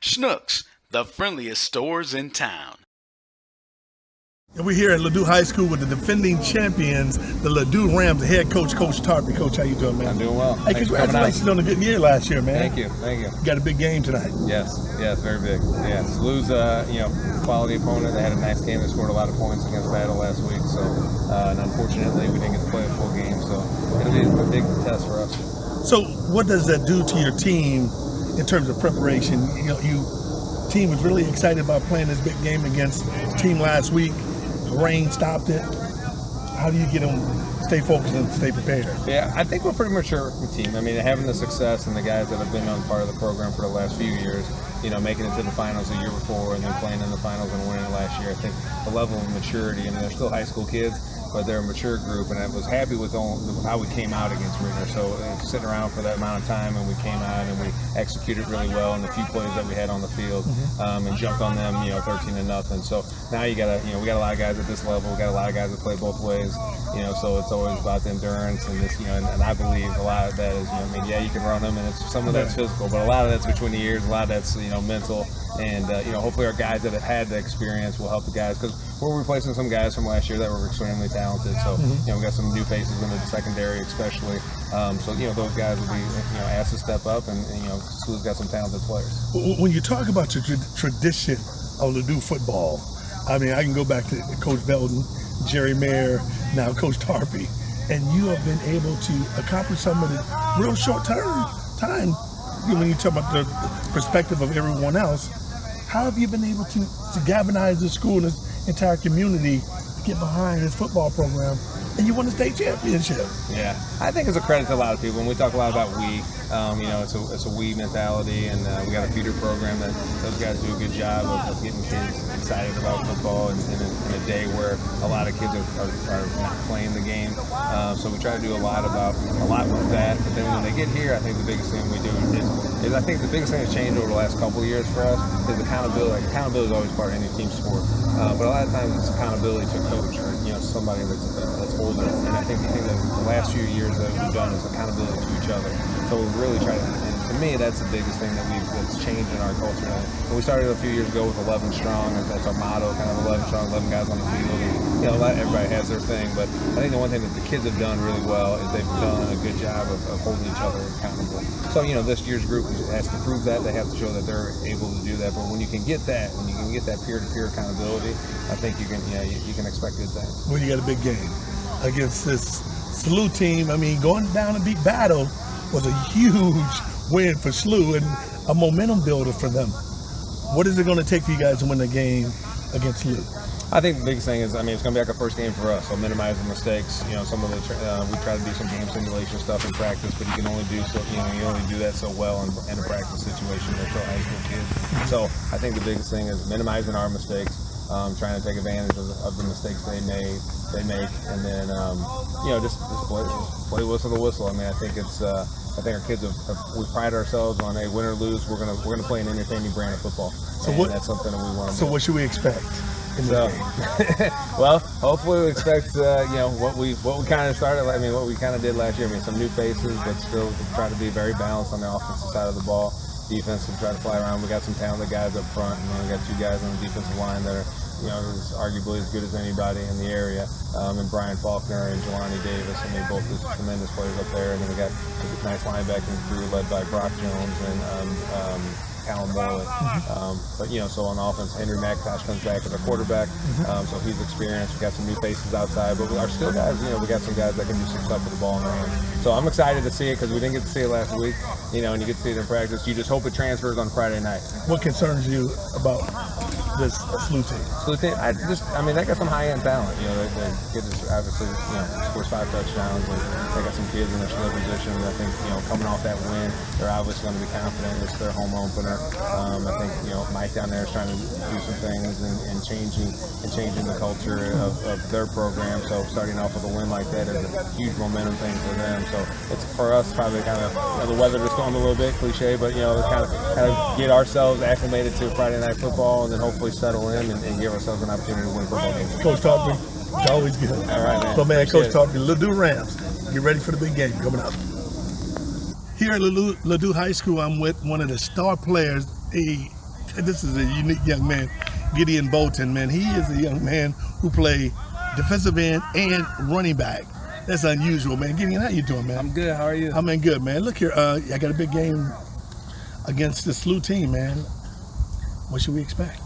Schnucks, the friendliest stores in town. And we're here at Ladue High School with the defending champions, the Ladue Rams, the head coach, Coach Tarpey. Coach, how you doing, man? I'm doing well. Hey, congratulations on a good year last year, man. Thank you. You got a big game tonight. Yes, very big. Yeah, Sluh's quality opponent. They had a nice game. They scored a lot of points against Battle last week. So, and unfortunately, we didn't get to play a full game. So it'll be a big test for us. So, what does that do to your team in terms of preparation? Team was really excited about playing this big game against the team last week. The rain stopped it. How do you get them stay focused and stay prepared? Yeah, I think we're a pretty mature team. I mean, having the success and the guys that have been on part of the program for the last few years, making it to the finals the year before and then playing in the finals and winning last year, I think the level of maturity, they're still high school kids, but they're a mature group, and I was happy with how we came out against Ritter. So sitting around for that amount of time, and we came out and we executed really well in the few plays that we had on the field, and jumped on them, 13-0. So now we got a lot of guys at this level. We got a lot of guys that play both ways, so it's always about the endurance and this, and I believe a lot of that is, you can run them, and some of that's physical, but a lot of that's between the ears, a lot of that's, mental. And, hopefully our guys that have had the experience will help the guys, because we're replacing some guys from last year that were extremely talented. So, we got some new faces in the secondary especially. So, those guys will be, asked to step up, and Sluh's got some talented players. When you talk about the tradition of Ladue football, I mean, I can go back to Coach Belton, Jerry Mayer, now Coach Tarpey, and you have been able to accomplish some of it real short time. When you talk about the perspective of everyone else, how have you been able to galvanize the school and this entire community to get behind this football program, and you won the state championship? Yeah, I think it's a credit to a lot of people. And we talk a lot about we, it's a we mentality, and we got a feeder program that those guys do a good job of getting kids excited about football in a day where a lot of kids are not playing the game. So we try to do a lot with that. But then when they get here, I think the biggest thing we do is I think the biggest thing that's changed over the last couple of years for us is accountability. Like, accountability is always part of any team sport, but a lot of times it's accountability to a coach or somebody that's older. And I think the thing that the last few years that we've done is accountability to each other. So we really try to, and to me, that's the biggest thing that's changed in our culture. And we started a few years ago with 11 strong, and that's our motto, kind of 11 strong, 11 guys on the field. And, everybody has their thing, but I think the one thing that the kids have done really well is they've done a good job of holding each other accountable. So, this year's group has to prove that. They have to show that they're able to do that. But when you can get that, peer-to-peer accountability, I think you can expect good things. Well, you got a big game against this Sluh team. I mean, going down and beat Battle was a huge win for Sluh and a momentum builder for them. What is it going to take for you guys to win the game against Sluh? I think the biggest thing is, it's going to be like a first game for us. So minimizing mistakes. Some of we try to do some game simulation stuff in practice, but you can only do so. You only do that so well in a practice situation. They're still high school kids. So I think the biggest thing is minimizing our mistakes, trying to take advantage of the mistakes they make, and then just play whistle to whistle. I mean, I think it's. I think our kids we pride ourselves on, hey, win or lose, we're gonna play an entertaining brand of football. So that's something that we want to do. So what should we expect? Well, hopefully we expect what we kind of started. I mean, what we kind of did last year. I mean, some new faces, but still try to be very balanced on the offensive side of the ball. Defense, we try to fly around. We got some talented guys up front, and we got two guys on the defensive line that are is arguably as good as anybody in the area, and Brian Faulkner and Jelani Davis, and they're both just tremendous players up there. And then we got a nice linebacking crew led by Brock Jones and Kellen Porter. But so on offense, Henry McIntosh comes back as a quarterback, so he's experienced. We got some new faces outside, but our skill guys, we got some guys that can do some stuff with the ball in their hands. So I'm excited to see it because we didn't get to see it last week, and you get to see it in practice. You just hope it transfers on Friday night. What concerns you about this Sluh team? Sluh team, they got some high-end talent. The kids obviously, scores 5 touchdowns, and they got some kids in their skill position. I think, coming off that win, they're obviously going to be confident. It's their home opener. I think, Mike down there is trying to do some things and changing the culture of their program. So starting off with a win like that is a huge momentum thing for them. So it's for us probably kind of the weather the storm a little bit, cliche, but kind of get ourselves acclimated to Friday night football, and then hopefully settle in and give ourselves an opportunity to win football games. Coach Tarpey, it's always good. All right, man. So, man, Coach Tarpey, Ladue Rams, get ready for the big game coming up. Here at Ladue High School, I'm with one of the star players, a This is a unique young man, Gideon Bolton, man. He is a young man who play defensive end and running back. That's unusual, man. Gideon, how you doing, man? I'm good. How are you? I'm in good, man. Look here, I got a big game against the Sluh team, man. What should we expect?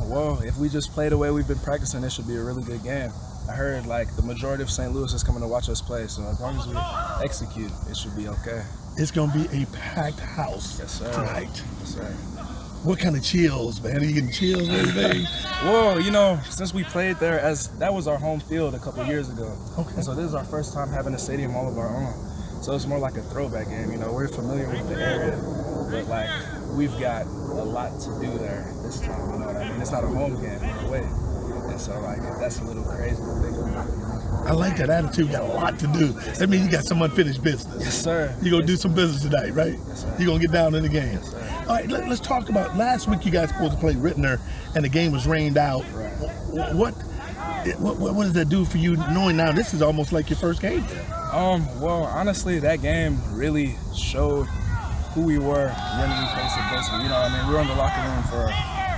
Well, if we just play the way we've been practicing, it should be a really good game. I heard like the majority of St. Louis is coming to watch us play, so as long as we execute, it should be okay. It's going to be a packed house tonight. Yes, sir. What kind of chills, man? Are you getting chills or anything? Well, since we played there, as that was our home field a couple years ago. Okay. And so this is our first time having a stadium all of our own. So it's more like a throwback game. We're familiar with the area, but like we've got a lot to do there this time. You know what I mean? It's not a home game in a way. And so like that's a little crazy to think about. I like that attitude. You got a lot to do. That means you got some unfinished business. Yes, sir. You're going to do some business tonight, right? Yes, sir. You're going to get down in the game. Yes, sir. All right, let's talk about last week. You guys supposed to play Rittner, and the game was rained out. Right. What does that do for you, knowing now this is almost like your first game? Well, honestly, that game really showed who we were when we faced adversity. You know what I mean? We were in the locker room for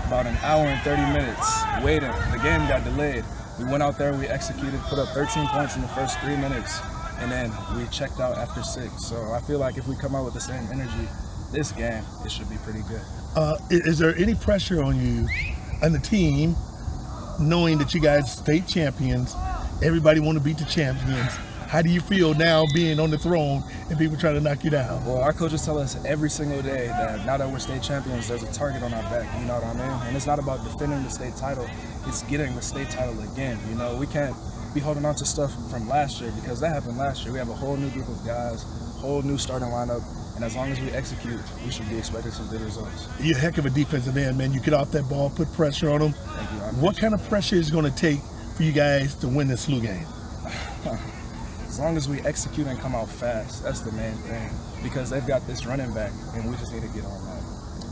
about an hour and 30 minutes waiting. The game got delayed. We went out there, we executed, put up 13 points in the first 3 minutes, and then we checked out after 6. So I feel like if we come out with the same energy this game, it should be pretty good. Is there any pressure on you and the team, knowing that you guys state champions, everybody want to beat the champions? How do you feel now being on the throne and people trying to knock you down? Well, our coaches tell us every single day that now that we're state champions, there's a target on our back, you know what I mean? And it's not about defending the state title, it's getting the state title again. We can't be holding on to stuff from last year because that happened last year. We have a whole new group of guys, whole new starting lineup, and as long as we execute, we should be expecting some good results. You're a heck of a defensive end, man. You get off that ball, put pressure on them. Thank you. What kind of pressure is it going to take for you guys to win this Sluh game? As long as we execute and come out fast, that's the main thing. Because they've got this running back, and we just need to get on that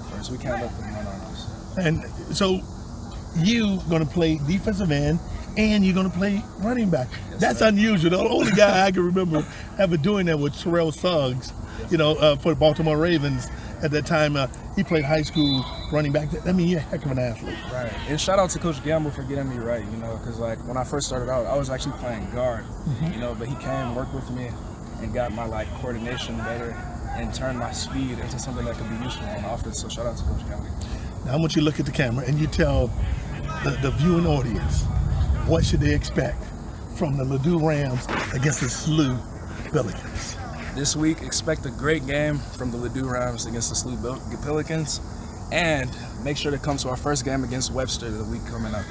first. We can't let them run on us. And so you going to play defensive end, and you're going to play running back. Yes, That's sir. unusual. The only guy I can remember ever doing that was Terrell Suggs, for the Baltimore Ravens. At that time, he played high school running back. I mean, you're a heck of an athlete. Right. And shout out to Coach Gamble for getting me right, because like when I first started out, I was actually playing guard, but he came, worked with me, and got my coordination better and turned my speed into something that could be useful on offense. So shout out to Coach Gamble. Now I want you to look at the camera and you tell the viewing audience what should they expect from the Ladue Rams against the Sluh Pelicans. This week, expect a great game from the Ladue Rams against the Sluh Pelicans, and make sure to come to our first game against Webster the week coming up.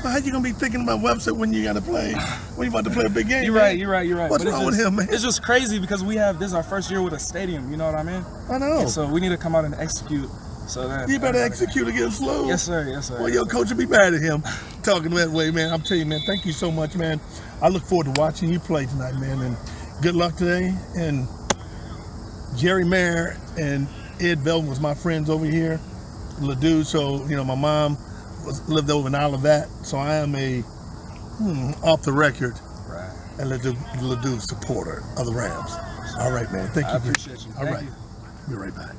Well, how you gonna be thinking about Webster when you gotta play? When you about to play a big game? You're man? right. What's wrong with him, man? It's just crazy because this is our first year with a stadium. You know what I mean? I know. And so we need to come out and execute. So then You better execute against Sluh. Yes, sir. Well, your coach will be mad at him talking that way, man. I'm telling you, man, thank you so much, man. I look forward to watching you play tonight, man, and good luck today. And Jerry Mayer and Ed Velton was my friends over here in Ladue. So, my mom lived over in Olivet. So I am a off the record and Ladue supporter of the Rams. All right, man. Thank you. I appreciate you. All Thank right. you. Be right back.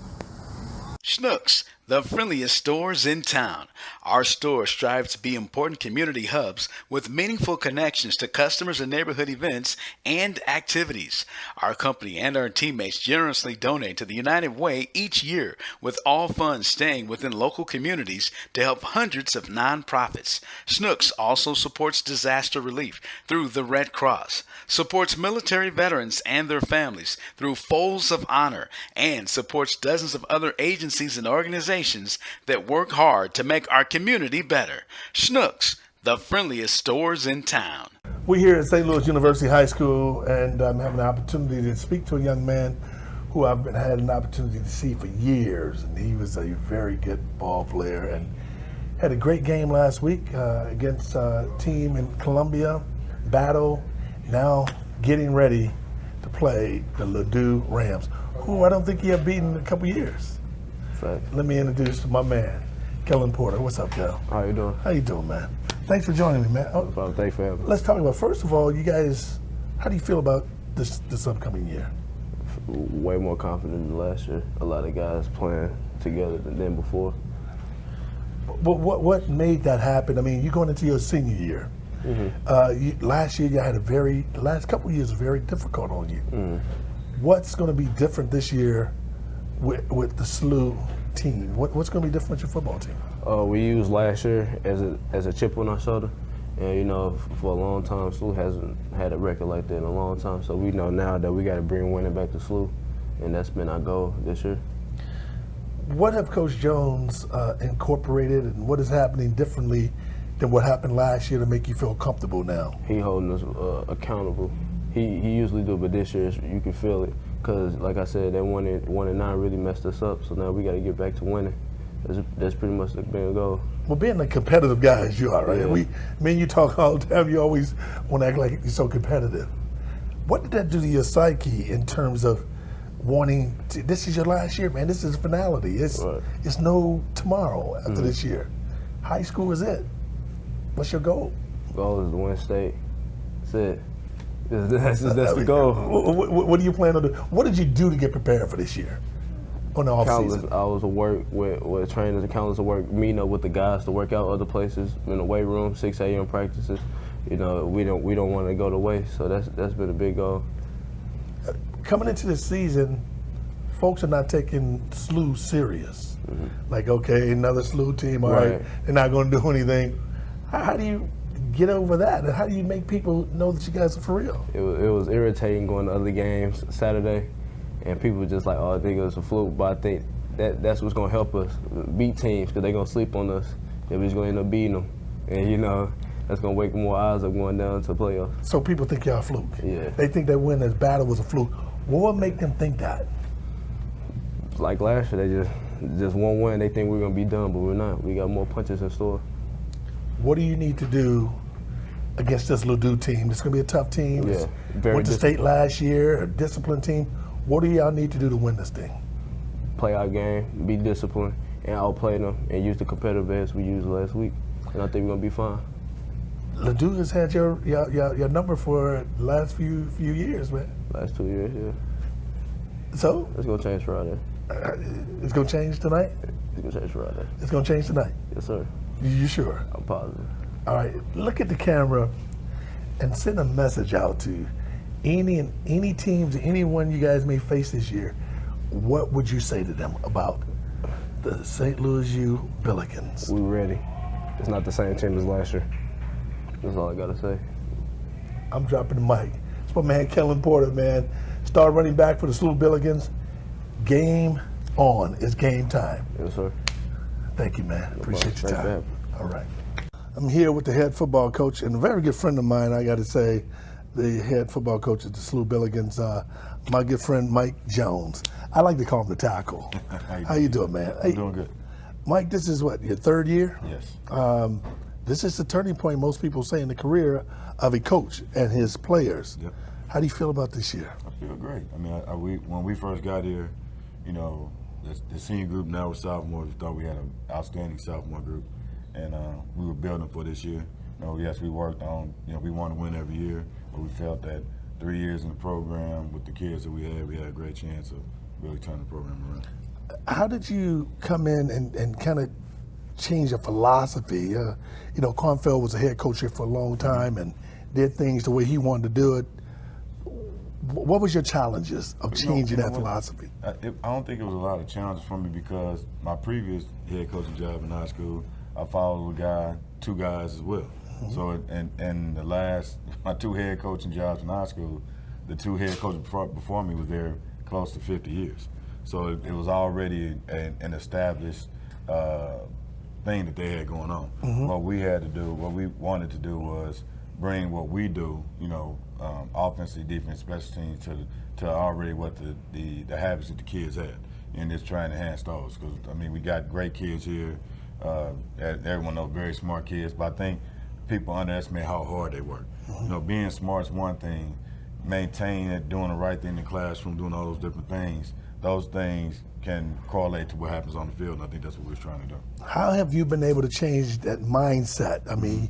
Schnucks, the friendliest stores in town. Our stores strive to be important community hubs with meaningful connections to customers and neighborhood events and activities. Our company and our teammates generously donate to the United Way each year, with all funds staying within local communities to help hundreds of nonprofits. Schnucks also supports disaster relief through the Red Cross, supports military veterans and their families through Folds of Honor, and supports dozens of other agencies and organizations that work hard to make our community better. Schnucks, the friendliest stores in town. We're here at St. Louis University High School, and I'm having the opportunity to speak to a young man who I've had an opportunity to see for years, and he was a very good ball player and had a great game last week against a team in Columbia, battle, now getting ready to play the Ladue Rams, who I don't think he have beaten in a couple years. Fact. Let me introduce my man, Kellen Porter. What's up, Kel? How you doing? How you doing, man? Thanks for joining me, man. No problem. Thanks for having me. Let's talk about, first of all, you guys, how do you feel about this upcoming year? Way more confident than last year. A lot of guys playing together than before. What made that happen? I mean, you're going into your senior year. Last year, you had the last couple of years were very difficult on you. What's going to be different this year with the Sluh team? What's going to be different with your football team? We used last year as a chip on our shoulder. And, you know, for a long time, Sluh hasn't had a record like that in a long time. So we know now that we got to bring winning back to Sluh, and that's been our goal this year. What have Coach Jones incorporated, and what is happening differently than what happened last year to make you feel comfortable now? He holding us accountable. He usually do, but this year you can feel it. Because, like I said, that 1-9 really messed us up. So now we got to get back to winning. That's pretty much the main goal. Well, being a competitive guy as you are, right? Yeah. Me and you talk all the time. You always want to act like you're so competitive. What did that do to your psyche in terms of wanting to, this is your last year, man. This is finality. It's no tomorrow after this year. High school is it. What's your goal? Goal is to win state. That's it. That's the goal. What do you plan on doing? What did you do to get prepared for this year on the offseason? Hours of work with trainers and countless of work, meeting up with the guys to work out other places in the weight room, 6 a.m. practices. You know, we don't want to go to waste, so that's been a big goal. Coming into the season, folks are not taking Sluh serious. Like, okay, another Sluh team, all right, they're not going to do anything. How do you get over that? And how do you make people know that you guys are for real? It was irritating going to other games Saturday, and people were just like, oh, I think it was a fluke, but I think that's what's going to help us beat teams, because they're going to sleep on us, and we're just going to end up beating them. And, you know, that's going to wake more eyes up going down to playoffs. So people think y'all a fluke. Yeah. They think that win this battle was a fluke. What would make them think that? Like last year, they just one win, they think we're going to be done, but we're not. We got more punches in store. What do you need to do against this Ladue team? It's going to be a tough team. Yeah, went to state last year, a disciplined team. What do y'all need to do to win this thing? Play our game, be disciplined, and outplay them, and use the competitive edge we used last week. And I think we're going to be fine. Ladue has had your number for the last few years, man. Last 2 years, yeah. So? It's going to change Friday. It's going to change tonight? It's going to change Friday. It's going to change tonight? Yes, sir. You sure? I'm positive. All right, look at the camera and send a message out to any teams, anyone you guys may face this year. What would you say to them about the St. Louis U Billikens? We ready. It's not the same team as last year. That's all I got to say. I'm dropping the mic. It's my man Kellen Porter, man. Star running back for the Sluh Billikens. Game on. It's game time. Yes, sir. Thank you, man. Appreciate your Thanks for time. All right. I'm here with the head football coach and a very good friend of mine, I got to say, the head football coach at the Sluh Billikens, my good friend Mike Jones. I like to call him the tackle. How you doing, man? I'm doing good. Mike, this is what, your third year? Yes. This is the turning point, most people say, in the career of a coach and his players. Yep. How do you feel about this year? I feel great. I mean, when we first got here, you know, the senior group now with sophomores, we thought we had an outstanding sophomore group, and we were building for this year. You know, yes, we worked on, you know, we want to win every year, but we felt that 3 years in the program with the kids that we had a great chance of really turning the program around. How did you come in and kind of change your philosophy? You know, Cornfeld was a head coach here for a long time and did things the way he wanted to do it. What was your challenges of changing that philosophy? I don't think it was a lot of challenges for me because my previous head coaching job in high school, I followed two guys as well. Mm-hmm. So, and my two head coaching jobs in high school, the two head coaches before me was there close to 50 years. So it was already an established thing that they had going on. Mm-hmm. What we wanted to do was bring what we do, you know, offensive, defense, special teams to already what the habits that the kids had, and just trying to enhance those. Because I mean, we got great kids here. Everyone knows very smart kids, but I think people underestimate how hard they work. Mm-hmm. You know, being smart is one thing. Maintaining it, doing the right thing in the classroom, doing all those different things. Those things can correlate to what happens on the field, and I think that's what we're trying to do. How have you been able to change that mindset? I mean,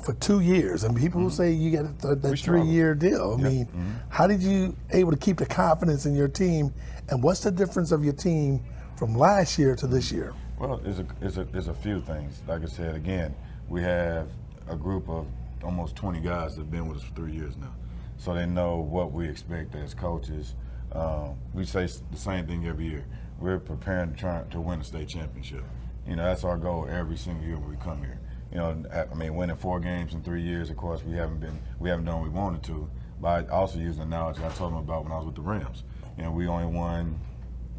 for 2 years, and people will say you got that 3-year deal. I mean, how did you able to keep the confidence in your team, and what's the difference of your team from last year to this year? Well, it's a few things. Like I said, again, we have a group of almost 20 guys that have been with us for 3 years now. So they know what we expect as coaches. We say the same thing every year. We're preparing to win a state championship. You know, that's our goal every single year when we come here. You know, I mean, winning 4 games in 3 years, of course, we haven't done what we wanted to. But I also use the analogy I told them about when I was with the Rams. You know, we only won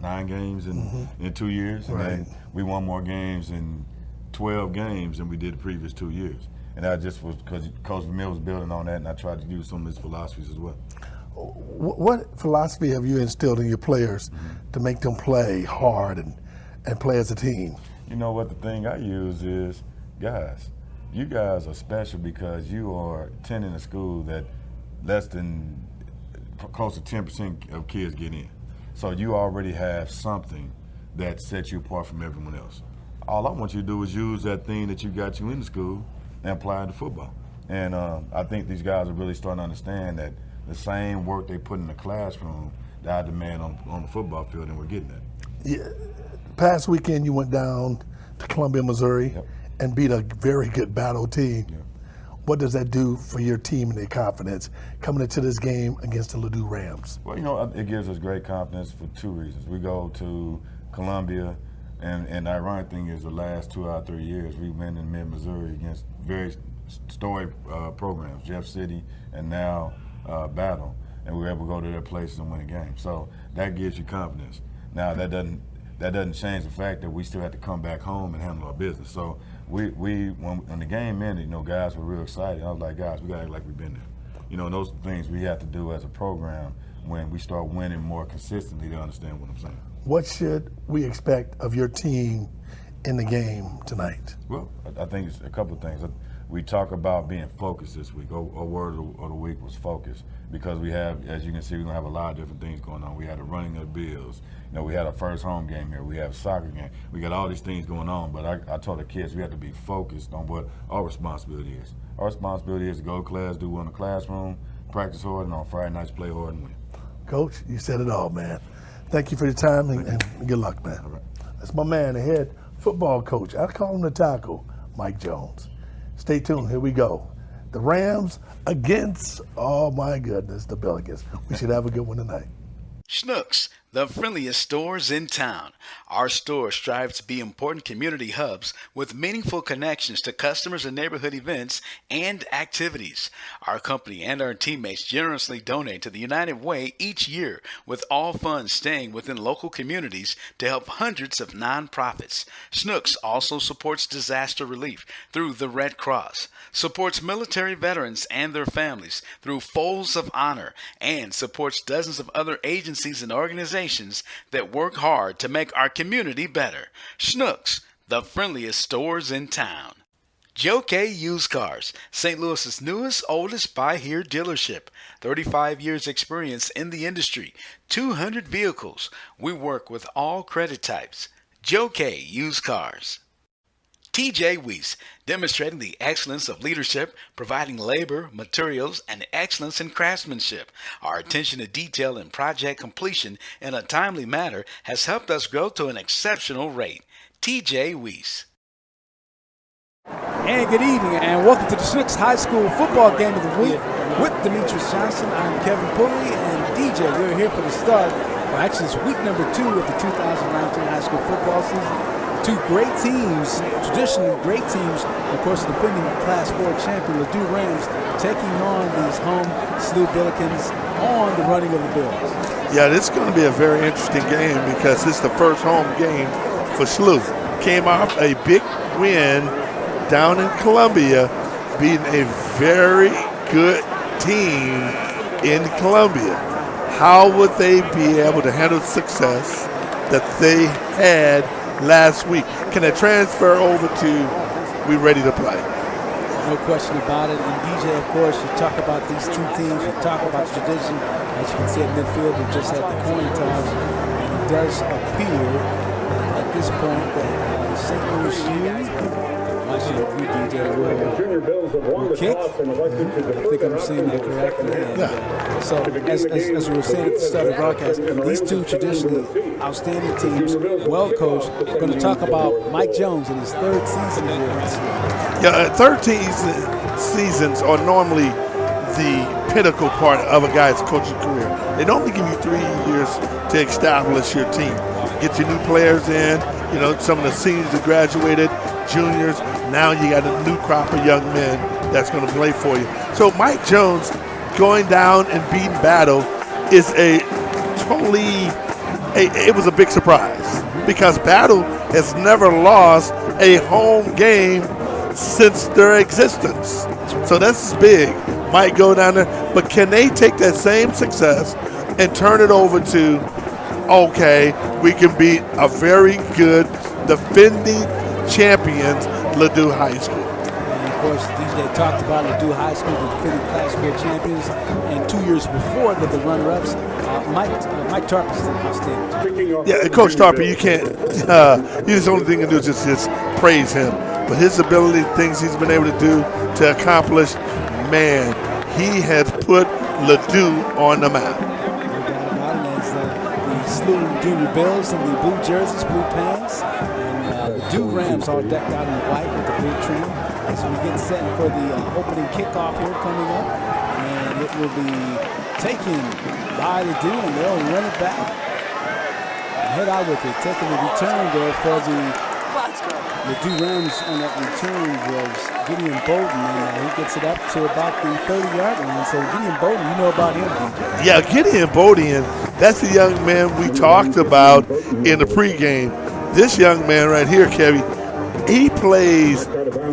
9 games in 2 years, and then we won more games in 12 games than we did the previous 2 years. And that just was because Coach Vermeil was building on that, and I tried to use some of his philosophies as well. What philosophy have you instilled in your players to make them play hard and play as a team? You know what, the thing I use is, guys, you guys are special because you are attending a school that less than close to 10% of kids get in. So you already have something that sets you apart from everyone else. All I want you to do is use that thing that you got you in the school and apply it to football. And I think these guys are really starting to understand that the same work they put in the classroom that I demand on the football field, and we're getting that. Yeah. Past weekend you went down to Columbia, Missouri, and beat a very good battle team. Yep. What does that do for your team and their confidence coming into this game against the Ladue Rams? Well, you know, it gives us great confidence for 2 reasons. We go to Columbia, and the ironic thing is the last 2 out of 3 years we've been in mid-Missouri against very storied programs, Jeff City and now Battle, and we were able to go to their places and win a game. So that gives you confidence. Now that doesn't change the fact that we still have to come back home and handle our business. So when the game ended, you know, guys were real excited. I was like, guys, we got to act like we've been there. You know, and those are things we have to do as a program when we start winning more consistently to understand what I'm saying. What should we expect of your team in the game tonight? Well, I think it's a couple of things. We talk about being focused this week. Our word of the week was focus, because we have, as you can see, we're going to have a lot of different things going on. We had the running of the Bills. You know, we had our first home game here. We have a soccer game. We got all these things going on, but I told the kids we have to be focused on what our responsibility is. Our responsibility is to go to class, do well in the classroom, practice hard, and on Friday nights play hard and win. Coach, you said it all, man. Thank you for your time and good luck, man. All right. That's my man, the head football coach. I call him the tackle, Mike Jones. Stay tuned. Here we go. The Rams against, oh my goodness, the Pelicans. We should have a good one tonight. Schnucks, the friendliest stores in town. Our stores strive to be important community hubs with meaningful connections to customers and neighborhood events and activities. Our company and our teammates generously donate to the United Way each year, with all funds staying within local communities to help hundreds of nonprofits. Schnucks also supports disaster relief through the Red Cross, supports military veterans and their families through Folds of Honor, and supports dozens of other agencies and organizations that work hard to make our community better. Schnucks, the friendliest stores in town. Joe K. Used Cars, St. Louis's newest, oldest buy-here dealership. 35 years experience in the industry, 200 vehicles. We work with all credit types. Joe K. Used Cars. TJ Weiss, demonstrating the excellence of leadership, providing labor, materials, and excellence in craftsmanship. Our attention to detail and project completion in a timely manner has helped us grow to an exceptional rate. TJ Weiss. And good evening, and welcome to the Schnucks High School football game of the week with Demetrius Johnson. I'm Kevin Porter, and DJ, we're here for the start. Well, actually, it's week number 2 of the 2019 high school football season. 2 great teams, traditionally great teams, of course, defending Class 4 champion Ladue Rams, taking on these home Sluh Billikens on the running of the Bills. Yeah, this is going to be a very interesting game because it's the first home game for Sluh. Came off a big win down in Columbia, beating a very good team in Columbia. How would they be able to handle the success that they had last week? Can it transfer over to we ready to play? No question about it. And DJ, of course, you talk about these 2 teams, you talk about tradition. As you can see at midfield, we just had the coin toss, and it does appear at this point that St. Louis U, my question of you, DJ. Will kick? I think I'm saying that correctly. And, so, as we were saying at the start of the broadcast, these two traditionally outstanding teams, well coached. We're going to talk about Mike Jones in his third season here. Yeah, 13 seasons are normally the pinnacle part of a guy's coaching career. They normally give you 3 years to establish your team. Get your new players in, you know, some of the seniors that graduated, juniors. Now you got a new crop of young men that's going to play for you. So Mike Jones going down and beating Battle is it was a big surprise because Battle has never lost a home game since their existence. So that's big. Might go down there, but can they take that same success and turn it over to, okay, we can beat a very good defending champions, Ladue High School. And of course, DJ talked about Ladue High School, the defending Class 4 champions, and 2 years before that, the runner-ups. Mike Tarper's an outstanding. Yeah, Coach Tarper, you can't. The only thing you can do is just praise him. But his ability, things he's been able to do to accomplish, man, he has put Ladue on the map. No doubt about it. As the Sluh Junior Bills in the blue jerseys, blue pants, and the Ladue Rams all decked out in white with the blue trim. As we get set for the opening kickoff here coming up, and it will be taken by Ladue, and they'll run it back. Head out with it, taking the return there for the Ladue Rams on that return was Gideon Bowden, and he gets it up to about the 30-yard line. So Gideon Bowden, you know about him, DJ. Yeah, Gideon Bowden, that's the young man we talked about in the pregame. This young man right here, Kevin, he plays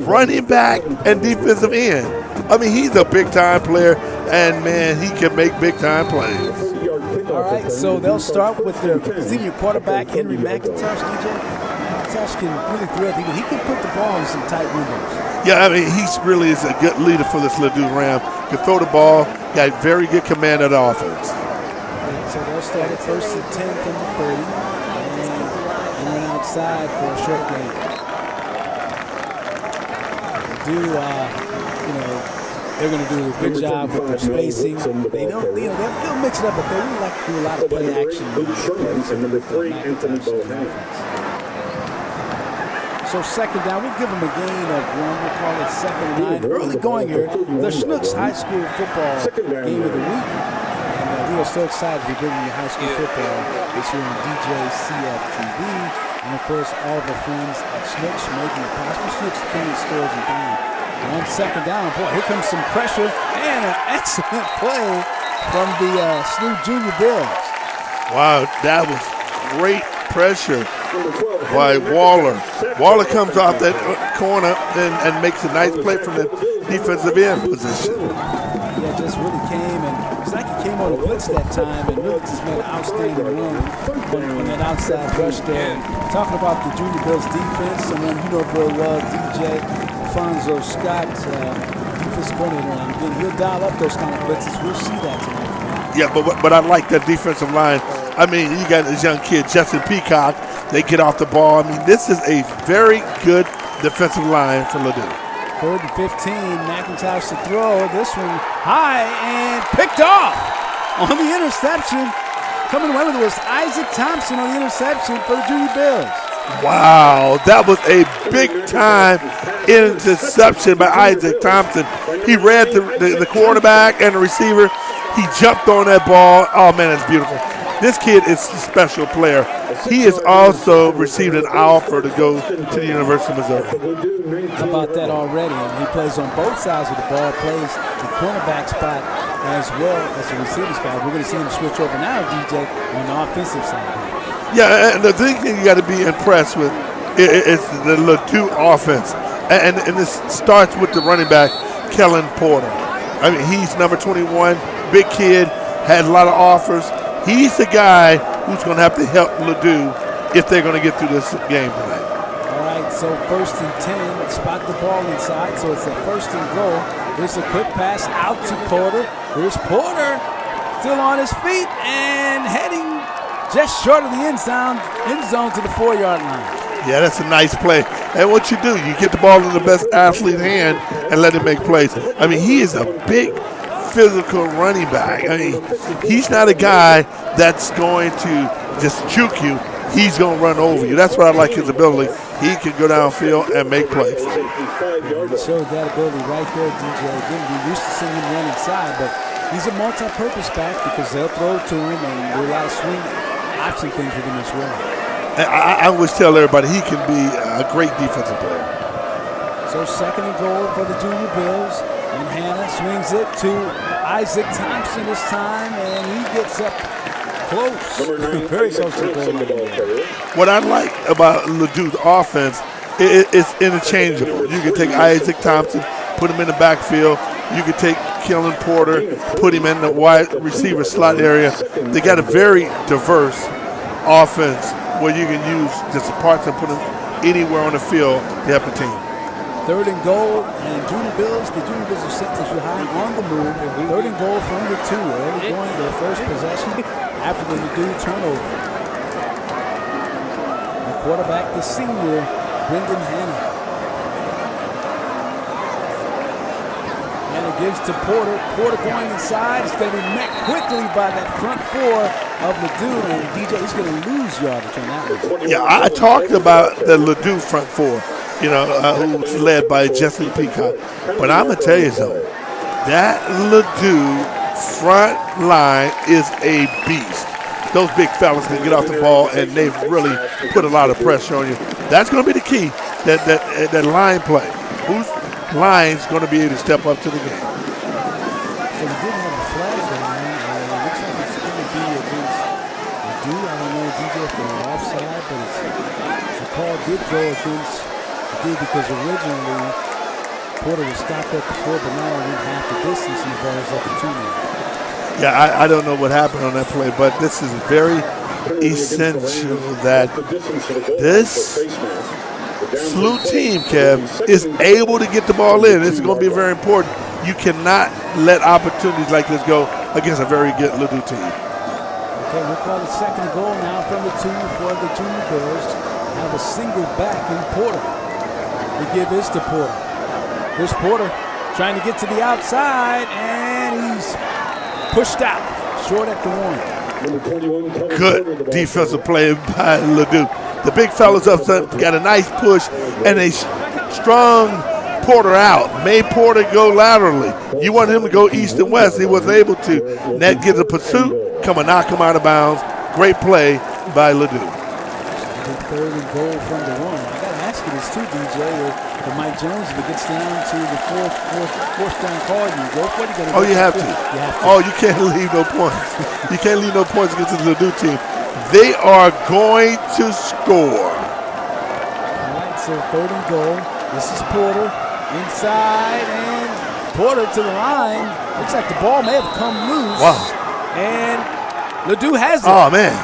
running back and defensive end. I mean, he's a big-time player, and, man, he can make big-time plays. All right, so they'll start with their senior quarterback, Henry McIntosh, DJ. McIntosh can really thread. He can put the ball in some tight windows. Yeah, I mean, he really is a good leader for this Ladue Ram. Can throw the ball, got very good command of the offense. So they'll start at 1st and 10 from the 30, and run outside for a short game. They're going to do a good job with their spacing. They don't, they'll mix it up, but they really like to do a lot of play action. So second down, we'll give them a gain of 1. We'll call it 2nd and 9. Early going here, the Schnucks High School football game of the week. And we are so excited to be bringing you high school football this year on DJ CFTV. And of course, all of our friends at Schnucks making it possible. Schnucks convenience stores and down. On second down, boy, here comes some pressure and an excellent play from the Sluh Junior Bills. Wow, that was great pressure by Waller. Waller comes off that corner and makes a nice play from the defensive end position. Yeah, just really came, and it's like he came on a blitz that time and really just made an outstanding run on that outside rush there. And talking about the Junior Bills defense, someone you know very well, DJ Alfonso Scott, defense coordinator, and again, he'll dial up those kind of blitzes. We'll see that tonight. Yeah, but I like that defensive line. I mean, you got this young kid, Justin Peacock. They get off the ball. I mean, this is a very good defensive line for Ladue. 3rd and 15, McIntosh to throw. This one high and picked off on the interception. Coming away with it was Isaac Thompson on the interception for the Junior Bills. Wow, that was a big-time interception by Isaac Thompson. He read the quarterback and the receiver. He jumped on that ball. Oh, man, that's beautiful. This kid is a special player. He has also received an offer to go to the University of Missouri. How about that already? He plays on both sides of the ball, plays the cornerback spot as well as the receiver spot. We're going to see him switch over now, DJ, on the offensive side. Yeah, and the thing you got to be impressed with is the Ladue offense. And this starts with the running back, Kellen Porter. I mean, he's number 21, big kid, had a lot of offers. He's the guy who's going to have to help Ladue if they're going to get through this game tonight. All right, so 1st and 10, spot the ball inside, so it's a 1st and goal. Here's a quick pass out to Porter. Here's Porter, still on his feet and heading just short of the end zone to the 4-yard line. Yeah, that's a nice play. And what you do, you get the ball in the best athlete's hand and let him make plays. I mean, he is a big physical running back. I mean, he's not a guy that's going to just juke you. He's going to run over you. That's what I like his ability. He can go downfield and make plays. He showed that ability right there, DJ. Again, we used to see him run inside, but he's a multi-purpose back because they'll throw to him and do a lot of swing option things with him as well. I always tell everybody he can be a great defensive player. So 2nd and goal for the Junior Bills. And Hannah swings it to Isaac Thompson this time, and he gets up close. Very close to the goal line. What I like about Ladue's offense, it's interchangeable. You can take Isaac Thompson, put him in the backfield. You can take Kellen Porter, put him in the wide receiver slot area. They got a very diverse offense where you can use just parts and put them anywhere on the field to help the team. 3rd and goal, and Junior Bills, the Junior Bills are set to high on the move. 3rd and goal from the 2, early going their first possession after the Ladue turnover. The quarterback, the senior, Brendan Hannah. Hannah gives to Porter. Porter going inside. It's going to be met quickly by that front 4 of Ladue, and DJ is going to lose yardage on that one. Yeah, I talked about the Ladue front 4. Who's led by Jesse Peacock. But I'm going to tell you something. That Ladue front line is a beast. Those big fellas can get off the ball, and they've really put a lot of pressure on you. That's going to be the key, that line play. Whose line's going to be able to step up to the game? So we did have a flag down, and it looks like it's going to be against Ladue. I don't know, DJ, if they were offside, but the call did go against because originally Porter was stopped at the 4, but now we half the distance and the ball is at the 2 now. Yeah, I don't know what happened on that play, but this is very essential that this Sluh team, Kev, is able to get the ball in. This is going to be very important. You cannot let opportunities like this go against a very good Ladue team. Okay, we'll call it 2nd and goal now from the 2 for the Junior Bills. Have a single back in Porter. We give this to Porter. Here's Porter trying to get to the outside, and he's pushed out short at the 1. Good defensive play by Ladue. The big fellas up front got a nice push, and they strung Porter out. Made Porter go laterally. You want him to go east and west. He wasn't able to. That gives a pursuit, come and knock him out of bounds. Great play by Ladue. 3rd and goal from the 1. I got to ask you this too, DJ. For Mike Jones, if it gets down to the fourth down call, you go for it. You have to. You have to. Oh, you can't leave no points. You can't leave no points against the Ladue team. They are going to score. All right, so 3rd and goal. This is Porter inside, and Porter to the line. Looks like the ball may have come loose. Wow. And Ladue has it. Oh, man.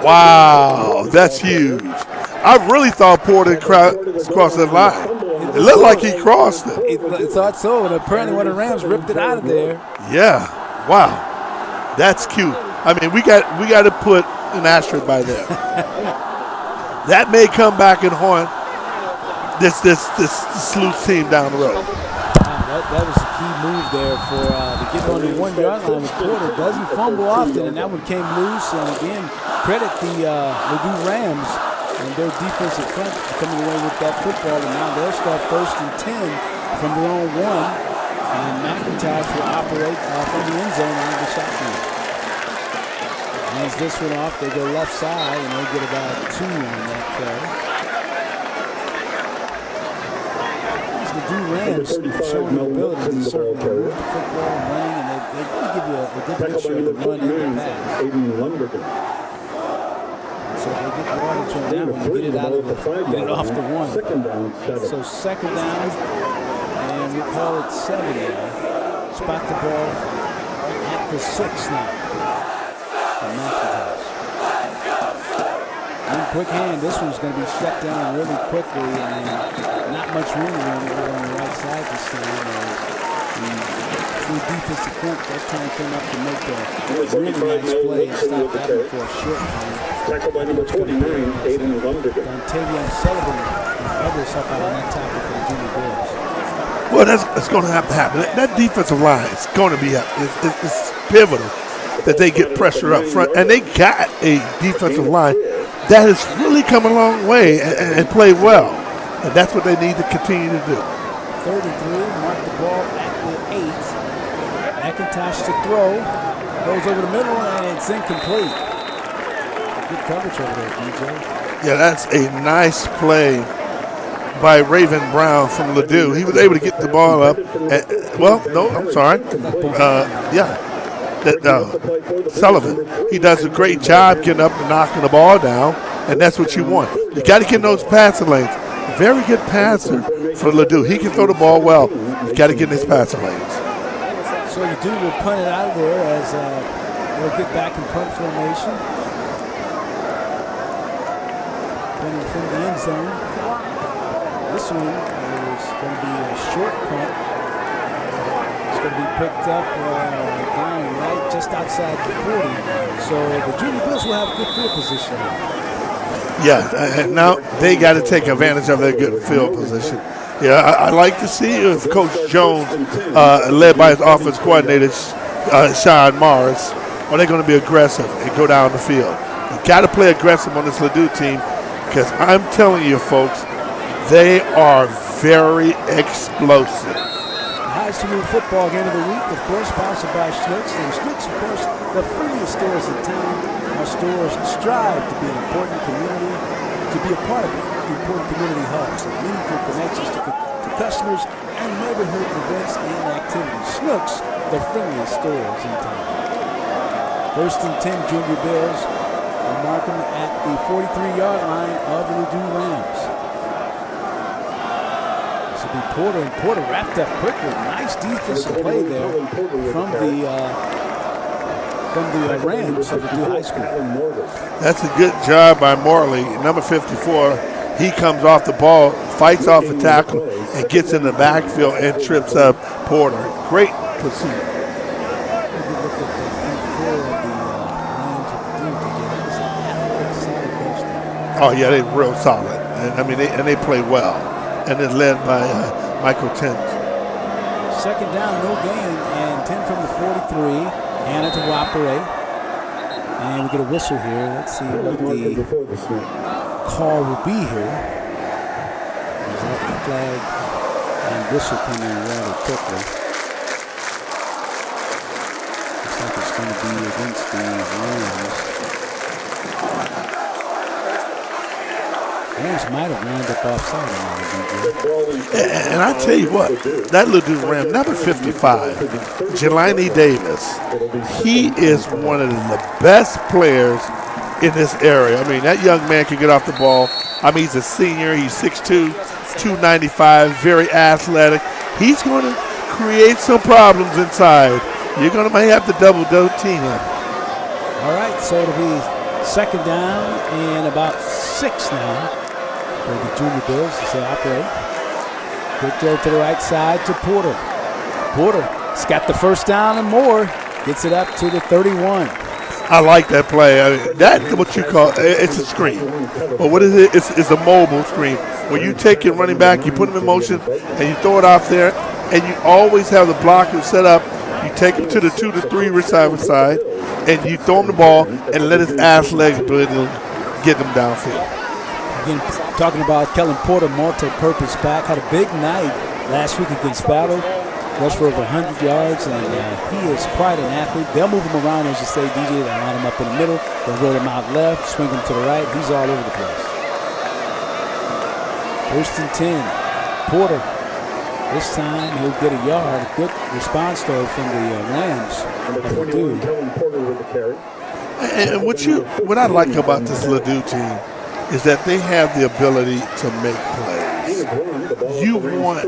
Wow, that's huge. I really thought Porter crossed that line. It looked like he crossed it. It thought so, and apparently one of the Rams ripped it out of there. Yeah, wow, that's cute. I mean, we got to put an asterisk by there. That may come back and haunt this Sluh team down the road. That was a key move there for to get on the 1 yard line with Porter. Doesn't fumble often, and that one came loose. And again, credit the Ladue Rams and their defensive front coming away with that football. And now they'll start 1st and 10 from their own 1. And McIntosh will operate from the end zone out of the shotgun. Hands this one off. They go left side, and they get about 2 on that play. The Rams showing the ability to certainly move the football and running, and they really give you a good mixture of the run and the pass. So they get the yardage on that one, get it off the 1. So 2nd down, and we call it 7 now. Spot the ball at the 6 now. And McIntosh. One quick hand. This one's going to be shut down really quickly, and not much room over on the right side this time. the defensive front, they're trying to turn up to make a really nice play and stop that one for a short time. Tackle by number 49, Aiden Lundergan. Tavion Sullivan and others up out on that tackle for the Junior Bills. Well, that's going to have to happen. That defensive line is going to be it's pivotal that they get pressure up front, and they got a defensive line that has really come a long way and played well, and that's what they need to continue to do. 3rd and 3, mark the ball at the 8. McIntosh to throw, goes over the middle, and it's incomplete. Good coverage over there, DJ. Yeah, that's a nice play by Raven Brown from Ladue. He was able to get the ball up. Sullivan, he does a great job getting up and knocking the ball down, and that's what you want. You got to get in those passing lanes. Very good passer for Ladue. He can throw the ball well. You got to get in his passing lanes. So Ladue will punt it out of there as they'll get back in punt formation. Punting from the end zone. This one is going to be a short punt. It's going to be picked up down right just outside the 40. So the Junior Bills will have good field position. Yeah, and now they got to take advantage of their good field position. Yeah, I like to see if Coach Jones, led by his offense coordinator, Sean Morris, are they going to be aggressive and go down the field? You got to play aggressive on this Ladue team because I'm telling you, folks, they are very explosive. High school football game of the week, of course, sponsored by Sluh's. And Sluh's, of course, the friendliest stores in town. Our stores strive to be an important community, to be a part of important community hubs and meaningful connections to customers and neighborhood events and activities. Sluh's, the friendliest stores in town. 1st and 10 Junior Bills are marking at the 43-yard line of the Ladue Rams. Porter, and Porter wrapped up quickly. Nice defensive play there from the Rams of Ladue High School. That's a good job by Morley. Number 54, he comes off the ball, fights off a tackle, and gets in the backfield and trips up Porter. Great pursuit. Oh yeah, they're real solid, and they play well, and it's led by Michael Tent. 2nd down, no gain, and 10 from the 43. Hannah to operate, and we get a whistle here. Let's see what the call will be here. There's that flag and whistle coming rather quickly. Looks like it's going to be against the Rams. Rams might have lined up offside. And I tell you what, that Ladue Ram, number 55, Jelani Davis, he is one of the best players in this area. I mean, that young man can get off the ball. I mean, he's a senior. He's 6'2", 295, very athletic. He's going to create some problems inside. You're going to might have to double team him. All right, so it'll be 2nd down and about 6 now. For the Junior Bills as they operate. Quick throw to the right side to Porter. Porter's got the 1st down and more. Gets it up to the 31. I like that play. I mean, that's what you call it's a screen. But what is it? It's a mobile screen. When you take your running back, you put him in motion, and you throw it off there, and you always have the blocker set up. You take him to the 2 to 3 side, and you throw him the ball and let his ass legs get him downfield. Again, talking about Kellen Porter, multi-purpose back, had a big night last week against Battle. Rushed for over 100 yards, and he is quite an athlete. They'll move him around, as you say, DJ. They'll line him up in the middle. They'll roll him out left, swing him to the right. He's all over the place. 1st and 10. Porter. This time he'll get a yard. Good response, though, from the Rams. And what I like about this Ladue team is that they have the ability to make plays. You want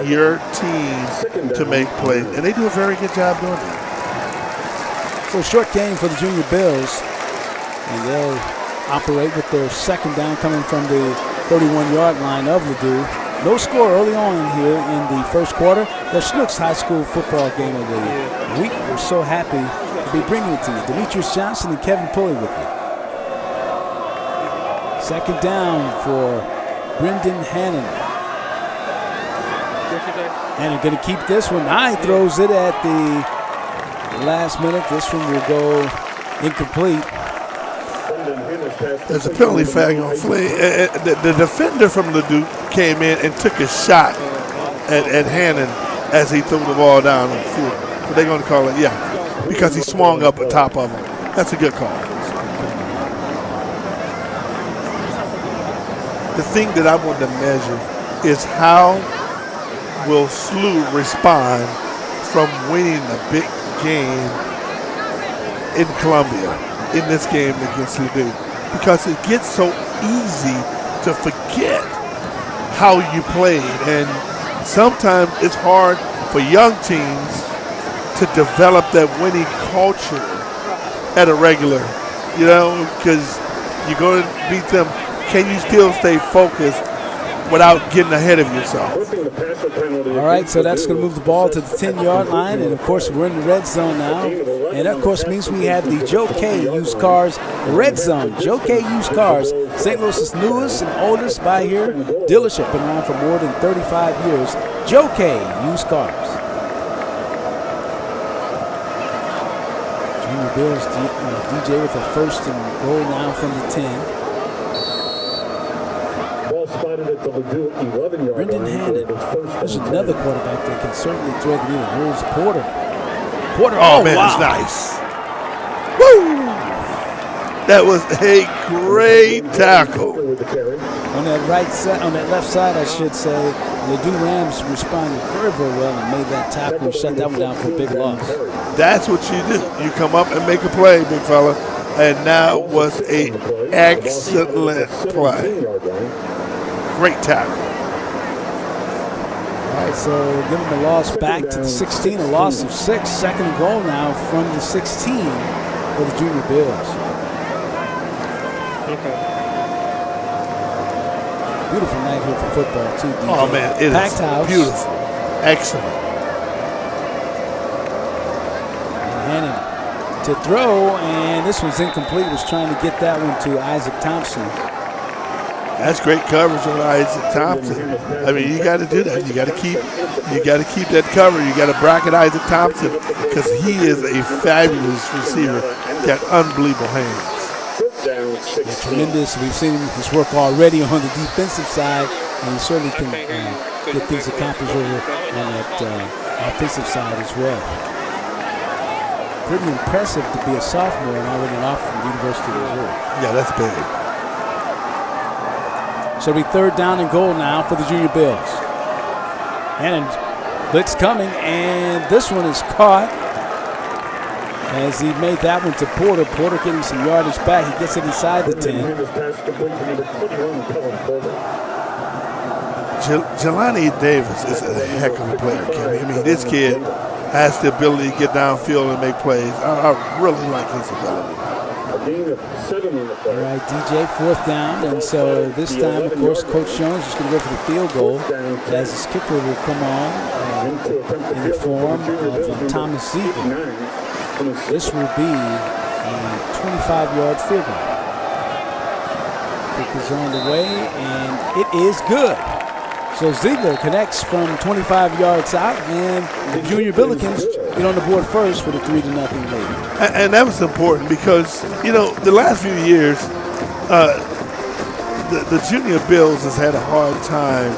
your team to make plays, and they do a very good job doing that. So short game for the Junior Bills, and they'll operate with their 2nd down coming from the 31-yard line of Ladue. No score early on here in the first quarter. The Snooks High School football game of the week. We're so happy to be bringing it to you. Demetrius Johnson and Kevin Pulley with you. Second down for Brendan Hannon. Hannon going to keep this one. High throws it at the last minute. This one will go incomplete. There's a penalty flag on Flea. The defender from Ladue came in and took a shot at Hannon as he threw the ball down the field. So they're going to call it, yeah, because he swung up on top of him. That's a good call. The thing that I want to measure is how will Sluh respond from winning a big game in Columbia in this game against Ladue. Because it gets so easy to forget how you played. And sometimes it's hard for young teams to develop that winning culture at a regular, because you're going to beat them. Can you still stay focused without getting ahead of yourself? All right, so that's going to move the ball to the 10-yard line. And, of course, we're in the red zone now. And that, of course, means we have the Joe K Used Cars Red Zone. Joe K Used Cars, St. Louis's newest and oldest buy here dealership. Been around for more than 35 years. Joe K Used Cars. Junior Bills DJ with a first and goal now from the 10. Brendan Hannon. There's another quarterback that can certainly thread the needle. Here's Porter. Oh man, wow. That's nice. Woo! That was a great tackle. On that right side, on that left side, I should say, Ladue Rams responded very, very well and made that tackle and shut that one down for a big loss. That's what you do. You come up and make a play, big fella. And that was an excellent play. Great tackle. All right, so giving the loss back to the 16, a loss of 6. Second and goal now from the 16 for the Junior Bills. Beautiful night here for football, too, DJ. Oh, man, it Packed is house. beautiful. Excellent. And Hannon to throw, and this one's incomplete. Was trying to get that one to Isaac Thompson. That's great coverage on Isaac Thompson. I mean, you got to do that. You got to keep that cover. You got to bracket Isaac Thompson because he is a fabulous receiver. Got unbelievable hands. Yeah, tremendous. We've seen his work already on the defensive side, and he certainly can get things accomplished over on that offensive side as well. Pretty impressive to be a sophomore and already an offer from the University of Missouri. Yeah, that's big. So it'll be third down and goal now for the Junior Bills. And blitz coming, and this one is caught as he made that one to Porter. Porter getting some yardage back. He gets it inside the 10. Jelani Davis is a heck of a player, Kenny. I mean, this kid has the ability to get downfield and make plays. I really like his ability. All right, DJ, fourth down, and so this time, of course, Coach Jones is going to go for the field goal as his kicker will come on in the form of Thomas Ziegler. This will be a 25-yard field goal. Kick is on the way, and it is good. So Ziegler connects from 25 yards out, and the Junior Billikens get on the board first with a 3-0 lead. And that was important because, the last few years, the Junior Bills has had a hard time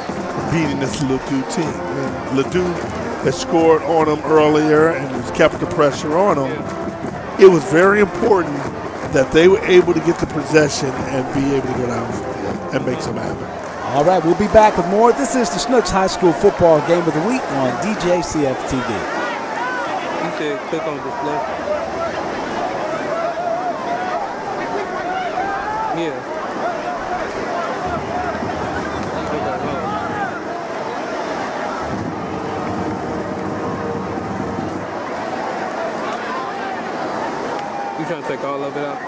beating this Ladue team. And Ladue has scored on them earlier and has kept the pressure on them. It was very important that they were able to get the possession and be able to go down and make some happen. All right, we'll be back with more. This is the Snooks High School Football Game of the Week on DJCF TV. You should click on display. Yeah. You trying to take all of it out?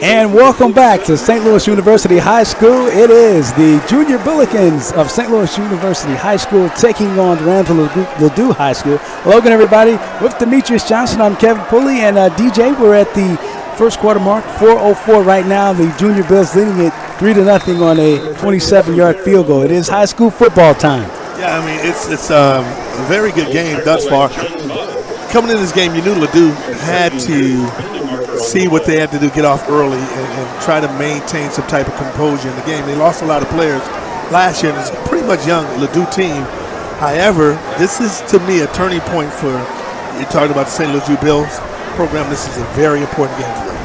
And welcome back to St. Louis University High School. It is the Junior Billikens of St. Louis University High School taking on the Rams of Ladue High School. Logan, everybody, with Demetrius Johnson, I'm Kevin Pulley, and DJ, we're at the first quarter mark, 4:04 right now. The Junior Bills leading it 3-0 on a 27-yard field goal. It is high school football time. Yeah, I mean, it's a very good game thus far. Coming into this game, you knew Ladue had to see what they had to do, get off early, and try to maintain some type of composure in the game. They lost a lot of players last year, and it's a pretty much young Ladue team. However, this is, to me, a turning point for, you're talking about the St. Louis Bills program. This is a very important game for them.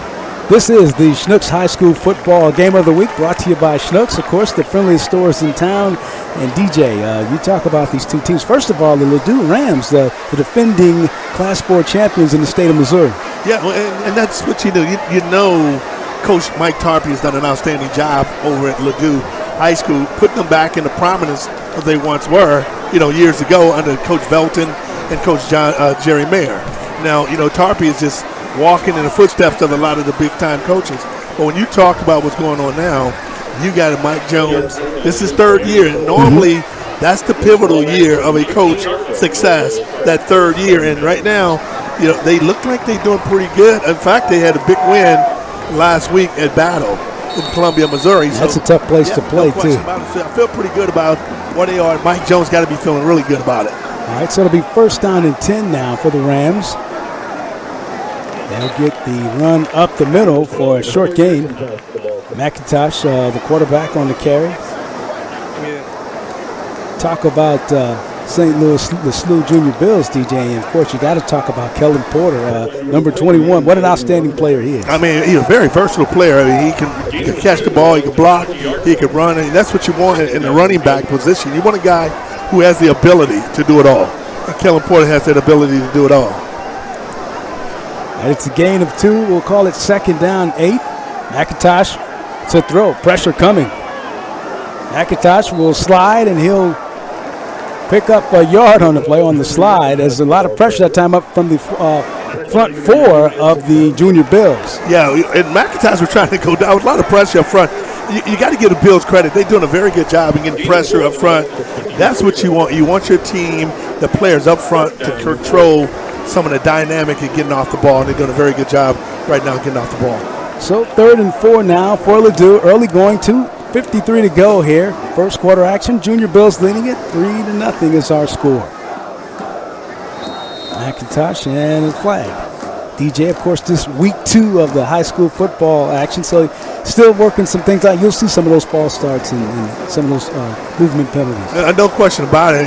This is the Schnucks High School Football Game of the Week, brought to you by Schnucks, of course, the friendliest stores in town. And DJ, you talk about these two teams. First of all, the Ladue Rams, the defending Class 4 champions in the state of Missouri. Yeah, and that's what you do. You know Coach Mike Tarpey has done an outstanding job over at Ladue High School, putting them back into prominence as they once were, years ago under Coach Velton and Coach Jerry Mayer. Now, Tarpey is just walking in the footsteps of a lot of the big-time coaches. But when you talk about what's going on now, you got Mike Jones. This is third year, and normally that's the pivotal year of a coach success, that third year. And right now, they look like they're doing pretty good. In fact, they had a big win last week at Battle in Columbia, Missouri. That's a tough place to play, too. I feel pretty good about where they are. Mike Jones got to be feeling really good about it. All right, so it'll be first down and 10 now for the Rams. They'll get the run up the middle for a short gain. McIntosh, the quarterback, on the carry. Talk about St. Louis, the Sluh Junior Bills, DJ, and of course you got to talk about Kellen Porter, number 21. What an outstanding player he is. I mean, he's a very versatile player. I mean, he can catch the ball, he can block, he can run, and that's what you want in the running back position. You want a guy who has the ability to do it all. And Kellen Porter has that ability to do it all. And it's a gain of 2. We'll call it second down 8. McIntosh to throw. Pressure coming. McIntosh will slide, and he'll pick up a yard on the play on the slide. There's a lot of pressure that time up from the front 4 of the Junior Bills. Yeah, and McIntosh was trying to go down. A lot of pressure up front. You got to give the Bills credit. They're doing a very good job in getting pressure up front. That's what you want. You want your team, the players up front, to control some of the dynamic and getting off the ball, and they're doing a very good job right now getting off the ball. So 3rd and 4 now for Ladue. Early going, 2:53 to go here. First quarter action. Junior Bills leading it 3-0 is our score. McIntosh and his flag. DJ, of course, this week 2 of the high school football action, so still working some things out. You'll see some of those false starts and some of those movement penalties. No question about it.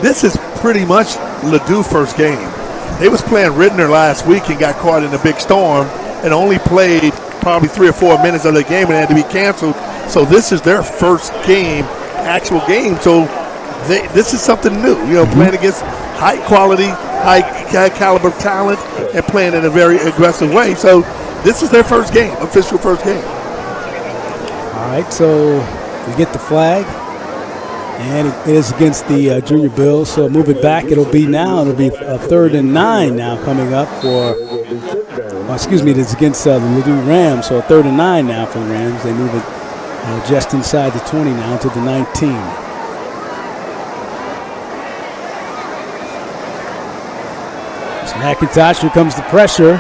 This is pretty much Ladue first game. They was playing Ridner last week and got caught in a big storm and only played probably 3 or 4 minutes of the game and had to be canceled. So this is their first game, actual game. So this is something new, playing against high quality, high caliber talent and playing in a very aggressive way. So this is their first game, official first game. All right, so we get the flag. And it is against the Junior Bills, so move it back. It'll be a 3rd and 9 now coming up for, it is against the Ladue Rams, so a 3rd and 9 now for the Rams. They move it just inside the 20 now to the 19. It's McIntosh, here comes the pressure.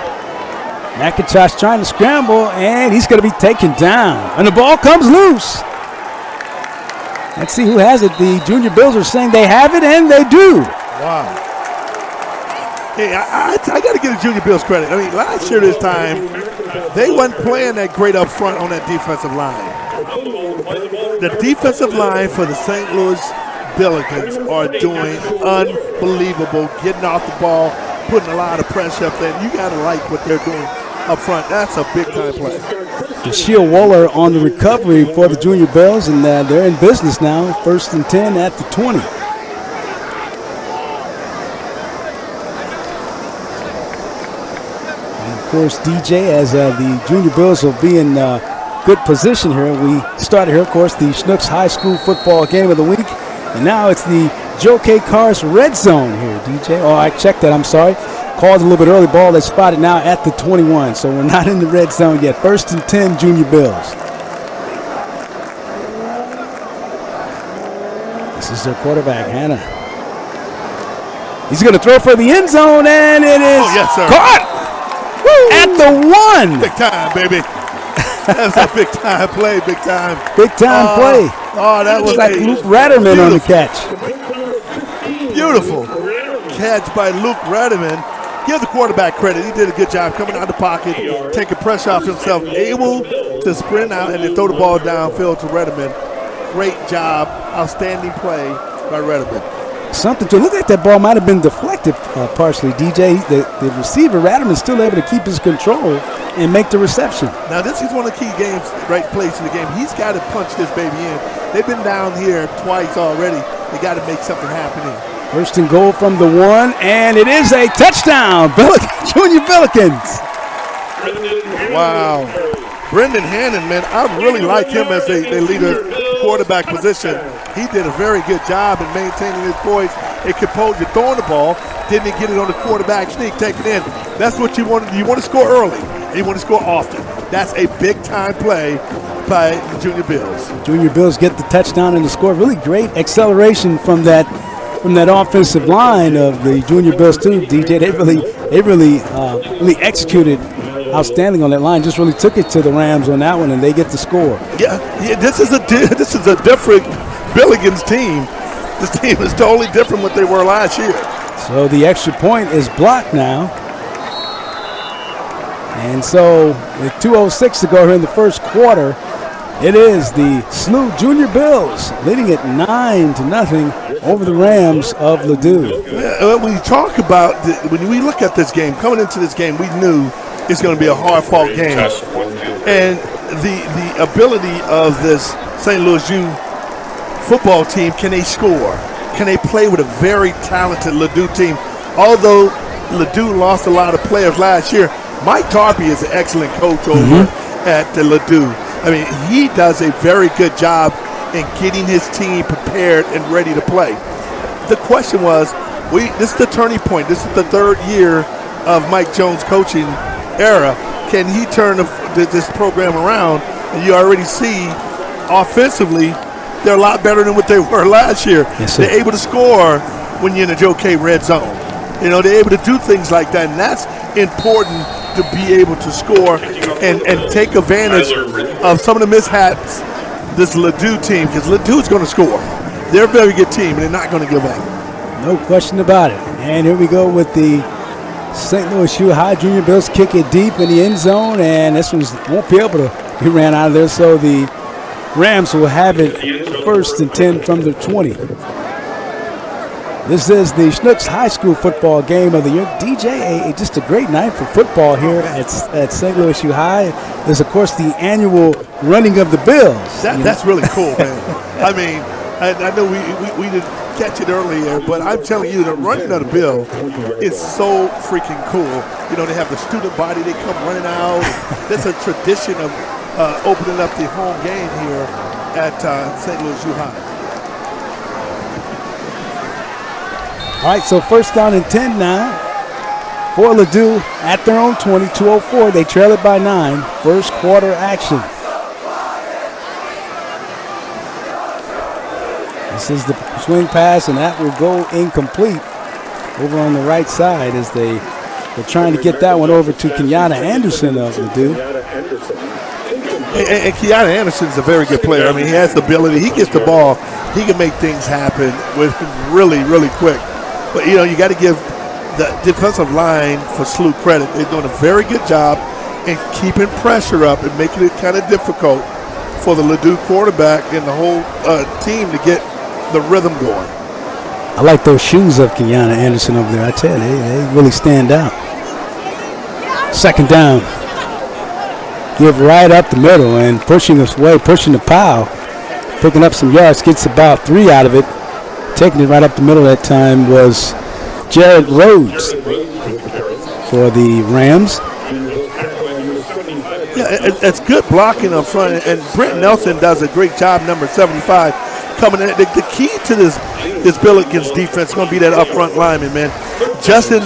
McIntosh trying to scramble, and he's going to be taken down. And the ball comes loose. Let's see who has it. The Junior Bills are saying they have it, and they do. Wow. Hey, I got to give the Junior Bills credit. I mean, last year this time, they wasn't playing that great up front on that defensive line. The defensive line for the St. Louis Billikens are doing unbelievable, getting off the ball, putting a lot of pressure up there. You got to like what they're doing up front. That's a big-time play. Deshaun Waller on the recovery for the Junior Bills, and they're in business now. 1st and 10 at the 20. And of course, DJ, as the Junior Bills will be in good position here. We started here, of course, the Schnucks High School Football Game of the Week, and now it's the Joe K. Cars Red Zone here, DJ. Oh, I checked that. I'm sorry. called a little bit early. Ball is spotted now at the 21. So we're not in the red zone yet. 1st and 10, Junior Bills. This is their quarterback, Hannah. He's going to throw for the end zone, and it is caught at the 1. Big time, baby. That's a big time play, big time. Big time play. Oh, that was like Luke Ratterman on the catch. Beautiful catch by Luke Ratterman. Give the quarterback credit. He did a good job coming out of the pocket, taking pressure off himself, able to sprint out and then throw the ball downfield to Ratterman. Great job. Outstanding play by Ratterman. Something to look at. That ball might have been deflected partially, DJ. The receiver, Ratterman, still able to keep his control and make the reception. Now, this is one of the key games, right place in the game. He's got to punch this baby in. They've been down here twice already. They got to make something happen here. 1st and goal from the 1, and it is a touchdown. Junior Billikens. Wow. Brendan Hannon, man, I really like him as they lead a quarterback position. He did a very good job in maintaining his poise and composure, throwing the ball, didn't get it on the quarterback sneak, take it in. That's what you want. You want to score early. You want to score often. That's a big-time play by the Junior Bills. Junior Bills get the touchdown and the score. Really great acceleration from that offensive line of the Junior Bills too, DJ. They really executed outstanding on that line. Just really took it to the Rams on that one, and they get the score. Yeah. This is a different Billikens team. This team is totally different what they were last year. So the extra point is blocked now. And so with 2:06 to go here in the first quarter, it is the Sluh Junior Bills leading it 9-0 over the Rams of Ladue. Yeah, when you talk about, when we look at this game, coming into this game, we knew it's going to be a hard-fought game. And the ability of this St. Louis U football team, can they score? Can they play with a very talented Ladue team? Although Ladue lost a lot of players last year, Mike Tarpey is an excellent coach over at Ladue. I mean, he does a very good job in getting his team prepared and ready to play. The question was, this is the turning point. This is the 3rd year of Mike Jones' coaching era. Can he turn this program around? And you already see offensively, they're a lot better than what they were last year. Yes, they're able to score when you're in the Joe K red zone. You know, they're able to do things like that, and that's important to be able to score and take advantage of some of the mishaps this Ladue team, because Ladue's going to score. They're a very good team, and they're not going to give up. No question about it. And here we go with the St. Louis U High Junior Bills kick it deep in the end zone, and this one won't be able to be ran out of there, so the Rams will have it 1st and 10 from the 20. This is the Schnucks High School football game of the year. DJ, just a great night for football here at St. Louis U High. There's, of course, the annual running of the Bills. That's really cool, man. I mean, I know we didn't catch it earlier, but I'm telling you, the running of the Bill is so freaking cool. You know, they have the student body, they come running out. That's a tradition of opening up the home game here at St. Louis U High. All right, so 1st down and 10 now for Ladue at their own 20, 2:04. They trail it by 9. First quarter action. This is the swing pass, and that will go incomplete over on the right side as they're trying to get that one over to Kenyatta Anderson of Ladue. And Kenyatta Anderson is a very good player. I mean, he has the ability. He gets the ball. He can make things happen with really, really quick. But, you know, you got to give the defensive line for Sluh credit. They're doing a very good job in keeping pressure up and making it kind of difficult for the Ladue quarterback and the whole team to get the rhythm going. I like those shoes of Kenyatta Anderson over there. I tell you, they really stand out. 2nd down. Give right up the middle and pushing us away, pushing the pile. Picking up some yards, gets about 3 out of it. Taking it right up the middle that time was Jared Rhodes for the Rams. Yeah, it's good blocking up front, and Brent Nelson does a great job, number 75. coming in. The key to this Billikens defense is going to be that up front lineman, man. Justin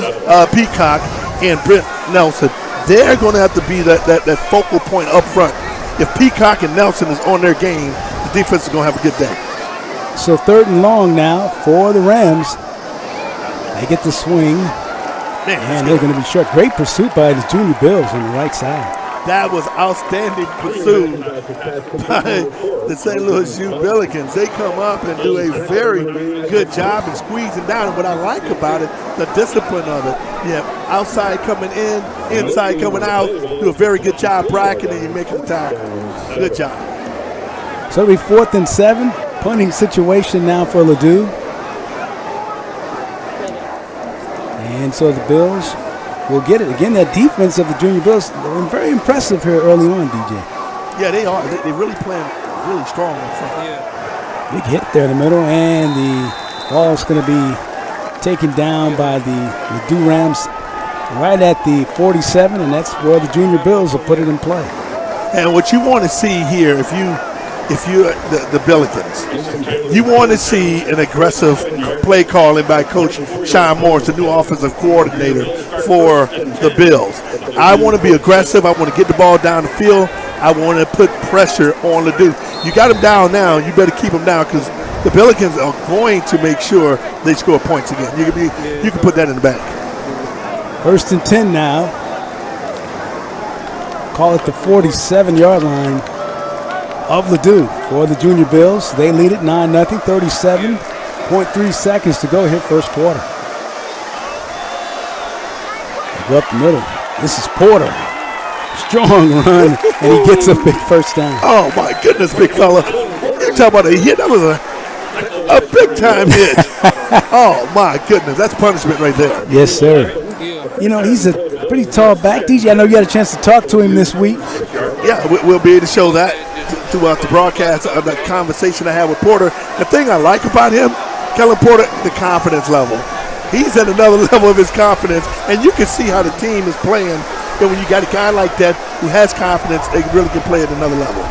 Peacock and Brent Nelson, they're going to have to be that focal point up front. If Peacock and Nelson is on their game, the defense is going to have a good day. So 3rd and long now for the Rams. They get the swing, and they're going to be short. Great pursuit by the Junior Bills on the right side. That was outstanding pursuit by the St. Louis U Billikens. They come up and do a very good job in squeezing down. And what I like about it, the discipline of it. Yeah, outside coming in, inside coming out. Do a very good job bracketing and making the tackle. Good job. So it'll be 4th and 7. Punting situation now for Ladue. And so the Bills will get it. Again, that defense of the Junior Bills, they're very impressive here early on, DJ. Yeah, they are. They really playing really strong in front. Big hit there in the middle, and the ball's going to be taken down by the Ladue Rams right at the 47, and that's where the Junior Bills will put it in play. And what you want to see here, if you're the Billikens, you want to see an aggressive play calling by Coach Sean Morris, the new offensive coordinator for the Bills. I want to be aggressive. I want to get the ball down the field. I want to put pressure on Ladue. You got him down now. You better keep him down because the Billikens are going to make sure they score points again. You can put that in the back. 1st and 10 now. Call it the 47-yard line of Ladue for the Junior Bills. They lead it 9-0, 37.3 seconds to go here first quarter. They go up the middle. This is Porter. Strong run, and he gets a big first down. Oh, my goodness, big fella. You talk about a hit. That was a big-time hit. Oh, my goodness. That's punishment right there. Yes, sir. You know, he's a pretty tall back. DJ, I know you had a chance to talk to him this week. Yeah, we'll be able to show that throughout the broadcast of the conversation I had with Porter. The thing I like about him, Kellen Porter, the confidence level. He's at another level of his confidence, and you can see how the team is playing. And when you got a guy like that who has confidence, they really can play at another level.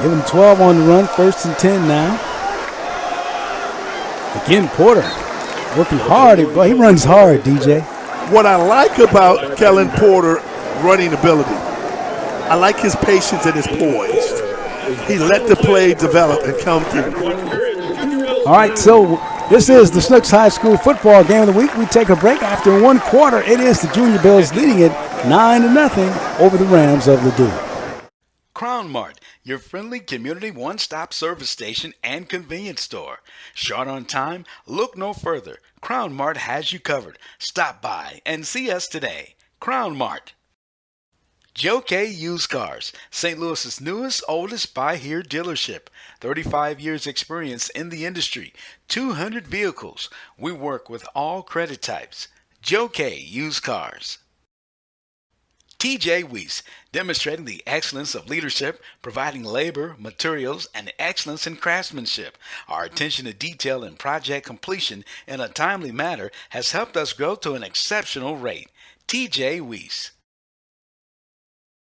Give him 12 on the run, 1st and 10 now. Again, Porter working hard. Boy, he runs hard, DJ. What I like about Kellen Porter running ability, I like his patience and his poise. He let the play develop and come through. All right, so this is the Snooks High School football game of the week. We take a break. After 1 quarter, it is the Junior Bills leading it 9-0 over the Rams of Ladue. Crown Mart, your friendly community one-stop service station and convenience store. Short on time? Look no further. Crown Mart has you covered. Stop by and see us today. Crown Mart. Joe K. Used Cars, St. Louis's newest, oldest buy-here dealership. 35 years experience in the industry. 200 vehicles. We work with all credit types. Joe K. Used Cars. TJ Weiss, demonstrating the excellence of leadership, providing labor, materials, and excellence in craftsmanship. Our attention to detail and project completion in a timely manner has helped us grow to an exceptional rate. TJ Weiss.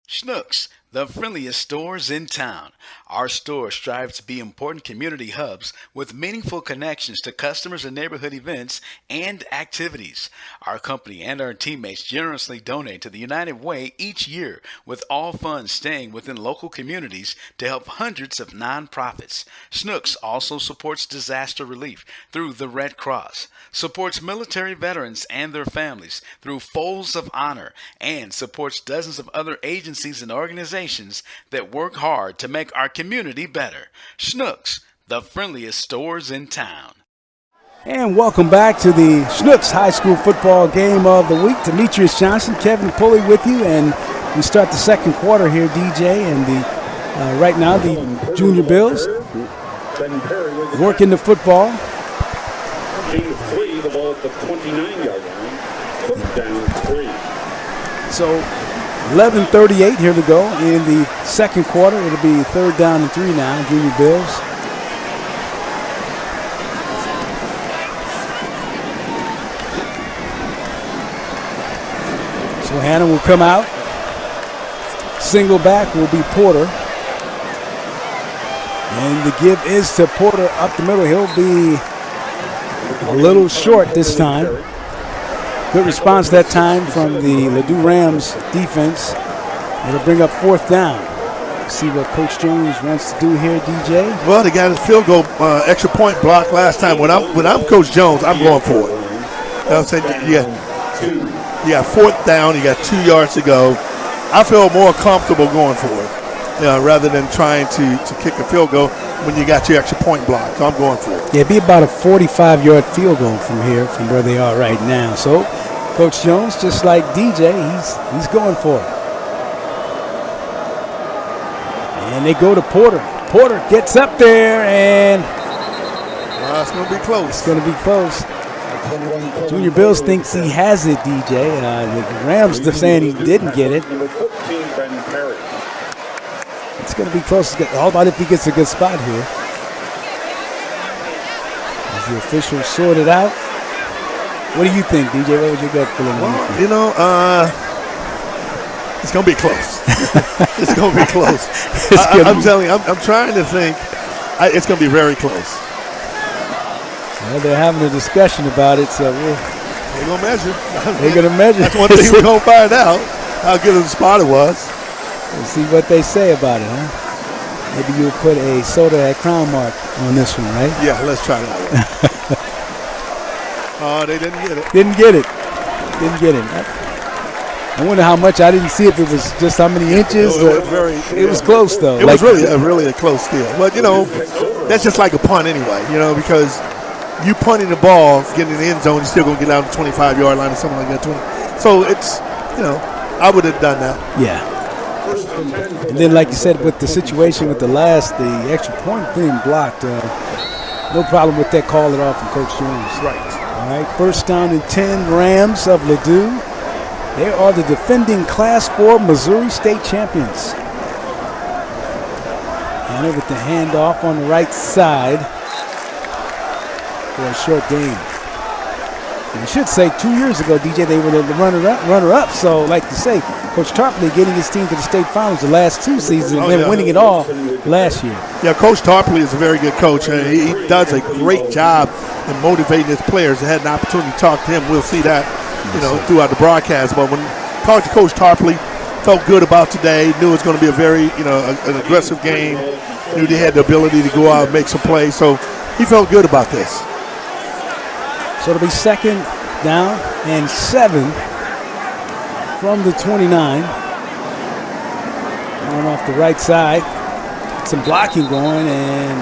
Snooks, the friendliest stores in town. Our store strives to be important community hubs with meaningful connections to customers and neighborhood events and activities. Our company and our teammates generously donate to the United Way each year, with all funds staying within local communities to help hundreds of nonprofits. Snooks also supports disaster relief through the Red Cross, supports military veterans and their families through Folds of Honor, and supports dozens of other agencies and organizations that work hard to make our community better. Snooks, the friendliest stores in town. And welcome back to the Snooks High School football game of the week. Demetrius Johnson, Kevin Pulley with you, and we start the second quarter here, DJ, and the right now the Junior Bills working the football. The ball at the 29-yard line. Put down 3. So 11:38 here to go in the second quarter. It'll be 3rd down and 3 now, Junior Bills. So Hannah will come out. Single back will be Porter. And the give is to Porter up the middle. He'll be a little short this time. Good response that time from the Ladue Rams defense. It'll bring up 4th down. See what Coach Jones wants to do here, DJ. Well, they got a field goal extra point block last time. When I'm Coach Jones, I'm going for it. You know what I'm saying? You got 4th down. You got 2 yards to go. I feel more comfortable going for it, rather than trying to kick a field goal when you got your extra point block. So I'm going for it. Yeah, it'd be about a 45-yard field goal from here, from where they are right now. So Coach Jones, just like DJ, he's going for it. And they go to Porter. Porter gets up there, and it's going to be close. It's going to be close. Junior Bills thinks he has it, DJ. The Rams are saying he didn't get it. It's going to be close. All about if he gets a good spot here. As the officials sort it out. What do you think, DJ? What would your gut feeling? Well, it's going to be close. It's going to be close. I'm telling you, I'm trying to think. It's going to be very close. Well, they're having a discussion about it, so they're going to measure. They're going to measure. That's one thing we're going to find out, how good of a spot it was. We'll see what they say about it, huh? Maybe you'll put a soda at Crown Mark on this one, right? Yeah, let's try that. Oh, they didn't get it. Didn't get it. I wonder how much. I didn't see if it was just how many inches. It was close, though. It was really a close steal. But, that's just like a punt anyway, because you punting the ball, getting in the end zone, you're still going to get out the 25-yard line or something like that. So it's, I would have done that. Yeah. And then, like you said, with the situation with the extra point being blocked, no problem with that call at all from Coach Jones. Right. All right, 1st down and 10, Rams of Ladue. They are the defending Class 4 Missouri State champions. And with the handoff on the right side for a short gain. And you should say 2 years ago, DJ, they were the runner-up. So, like you say, Coach Tarpley getting his team to the state finals the last 2 seasons and then winning it all last year. Yeah, Coach Tarpley is a very good coach. He does a great job in motivating his players. I had an opportunity to talk to him. We'll see that, throughout the broadcast. But when I talked to Coach Tarpley, felt good about today, knew it was going to be a very, an aggressive game, knew they had the ability to go out and make some plays. So he felt good about this. So it'll be 2nd down and 7 from the 29. Going off the right side. Some blocking going, and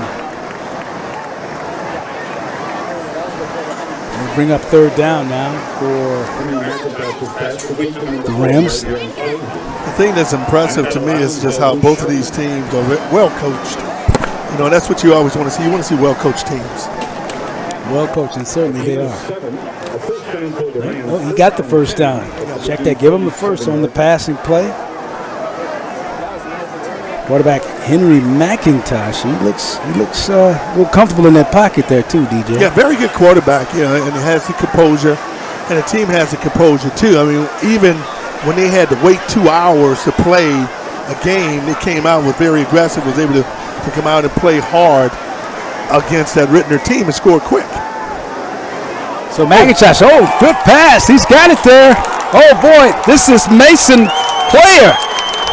we'll bring up 3rd down now for the Rams. The thing that's impressive to me is just how both of these teams are well coached. That's what you always want to see. You want to see well coached teams. Well coached, and certainly they are. Well, he got the 1st down. Check that. Give him the 1st on the passing play. Quarterback Henry McIntosh. He looks real comfortable in that pocket there too, DJ. Yeah, very good quarterback. And he has the composure, and the team has the composure too. I mean, even when they had to wait 2 hours to play a game, they came out with very aggressive. Was able to come out and play hard against that Rittner team and score quick. So McIntosh, good pass. He's got it there. Oh, boy, this is Mason Player.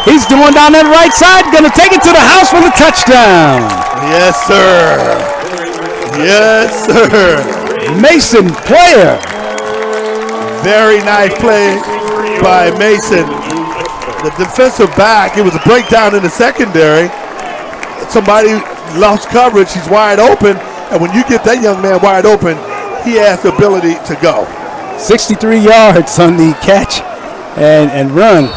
He's going down that right side, going to take it to the house for the touchdown. Yes, sir. Yes, sir. Mason Player. Very nice play by Mason. The defensive back, it was a breakdown in the secondary. Somebody lost coverage. He's wide open. And when you get that young man wide open, he has the ability to go. 63 yards on the catch and run.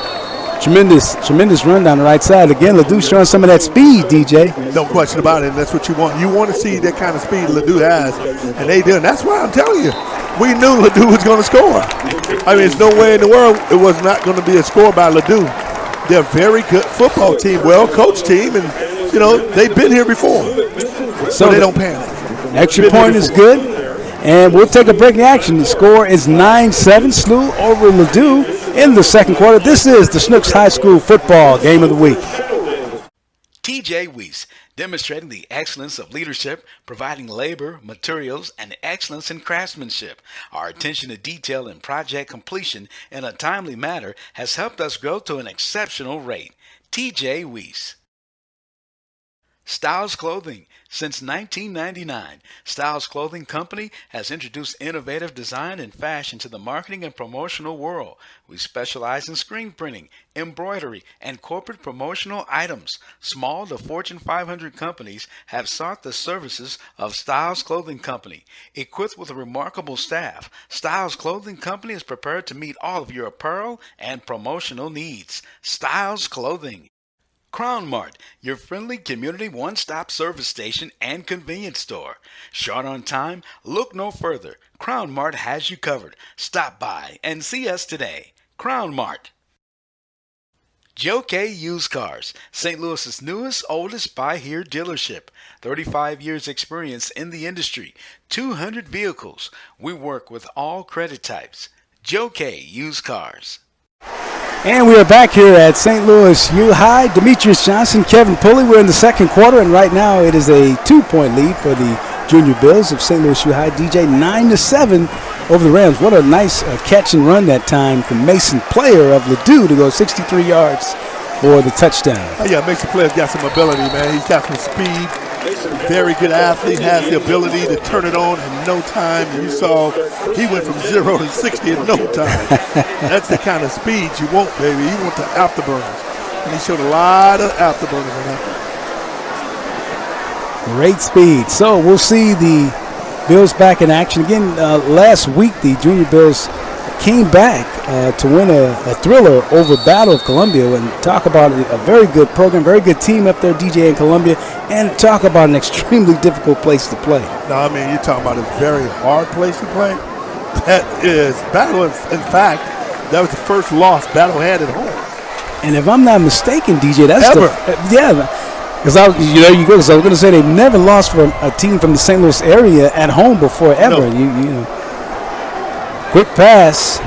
Tremendous run down the right side. Again, Ladue showing some of that speed, DJ. No question about it. And that's what you want. You want to see that kind of speed Ladue has. And they do. And that's why I'm telling you, we knew Ladue was going to score. I mean, there's no way in the world it was not going to be a score by Ladue. They're a very good football team, well-coached team. And, they've been here before. So they don't panic. Extra point is good. And we'll take a break in action. The score is 9-7, Sluh over Ladue in the 2nd quarter. This is the Snooks High School football game of the week. TJ Weiss, demonstrating the excellence of leadership, providing labor, materials, and excellence in craftsmanship. Our attention to detail and project completion in a timely manner has helped us grow to an exceptional rate. T.J. Weiss. Styles Clothing. Since 1999, Styles Clothing Company has introduced innovative design and fashion to the marketing and promotional world. We specialize in screen printing, embroidery, and corporate promotional items. Small to Fortune 500 companies have sought the services of Styles Clothing Company. Equipped with a remarkable staff, Styles Clothing Company is prepared to meet all of your apparel and promotional needs. Styles Clothing. Crown Mart, your friendly community one-stop service station and convenience store. Short on time? Look no further. Crown Mart has you covered. Stop by and see us today. Crown Mart. Joe K. Used Cars, St. Louis's newest, oldest buy-here dealership. 35 years experience in the industry. 200 vehicles. We work with all credit types. Joe K. Used Cars. And we are back here at St. Louis U High. Demetrius Johnson, Kevin Pulley. We're in the second quarter, and right now it is a 2-point lead for the Junior Bills of St. Louis U High. DJ 9-7 over the Rams. What a nice catch and run that time from Mason Player of Ladue to go 63 yards for the touchdown. Oh, yeah, Mason Player's got some ability, man. He's got some speed. Very good athlete, has the ability to turn it on in no time. You saw he went from 0 to 60 in no time. That's the kind of speed you want, baby. You want the afterburners. And he showed a lot of afterburners in that. Great speed. So we'll see the Bills back in action. Again, last week the Junior Bills came back to win a thriller over Battle of Columbia, and talk about a very good program, very good team up there, DJ in Columbia, and talk about an extremely difficult place to play. No, I mean, you're talking about a very hard place to play. That is Battle. In fact, that was the first loss Battle had at home. And if I'm not mistaken, DJ, that's ever. Because I was going to say they've never lost for a team from the St. Louis area at home before ever. No. You know. Quick pass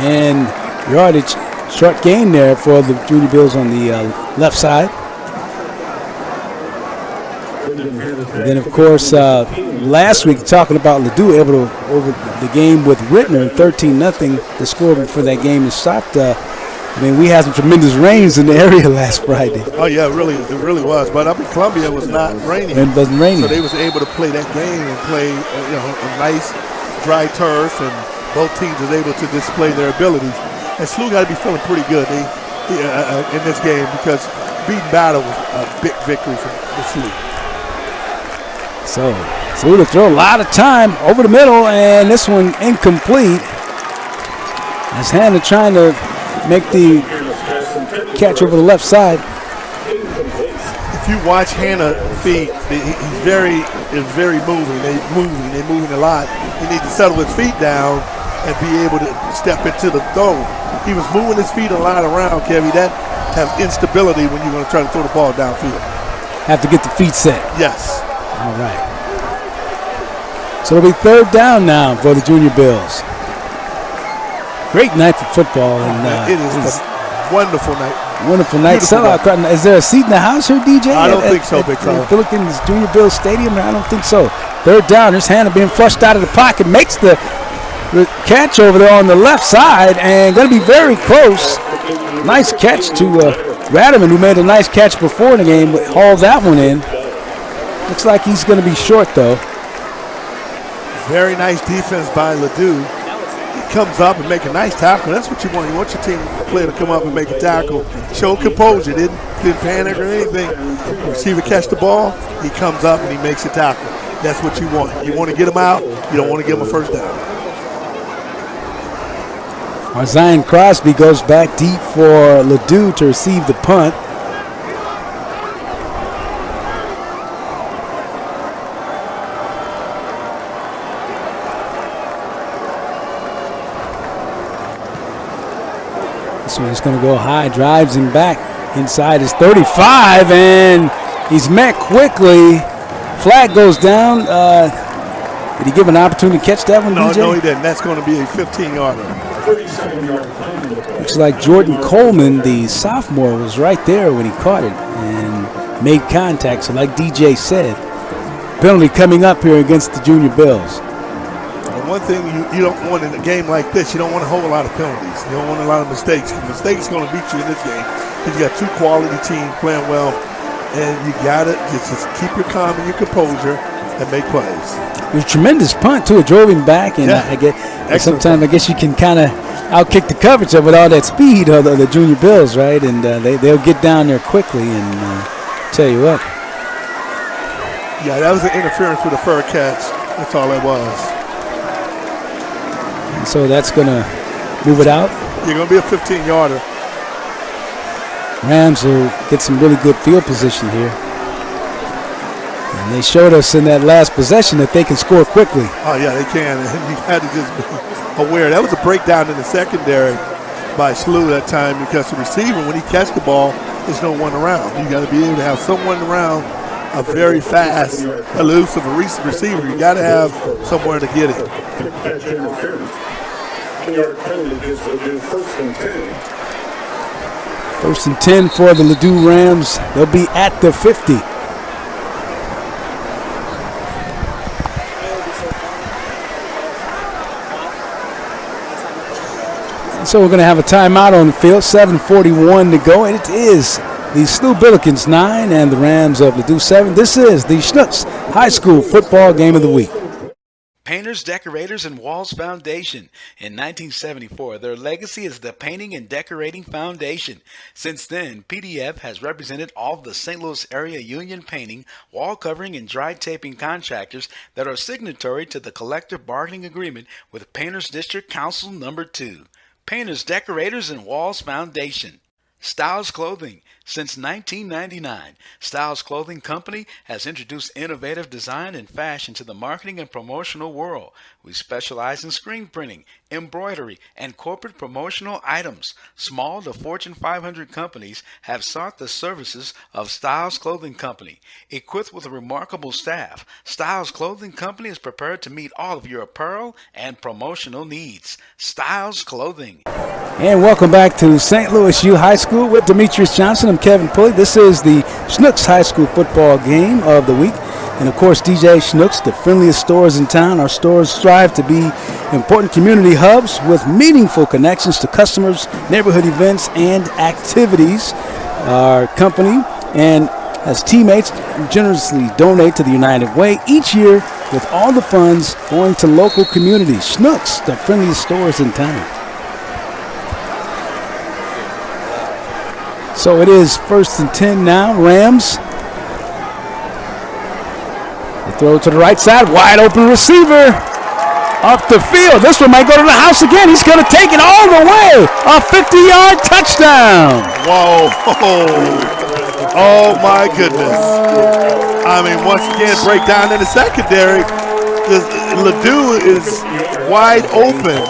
and yardage, short gain there for the Junior Bills on the left side. And then, of course, last week talking about Ladue able to over the game with Rittner, 13-0. The score for that game is stopped. I mean, we had some tremendous rains in the area last Friday. Oh yeah, it really was. But up in Columbia, it was not raining. It wasn't raining, so they was able to play that game and play, a nice dry turf, and both teams was able to display their abilities. And Sluh got to be feeling pretty good in this game, because beating Battle was a big victory for Sluh. So Sluh to throw a lot of time over the middle, and this one incomplete. As Hannah trying to make the catch over the left side. If you watch Hannah feet, he's very moving. They're moving a lot. He needs to settle his feet down and be able to step into the throw. He was moving his feet a lot around, Kevin. That has instability when you're going to try to throw the ball downfield. Have to get the feet set. Yes. All right. So it'll be third down now for the Junior Bills. Great night for football. And it is a wonderful night. Wonderful night. Sellout crowd. Is there a seat in the house here, DJ? I don't think so, Big Tom. Billikens Junior Bills Stadium? I don't think so. Third down. There's Hannah being flushed out of the pocket. Makes the catch over there on the left side, and going to be very close. Nice catch to Radaman, who made a nice catch before in the game, but hauled that one in. Looks like he's going to be short, though. Very nice defense by Ladue. He comes up and make a nice tackle. That's what you want. You want your team player to come up and make a tackle. Show composure. Didn't panic or anything. Receiver catch the ball. He comes up and he makes a tackle. That's what you want. You want to get him out. You don't want to give him a first down. Zion Crosby goes back deep for Ladue to receive the punt. So he's going to go high, drives him back inside his 35, and he's met quickly. Flag goes down. Did he give an opportunity to catch that one, DJ? No, he didn't. That's going to be a 15-yarder. Looks like Jordan Coleman, the sophomore, was right there when he caught it and made contact. So like DJ said, penalty coming up here against the Junior Bills. And one thing you don't want in a game like this, you don't want a whole lot of penalties. You don't want a lot of mistakes. Mistakes going to beat you in this game because you got two quality teams playing well, and you got to just keep your calm and your composure and make plays. It was a tremendous punt, too. It drove him back, and sometimes I guess you can kind of outkick the coverage with all that speed of the Junior Bills, right? And they'll get down there quickly, and tell you what. Yeah, that was an interference with a fair catch. That's all it was. And so that's going to move it out. You're going to be a 15-yarder. Rams will get some really good field position here. And they showed us in that last possession that they can score quickly. Oh, yeah, they can. And you had to just be aware. That was a breakdown in the secondary by Sluh that time because the receiver, when he catches the ball, there's no one around. You got to be able to have someone around, a very fast, elusive receiver. You got to have somewhere to get it. First and 10 for the Ladue Rams. They'll be at the 50. So we're going to have a timeout on the field. 7:41 to go, and it is the Sluh Billikens 9 and the Rams of Ladue 7. This is the Schnucks High School Football Game of the Week. Painters, Decorators, and Walls Foundation. In 1974, their legacy is the Painting and Decorating Foundation. Since then, PDF has represented all of the St. Louis area union painting, wall covering, and dry taping contractors that are signatory to the collective bargaining agreement with Painters District Council Number 2. Painters, Decorators, and Walls Foundation. Styles Clothing. Since 1999, Styles Clothing Company has introduced innovative design and fashion to the marketing and promotional world. We specialize in screen printing, embroidery, and corporate promotional items. Small to Fortune 500 companies have sought the services of Styles Clothing Company. Equipped with a remarkable staff, Styles Clothing Company is prepared to meet all of your apparel and promotional needs. Styles Clothing. And welcome back to St. Louis U High School with Demetrius Johnson. I'm Kevin Pulley. This is the Schnucks High School Football Game of the Week. And of course, DJ Schnucks, the friendliest stores in town. Our stores strive to be important community hubs with meaningful connections to customers, neighborhood events, and activities. Our company and as teammates generously donate to the United Way each year with all the funds going to local communities. Schnucks, the friendliest stores in town. So it is 1st and 10 now. Rams. They throw to the right side. Wide open receiver. Off the field. This one might go to the house again. He's going to take it all the way. A 50-yard touchdown. Whoa. Oh, my goodness. I mean, once again, breakdown in the secondary. Ladue is wide open.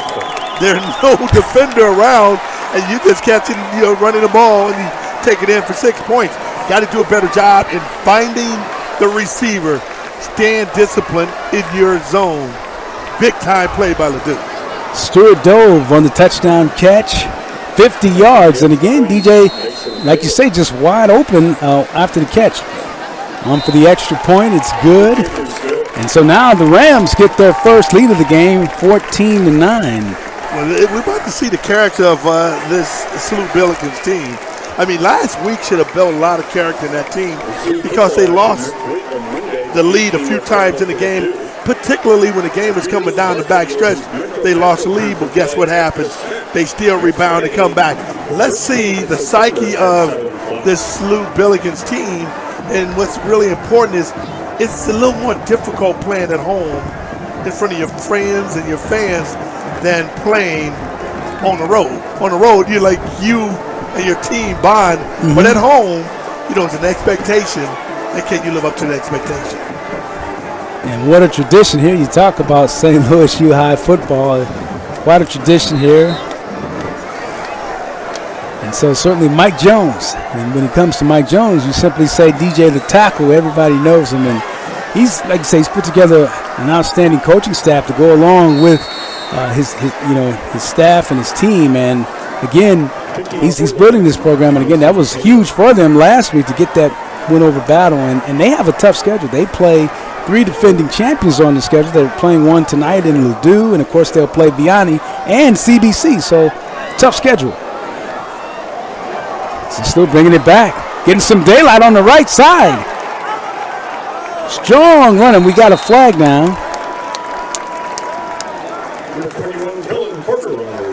There's no defender around. And you just catching, running the ball and you take it in for 6 points. Got to do a better job in finding the receiver. Stand disciplined in your zone. Big time play by Ladue. Stewart dove on the touchdown catch. 50 yards. And again, DJ, like you say, just wide open after the catch. On for the extra point. It's good. And so now the Rams get their first lead of the game, 14-9. Well, we're about to see the character of this Sluh Billikens team. I mean, last week should have built a lot of character in that team because they lost the lead a few times in the game, particularly when the game was coming down the back stretch. They lost the lead, but guess what happens? They still rebound and come back. Let's see the psyche of this Sluh Billikens team, and what's really important is it's a little more difficult playing at home in front of your friends and your fans than playing on the road. On the road, you're like you and your team bond, but at home, it's an expectation, and can you live up to the expectation? And what a tradition here. You talk about St. Louis U High football. Quite a tradition here. And so certainly Mike Jones. And when it comes to Mike Jones, you simply say DJ the tackle. Everybody knows him. And he's, like you say, he's put together an outstanding coaching staff to go along with his staff and his team. And again, he's building this program. And again, that was huge for them last week to get that win-over battle, and they have a tough schedule. They play 3 defending champions on the schedule. They're playing one tonight in Ladue, and, of course, they'll play Vianney and CBC, so tough schedule. So still bringing it back, getting some daylight on the right side. Strong running. We got a flag now.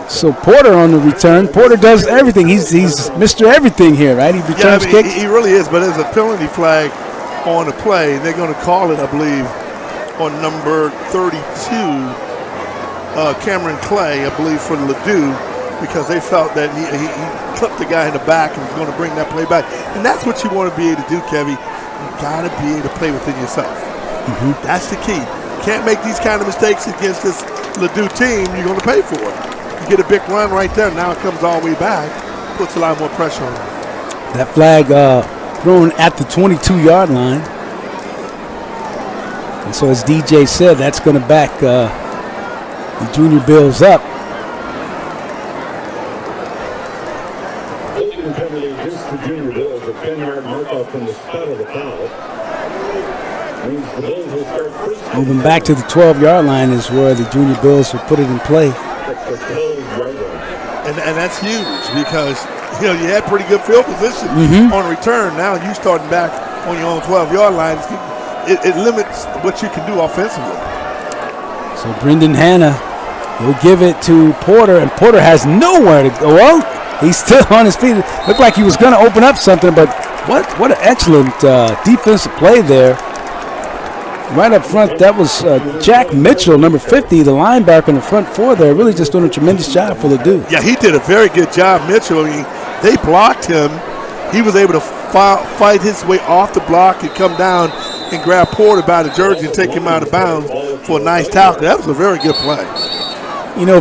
So Porter on the return. Porter does everything. He's Mr. Everything here, right? He returns kicks. He really is, but there's a penalty flag on the play. They're going to call it, I believe, on number 32, Cameron Clay, I believe, for Ladue, because they felt that he clipped the guy in the back and was going to bring that play back. And that's what you want to be able to do, Kevy. You got to be able to play within yourself. That's the key. You can't make these kind of mistakes against this Ladue team. You're going to pay for it. You get a big run right there. Now it comes all the way back. Puts a lot more pressure on them. That flag thrown at the 22-yard line. And so as DJ said, that's going to back the Junior Bills up. Holding penalty against the Junior Bills, a 10-yard mark-off from the spot of the foul. Means the Bills will start first. Moving back to the 12-yard line is where the Junior Bills will put it in play. And that's huge because, you had pretty good field position on return. Now you starting back on your own 12-yard line. It limits what you can do offensively. So Brendan Hanna will give it to Porter, and Porter has nowhere to go. Well, he's still on his feet. Looked like he was going to open up something, but what an excellent defensive play there. Right up front, that was Jack Mitchell, number 50, the linebacker in the front four there, really just doing a tremendous job for Ladue. Yeah, he did a very good job, Mitchell. I mean, they blocked him. He was able to fight his way off the block and come down and grab Porter by the jersey and take him out of bounds for a nice tackle. That was a very good play.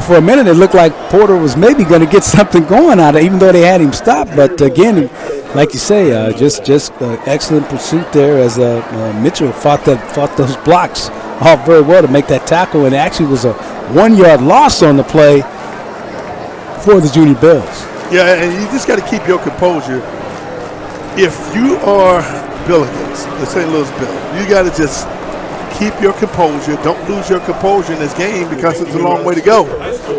For a minute it looked like Porter was maybe going to get something going out of it, even though they had him stopped. But again, like you say, just excellent pursuit there as Mitchell fought those blocks off very well to make that tackle, and it actually was a 1-yard loss on the play for the Junior Bills. Yeah, and you just got to keep your composure. If you are Billikens, the St. Louis Bills, you got to just keep your composure. Don't lose your composure in this game because it's a long way to go.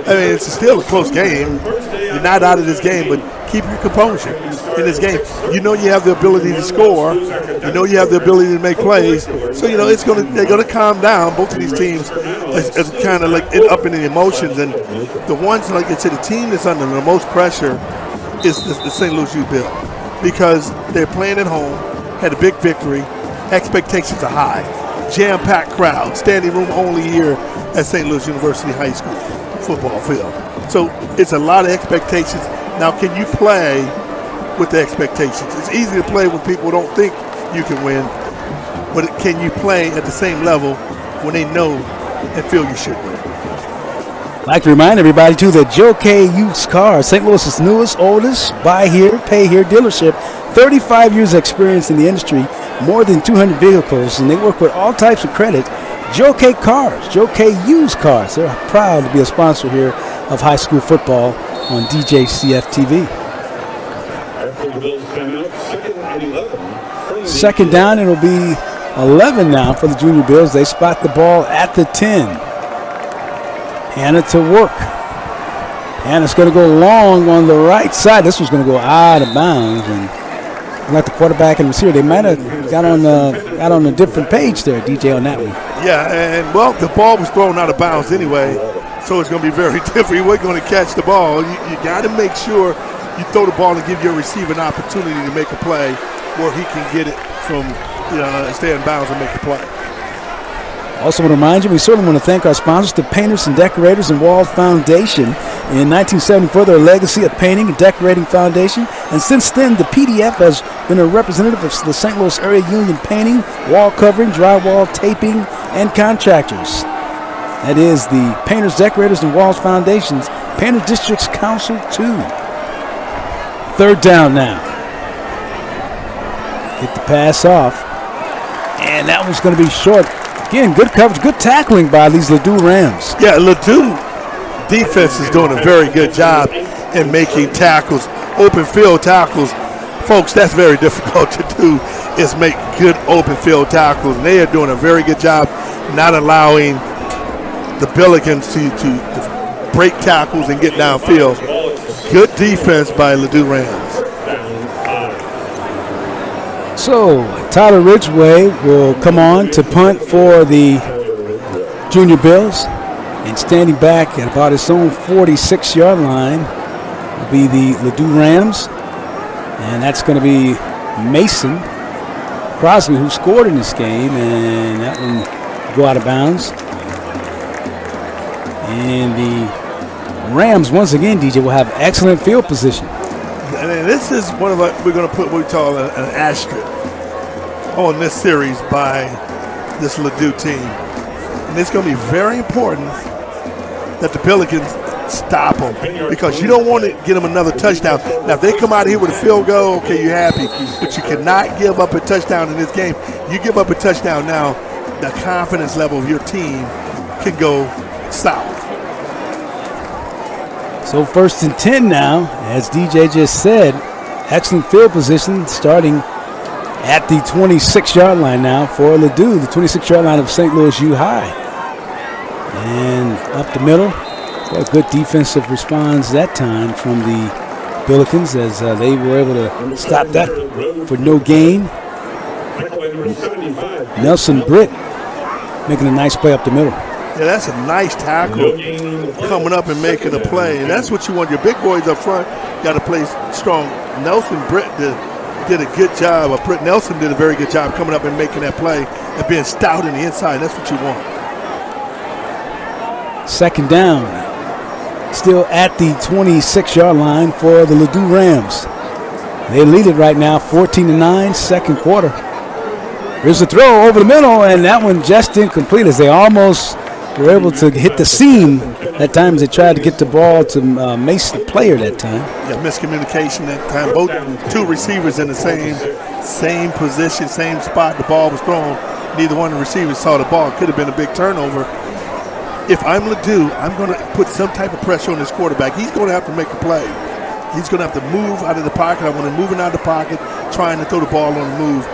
I mean, it's still a close game. You're not out of this game, but keep your composure in this game. You have the ability to score. You have the ability to make plays. So they're gonna calm down. Both of these teams is kind of like up in the emotions, and the ones, like I said, the team that's under the most pressure is the St. Louis U Bill, because they're playing at home, had a big victory, expectations are high. Jam-packed crowd, standing room only here at St. Louis University High School football field. So it's a lot of expectations. Now, can you play with the expectations? It's easy to play when people don't think you can win, but can you play at the same level when they know and feel you should win? I'd like to remind everybody, too, that Joe K. Used Cars, St. Louis's newest, oldest, buy here, pay here dealership, 35 years experience in the industry, more than 200 vehicles, and they work with all types of credit. Joe K. Cars, Joe K. Used Cars. They're proud to be a sponsor here of high school football on DJCF TV. Second down, it'll be 11 now for the Junior Bills. They spot the ball at the 10. Hanna to work. Hanna's going to go long on the right side. This was going to go out of bounds, and like the quarterback and receiver, they might have got on a different page there, DJ, on that one. Yeah, and the ball was thrown out of bounds anyway, so it's going to be very different. You weren't going to catch the ball. You got to make sure you throw the ball and give your receiver an opportunity to make a play where he can get it from, stay in bounds and make a play. Also want to remind you, we certainly want to thank our sponsors, the Painters and Decorators and Wall Foundation. In 1974, they're a legacy of painting and decorating foundation, and since then, the PDF has been a representative of the St. Louis Area Union Painting, wall covering, drywall, taping, and contractors. That is the Painters, Decorators, and Walls Foundation's Painters Districts Council 2. Third down now. Get the pass off, and that one's going to be short. Again, good coverage, good tackling by these Ladue Rams. Yeah, Ladue defense is doing a very good job in making tackles, open field tackles. Folks, that's very difficult to do. is make good open field tackles. And they are doing a very good job not allowing the Billikens to break tackles and get downfield. Good defense by Ladue Rams. So Tyler Ridgway will come on to punt for the Junior Bills. And standing back at about his own 46-yard line will be the Ladue Rams. And that's going to be Mason Crosby, who scored in this game. And that one will go out of bounds. And the Rams, once again, DJ, will have excellent field position. And this is one of we're going to put what we call an asterisk on this series by this Ladue team. And it's going to be very important that the Billikens stop them, because you don't want to get them another touchdown. Now, if they come out here with a field goal, okay, you're happy. But you cannot give up a touchdown in this game. You give up a touchdown now, the confidence level of your team can go south. So 1st and 10 now, as DJ just said. Excellent field position starting at the 26-yard line now for Ladue, the 26-yard line of St. Louis U High. And up the middle, a good defensive response that time from the Billikens, as they were able to stop that for no gain. Nelson Britt making a nice play up the middle. Yeah, that's a nice tackle coming up and making a play. And that's what you want. Your big boys up front got to play strong. Nelson Britt did a good job. Britt Nelson did a very good job coming up and making that play and being stout in the inside. That's what you want. 2nd down. Still at the 26-yard line for the Ladue Rams. They lead it right now, 14-9, second quarter. Here's the throw over the middle, and that one just incomplete as they almost were able to hit the seam. At times they tried to get the ball to Mason Player that time. Yeah, miscommunication that time. Both two receivers in the same position, same spot. The ball was thrown. Neither one of the receivers saw the ball. Could have been a big turnover. If I'm Ladue, I'm going to put some type of pressure on this quarterback. He's going to have to make a play. He's going to have to move out of the pocket. I want him moving out of the pocket, trying to throw the ball on the move.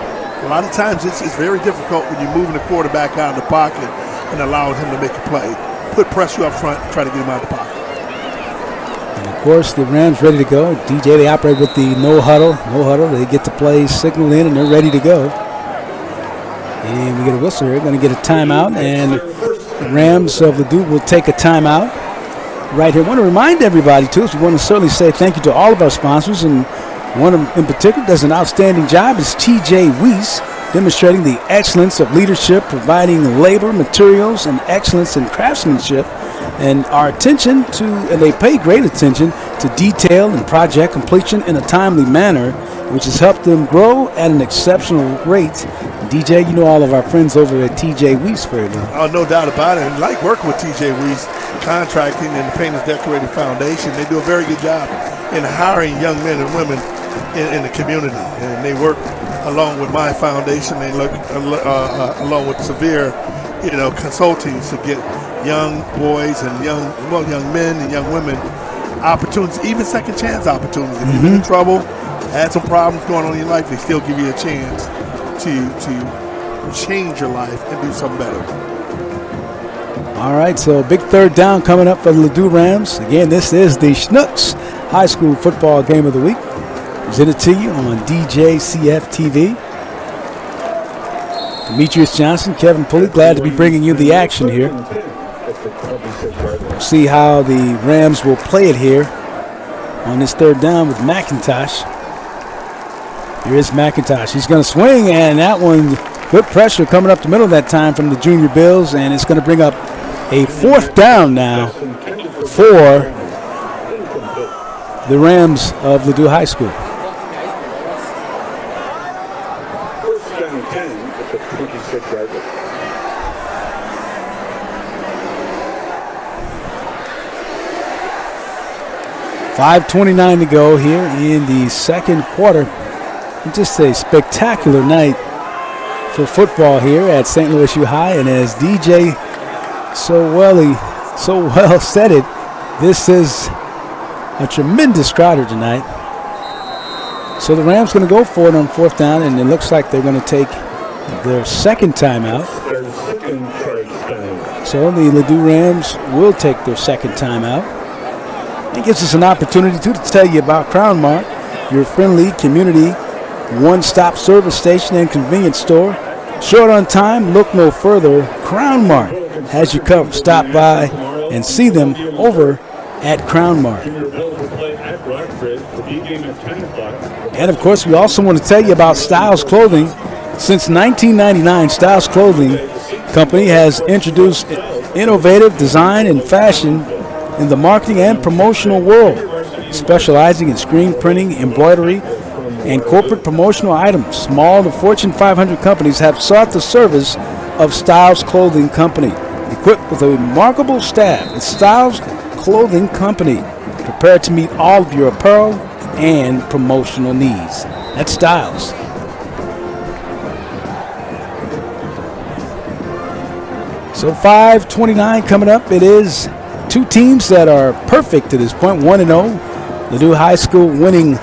A lot of times it's very difficult when you're moving the quarterback out of the pocket and allowing him to make a play. Put pressure up front, try to get him out of the pocket. And of course, the Rams ready to go. DJ, they operate with the no huddle. They get the play signaled in, and they're ready to go. And we get a whistle here. Going to get a timeout, and the Rams of Ladue will take a timeout right here. I want to remind everybody, too, we want to certainly say thank you to all of our sponsors, and one of them in particular does an outstanding job is TJ Weiss, demonstrating the excellence of leadership, providing labor, materials, and excellence in craftsmanship, and our attention to, and they pay great attention to detail and project completion in a timely manner, which has helped them grow at an exceptional rate. DJ, you know all of our friends over at TJ Weiss very well. Oh, no doubt about it. And like working with TJ Weiss, contracting and the Painters Decorating Foundation, they do a very good job in hiring young men and women in the community. And they work along with my foundation. They look along with severe, consulting to get young boys and young men and young women opportunities, even second chance opportunities. If you've been in trouble, had some problems going on in your life, they still give you a chance to change your life and do something better. All right, so big 3rd down coming up for the Ladue Rams. Again, this is the Schnucks High School Football Game of the Week. Presented to you on DJCF TV. Demetrius Johnson, Kevin Pulley, glad to be bringing you the action here. We'll see how the Rams will play it here on this 3rd down with McIntosh. Here is McIntosh. He's going to swing, and that one, good pressure coming up the middle that time from the Junior Bills, and it's going to bring up a 4th down now for the Rams of Ladue High School. .5:29 to go here in the second quarter. Just a spectacular night for football here at St. Louis U High, and as DJ so well said it, this is a tremendous crowd here tonight. So the Rams going to go for it on 4th down, and it looks like they're going to take their second timeout. So the Ladue Rams will take their second timeout. It gives us an opportunity to tell you about Crown Mart, your friendly community one-stop service station and convenience store. Short on time, look no further. Crown Mart has you covered. Stop by and see them over at Crown Mart. And of course, we also want to tell you about Styles Clothing. Since 1999, Styles Clothing Company has introduced innovative design and fashion in the marketing and promotional world, specializing in screen printing, embroidery, and corporate promotional items. Small to Fortune 500 companies have sought the service of Styles Clothing Company. Equipped with a remarkable staff, it's Styles Clothing Company, prepared to meet all of your apparel and promotional needs. That's Styles. So 5:29 coming up. It is two teams that are perfect to this point, 1-0. Ladue High School winning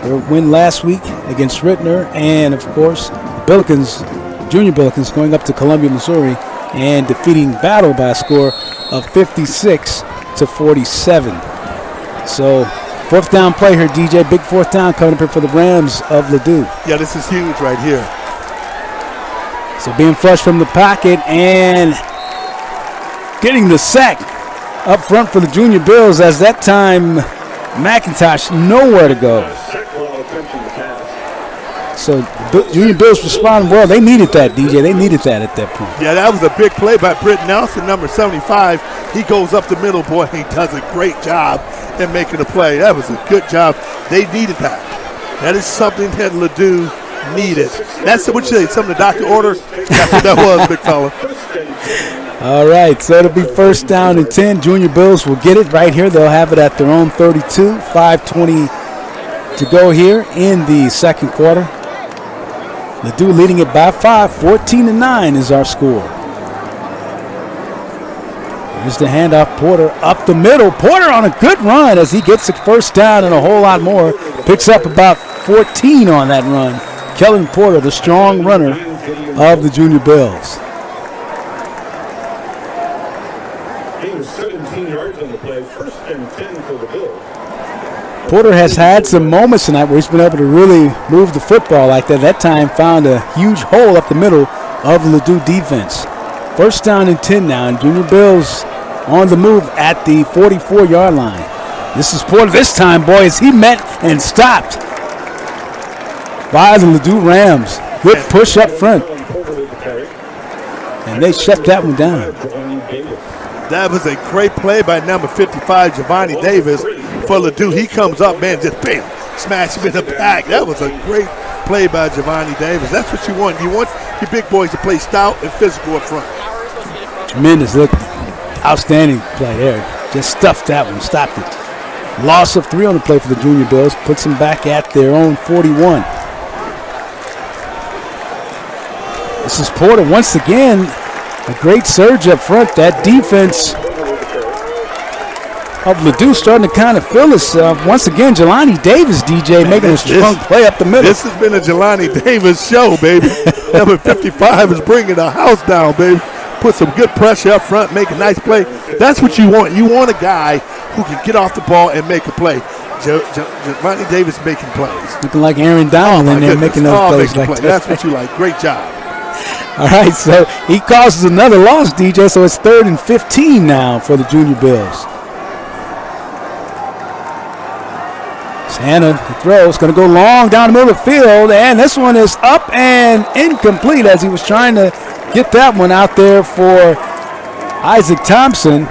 their win last week against Rittner, and of course Billikens, Junior Billikens, going up to Columbia, Missouri, and defeating Battle by a score of 56-47. So 4th down play here, DJ. Big 4th down coming up here for the Rams of Ladue. Yeah, this is huge right here. So being flushed from the pocket and getting the sack up front for the Junior Bills, as that time McIntosh nowhere to go. So Junior Bills responding well. They needed that, DJ. They needed that at that point. Yeah, that was a big play by Britt Nelson, number 75. He goes up the middle, boy. He does a great job in making the play. That was a good job. They needed that. That is something that Ladue needed. That's what you say, something the doctor ordered. That's what that was, big fella. All right, so it'll be 1st down and 10. Junior Bills will get it right here. They'll have it at their own 32. 5:20 to go here in the second quarter. Ladue leading it by 5. 14-9 is our score. Here's the handoff. Porter up the middle. Porter on a good run as he gets the 1st down and a whole lot more. Picks up about 14 on that run. Kellen Porter, the strong runner of the Junior Bills. 17 yards on the play, 1st and 10 for the Bills. Porter has had some moments tonight where he's been able to really move the football like that. That time found a huge hole up the middle of the Ladue defense. 1st down and 10 now, and Junior Bills on the move at the 44-yard line. This is Porter this time, boys. He met and stopped by the Ladue Rams. Good push up front. And they shut that one down. That was a great play by number 55, Giovanni Davis, for Ladue. He comes up, man, just bam, smash him in the back. That was a great play by Giovanni Davis. That's what you want. You want your big boys to play stout and physical up front. Tremendous look. Outstanding play there. Just stuffed that one, stopped it. Loss of 3 on the play for the Junior Bills. Puts them back at their own 41. This is Porter once again. A great surge up front. That defense of Ladue starting to kind of feel itself. Once again, Jelani Davis, DJ, making a strong play up the middle. This has been a Jelani Davis show, baby. Number 55 is bringing the house down, baby. Put some good pressure up front, make a nice play. That's what you want. You want a guy who can get off the ball and make a play. Jelani Davis making plays. Looking like Aaron Donald in there making those plays like that. That's what you like. Great job. All right, so he causes another loss, DJ, so it's 3rd and 15 now for the Junior Bills. Santa, the throw, is going to go long down the middle of the field, and this one is up and incomplete as he was trying to get that one out there for Isaac Thompson.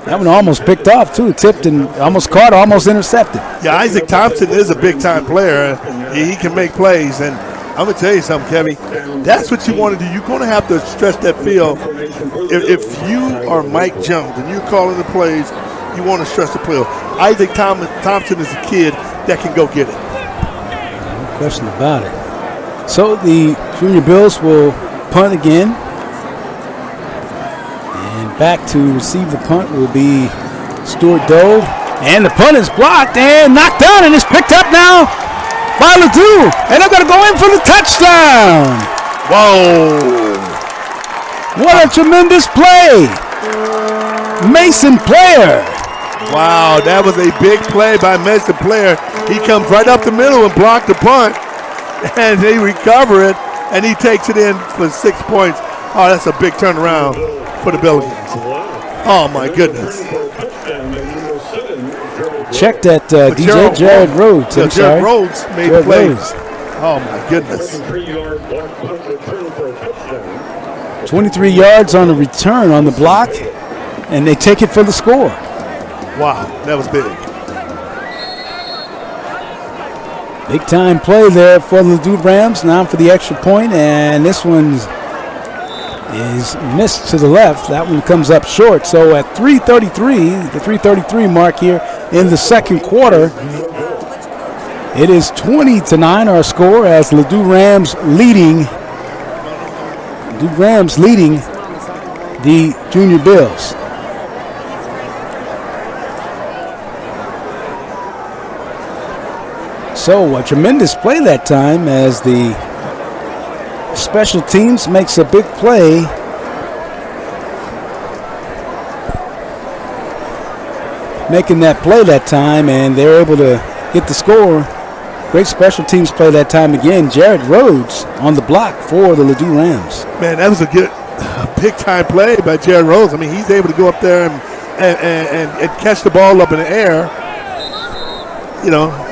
That one almost picked off, too, tipped and almost caught, almost intercepted. Yeah, Isaac Thompson is a big-time player. He can make plays, and I'm going to tell you something, Kevin. That's what you want to do. You're going to have to stretch that field. If you are Mike Jones and you're calling the plays, you want to stretch the field. Isaac Thompson is a kid that can go get it. No question about it. So the Junior Bills will punt again. And back to receive the punt will be Stuart Dove. And the punt is blocked and knocked down, and it's picked up now by Ladue. And they're going to go in for the touchdown. Whoa. What a tremendous play. Mason Player. Wow, that was a big play by Mason Player. He comes right up the middle and blocked the punt, and they recover it, and he takes it in for 6 points. Oh, that's a big turnaround for the Billikens. Oh, my goodness. Check that, DJ. Jared Rhodes. I'm sorry. Jared Rhodes made Jared the play. Rhodes. Oh, my goodness. 23 yards on the return on the block, and they take it for the score. Wow, that was big. Big time play there for the Ladue Rams. Now for the extra point, and this one is missed to the left. That one comes up short. So at 3:33, the 3:33 mark here in the second quarter, it is 20-9 our score as Ladue Rams leading the Junior Bills. So a tremendous play that time as the special teams makes a big play. Making that play that time, and they're able to get the score. Great special teams play that time again. Jared Rhodes on the block for the Ladue Rams. Man, that was a big time play by Jared Rhodes. I mean, he's able to go up there and catch the ball up in the air. You know.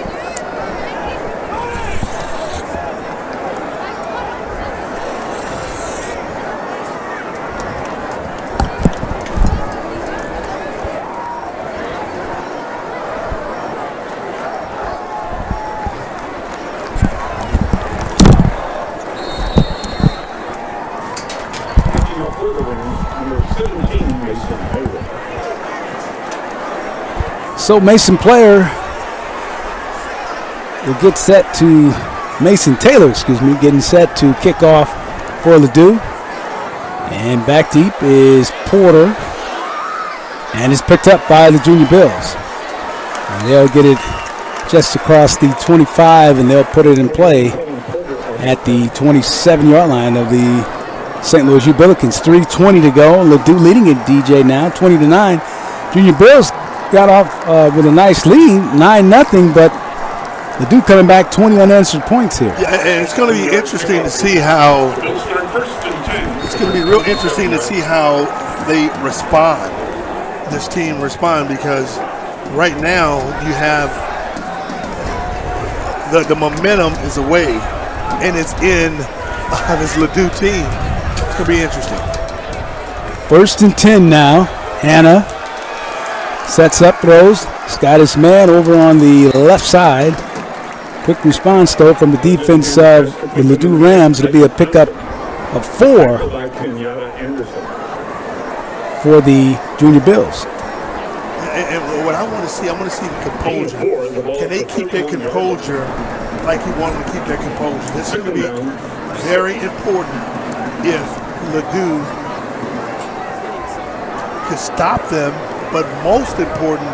So Mason Player will get set to, Mason Taylor, getting set to kick off for Ladue. And back deep is Porter. And it's picked up by the Junior Bills. And they'll get it just across the 25, and they'll put it in play at the 27-yard line of the St. Louis U Billikens. 3:20 to go. Ladue leading it, DJ, now, 20-9. Junior Bills got off with a nice lead, 9-0, but Ladue coming back 20 unanswered points here. Yeah, and it's going to be interesting to see how they respond. This team respond, because right now you have the momentum is away, and it's in this Ladue team. It's going to be interesting. 1st and 10 now. Hannah sets up, throws. He's got his man over on the left side. Quick response, though, from the defense of the Ladue Rams. It'll be a pickup of 4 for the Junior Bills. And what I want to see the composure. Can they keep their composure like you want them to keep their composure? This is going to be very important if Ladue can stop them. But most important,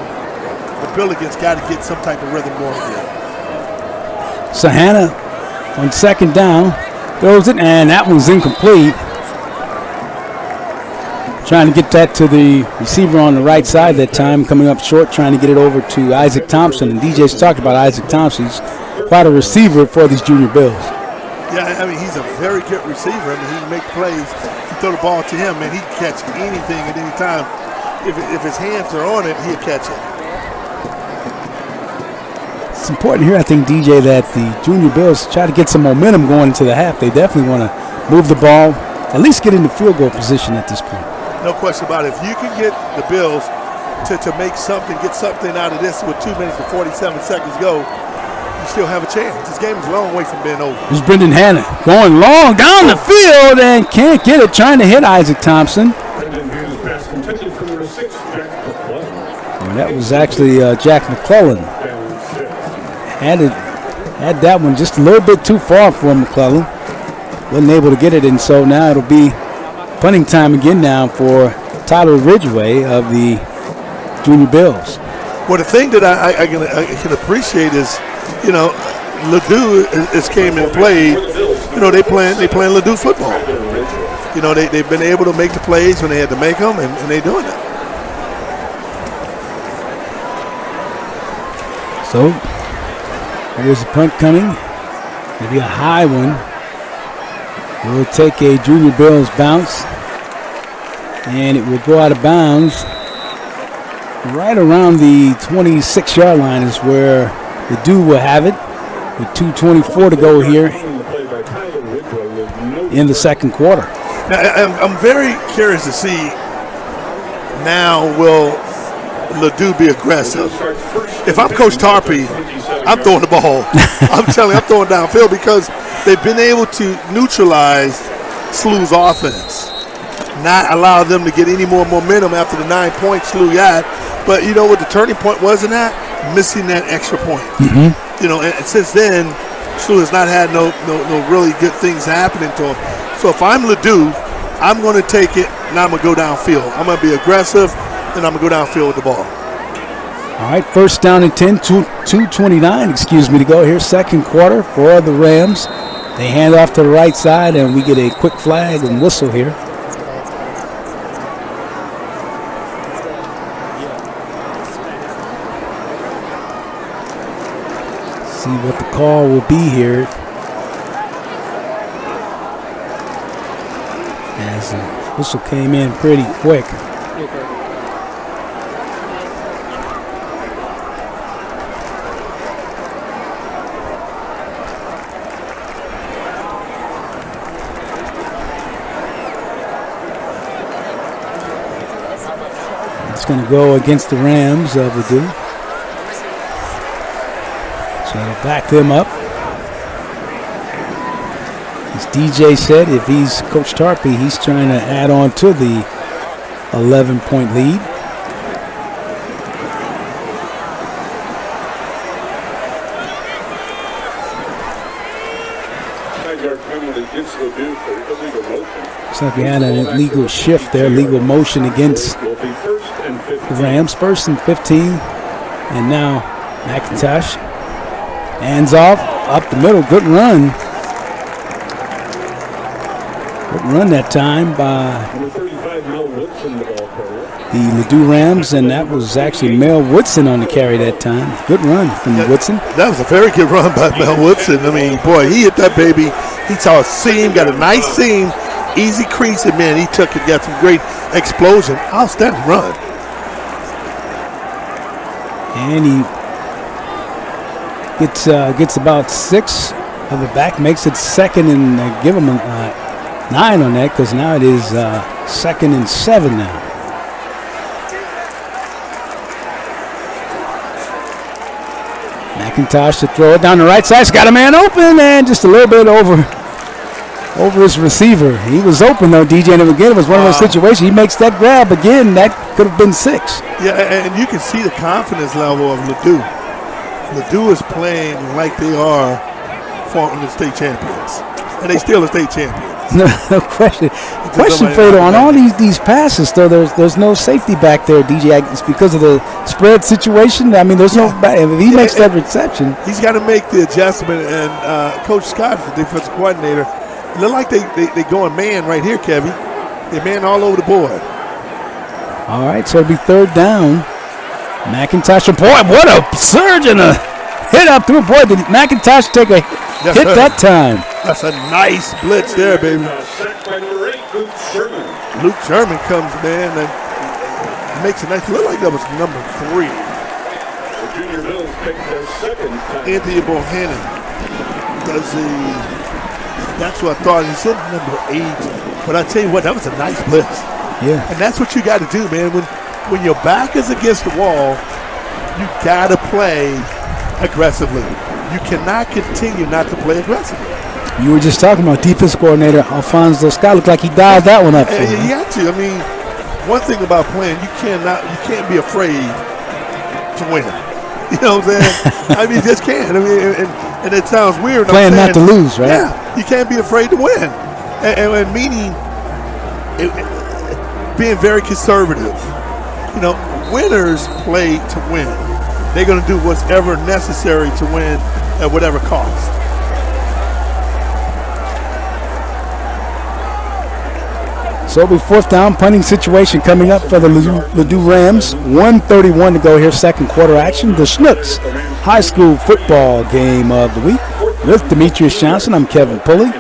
the Billikens got to get some type of rhythm going again. So Hannah on 2nd down throws it, and that one's incomplete. Trying to get that to the receiver on the right side that time, coming up short, trying to get it over to Isaac Thompson. And DJ's talked about Isaac Thompson. He's quite a receiver for these Junior Bills. Yeah, I mean, he's a very good receiver. I mean, he can make plays. You throw the ball to him, and he can catch anything at any time. If his hands are on it, he'll catch it. It's important here, I think, DJ, that the Junior Bills try to get some momentum going into the half. They definitely want to move the ball, at least get into field goal position at this point. No question about it. If you can get the Bills to make something, get something out of this with 2 minutes and 47 seconds go, you still have a chance. This game is a long way from being over. There's Brendan Hannah going long down the field and can't get it, trying to hit Isaac Thompson. And that was actually Jack McClellan. Had that one just a little bit too far for McClellan. Wasn't able to get it, and so now it'll be punting time again now for Tyler Ridgway of the Junior Bills. Well, the thing that I can appreciate is, Ladue has came and played. They playing Ladue football. They've been able to make the plays when they had to make them, and they're doing it. So here's the punt coming. It'll be a high one. We'll take a Junior Bills bounce, and it will go out of bounds. Right around the 26-yard line is where the Ladue will have it with 2:24 to go here in the second quarter. Now, I'm very curious to see now, will Ladue be aggressive? If I'm Coach Tarpey, I'm throwing the ball. I'm telling you, I'm throwing downfield because they've been able to neutralize Sluh's offense, not allow them to get any more momentum after the 9 points Sluh got. But you know what the turning point was in that? Missing that extra point. Mm-hmm. And since then, Sluh has not had no really good things happening to him. So if I'm Ladue, I'm going to take it and I'm going to go downfield. I'm going to be aggressive and I'm going to go downfield with the ball. All right, first down and 10, 2:29, to go here. Second quarter for the Rams. They hand off to the right side and we get a quick flag and whistle here. See what the call will be here. As the whistle came in pretty quick. It's going to go against the Rams of Ladue. So it'll back them up. As DJ said, if he's Coach Tarpey, he's trying to add on to the 11-point lead. Looks like we had an illegal shift there, legal motion against the Rams. First and 15. And now McIntosh. Hands off, up the middle, good run. Good run that time by the Ladue Rams, and that was actually Mel Woodson on the carry that time. Good run from Woodson. That was a very good run by Mel Woodson. I mean, boy, he hit that baby. He saw a seam, got a nice seam, easy crease, and man, he took it, got some great explosion. Outstanding run. And he gets about 6 of it back, makes it second and give him a 9 on that because now it is second and 7 now. McIntosh to throw it down the right side. He's got a man open and just a little bit over his receiver. He was open though, DJ, and again it was one of those situations. He makes that grab again. That could have been 6. Yeah, and you can see the confidence level of Ladue. Ladue is playing like they are former state champions, and they still are state champions. No question. Question, Fredo, on all these passes, though, there's no safety back there, DJ. It's because of the spread situation. I mean, there's no back. If he makes that reception, he's got to make the adjustment. And Coach Scott, the defensive coordinator, it look like they going man right here, Kevin. They man all over the board. All right, so it'll be third down. McIntosh, boy, what a surge and a hit up through. Boy, did McIntosh take a hit that time. That's a nice blitz there, baby. Luke Sherman comes, man, and makes a nice look like that was number 3. Anthony Bohannon does that's what I thought. He said number 8. But I tell you what, that was a nice blitz. Yeah. And that's what you got to do, man. When your back is against the wall, you got to play aggressively. You cannot continue not to play aggressively. You were just talking about defense coordinator Alfonso Scott. Looked like he dialed that one up for you. You got to. I mean, one thing about playing, you can't be afraid to win. You know what I'm saying? I mean, you just can't. I mean, and it sounds weird. Playing not to lose, right? Yeah, you can't be afraid to win. And meaning being very conservative. You know, winners play to win. they're going to do whatever necessary to win at whatever cost. So it'll be fourth down, punting situation coming up for the Ladue Rams. 1:31 to go here, second quarter action. The Snooks High School football game of the week. With Demetrius Johnson, I'm Kevin Pulley.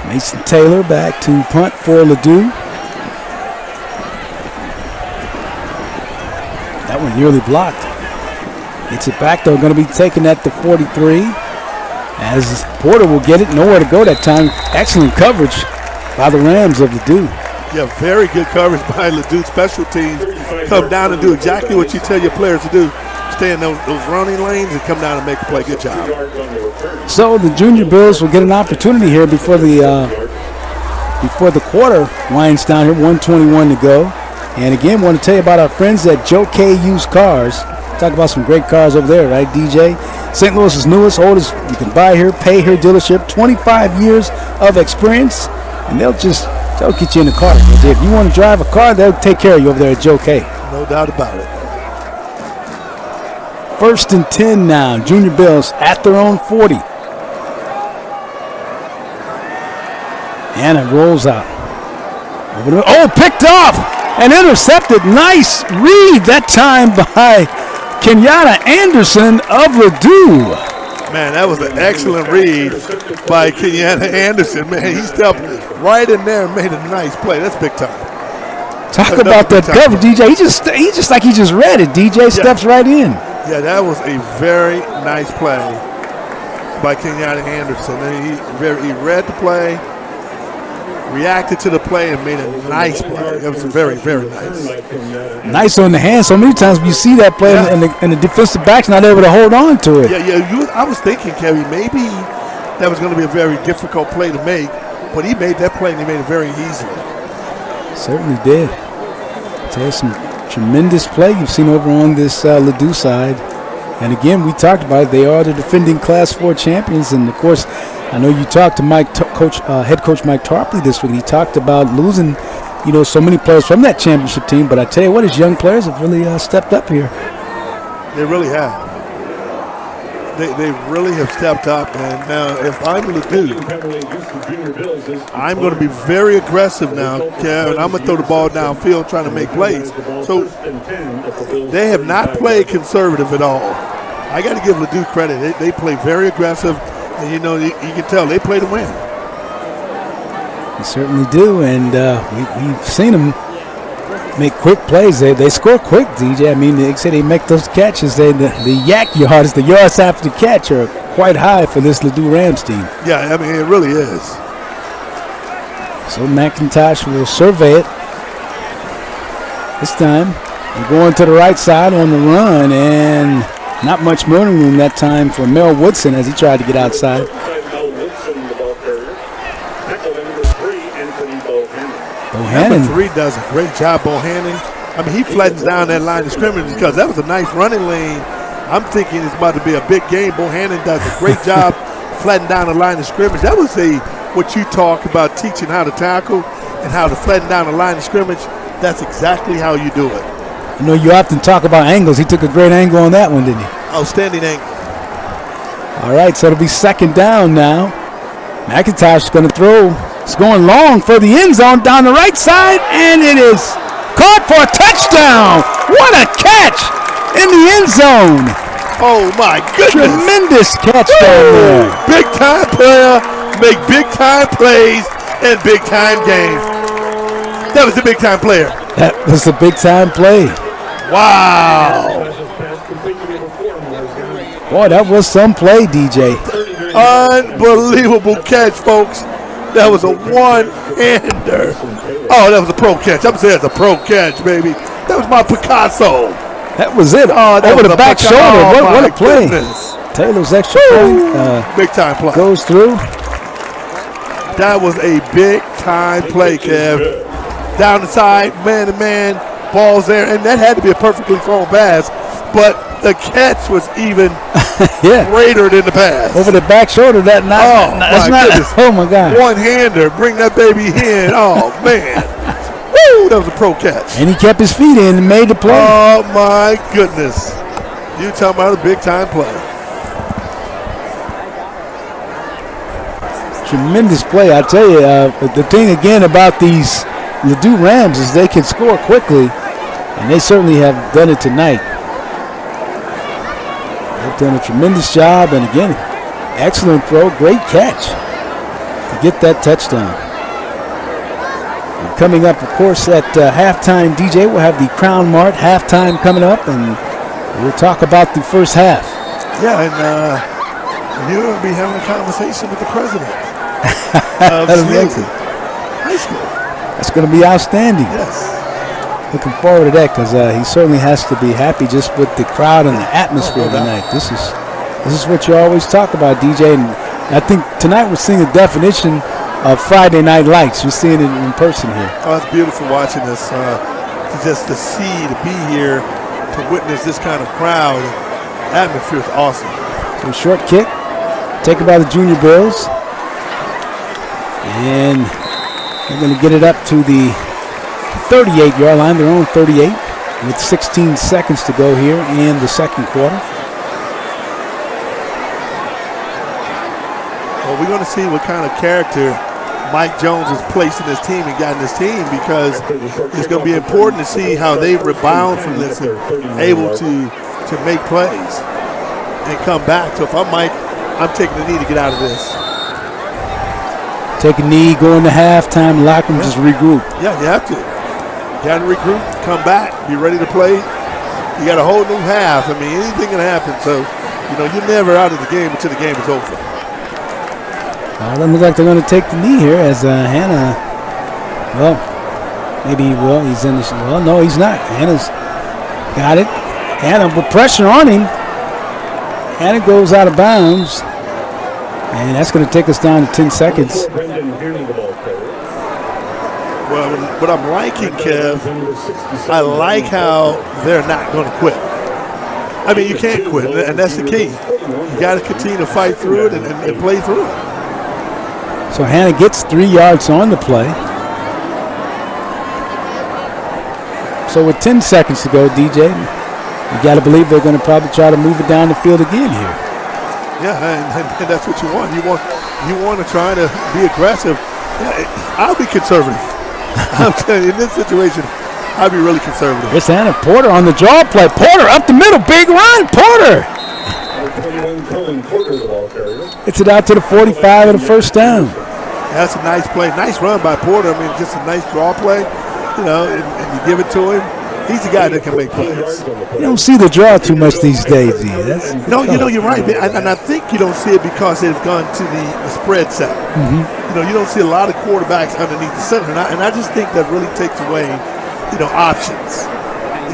Mason Taylor back to punt for Ladue. That one nearly blocked. Gets it back, though, going to be taken at the 43. As Porter will get it, nowhere to go that time. Excellent coverage by the Rams of Ladue. Yeah, very good coverage by Ladue. Special teams come down and do exactly what you tell your players to do. Stay in those running lanes and come down and make a play. Good job. So the Junior Bills will get an opportunity here before the quarter winds down here. 1:21 to go. And again, want to tell you about our friends at Joe K Used Cars. Talk about some great cars over there, right, DJ? St. Louis's newest, oldest, you can buy here, pay here dealership, 25 years of experience, and they'll get you in the car. If you want to drive a car, they'll take care of you over there at Joe K. No doubt about it. First and 10 now, Junior Bills at their own 40. And it rolls out. Picked off and intercepted. Nice read that time by Kenyatta Anderson of Ladue. Man, that was an excellent read by Kenyatta Anderson. Man, he stepped right in there and made a nice play. That's big time. Talk about that cover, DJ. He just like he just read it. DJ steps right in. Yeah, that was a very nice play by Kenyatta Anderson. And he read the play, reacted to the play, and made a nice play. It was very, very nice. Nice on the hand. So many times you see that play and the defensive back's not able to hold on to it. I was thinking, Kevin, maybe that was going to be a very difficult play to make, but he made that play and he made it very easily. Certainly did. There's some tremendous play you've seen over on this Ladue side. And again, we talked about it. They are the defending Class 4 champions. And, of course, I know you talked to head coach Mike Tarpley this week. He talked about losing, so many players from that championship team. But I tell you what, his young players have really stepped up here. They really have. They really have stepped up. And now, if I'm Ladue, I'm going to be very aggressive now, Kev, and I'm going to throw the ball downfield trying to make plays. So they have not played conservative at all. I got to give Ladue credit. They play very aggressive. And, you can tell they play to win. They certainly do, and we've seen them make quick plays. They score quick, DJ. I mean, they say they make those catches. The yak yards, the yards after the catch are quite high for this Ladue Rams team. Yeah, I mean, it really is. So McIntosh will survey it. This time, they're going to the right side on the run, and not much running room that time for Mel Woodson as he tried to get outside. Bohannon. Number 3 does a great job, Bohannon. I mean, he flattens down that line of scrimmage because that was a nice running lane. I'm thinking it's about to be a big game. Bohannon does a great job flattening down the line of scrimmage. That was what you talk about, teaching how to tackle and how to flatten down the line of scrimmage. That's exactly how you do it. I know you often talk about angles. He took a great angle on that one, didn't he? Outstanding angle. All right, so it'll be second down now. McIntosh is going to throw. It's going long for the end zone down the right side, and it is caught for a touchdown. What a catch in the end zone. Oh, my goodness. Tremendous catch down there. Big-time player, make big-time plays in big-time games. That was a big-time player. That was a big-time play. Wow. Boy, that was some play, DJ. Unbelievable catch, folks. That was a one-hander. Oh, that was a pro catch. I'm saying it's a pro catch, baby. That was my Picasso. That was it. Oh, that over the back shoulder. Oh, what a play. Goodness. Taylor's extra point big-time play. goes through. That was a big-time play, Kev. Down the side, man-to-man, ball's there. And that had to be a perfectly thrown pass. But the catch was even greater than the pass. Over the back shoulder, that's goodness. Oh, my God. One-hander, bring that baby in. Oh, man. Woo! Ooh, that was a pro catch. And he kept his feet in and made the play. Oh, my goodness. You talking about a big-time play. Tremendous play. I tell you, the thing again about these Ladue Rams is they can score quickly, and they certainly have done it tonight. They've done a tremendous job, and again, excellent throw, great catch to get that touchdown. And coming up, of course, at halftime, DJ, we'll have the Crown Mart halftime coming up, and we'll talk about the first half. Yeah, and you're going to be having a conversation with the president of Sluh High School. That's going to be outstanding. Yes. Looking forward to that because he certainly has to be happy just with the crowd and the atmosphere tonight. This is what you always talk about, DJ. And I think tonight we're seeing a definition of Friday Night Lights. You're seeing it in person here. Oh, it's beautiful watching this. To see, to be here, to witness this kind of crowd. Atmosphere is awesome. So a short kick, taken by the Junior Bills. And they're going to get it up to the 38-yard line, their own 38, with 16 seconds to go here in the second quarter. Well, we're going to see what kind of character Mike Jones has placed in his team and got in his team, because it's going to be important to see how they rebound from this and able to make plays and come back. So if I'm Mike, I'm taking the knee to get out of this. Take a knee, go into halftime, lock them, just regroup. Yeah, you have to. You got to regroup, come back, be ready to play. You got a whole new half. I mean, anything can happen. So, you're never out of the game until the game is over. It doesn't look like they're going to take the knee here as Hannah, maybe he will. He's in the, no, he's not. Hannah's got it. Hannah with pressure on him. Hannah goes out of bounds. And that's going to take us down to 10 seconds. Well, what I'm liking, Kev, I like how they're not going to quit. I mean, you can't quit, and that's the key. You got to continue to fight through it and play through it. So Hannah gets 3 yards on the play. So with 10 seconds to go, DJ, you got to believe they're going to probably try to move it down the field again here. Yeah, and that's what you want. You want to try to be aggressive. Yeah, I'll be conservative. I'm telling you, in this situation, I'll be really conservative. It's Kellen Porter on the draw play. Porter up the middle, big run. Porter. It's it out to the 45 and the first down. That's a nice play. Nice run by Porter. I mean, just a nice draw play. And you give it to him. He's the guy that can make plays. You don't see the draw too much these days, D. You're right. And I think you don't see it because they've gone to the spread set. Mm-hmm. You don't see a lot of quarterbacks underneath the center. And I just think that really takes away, options.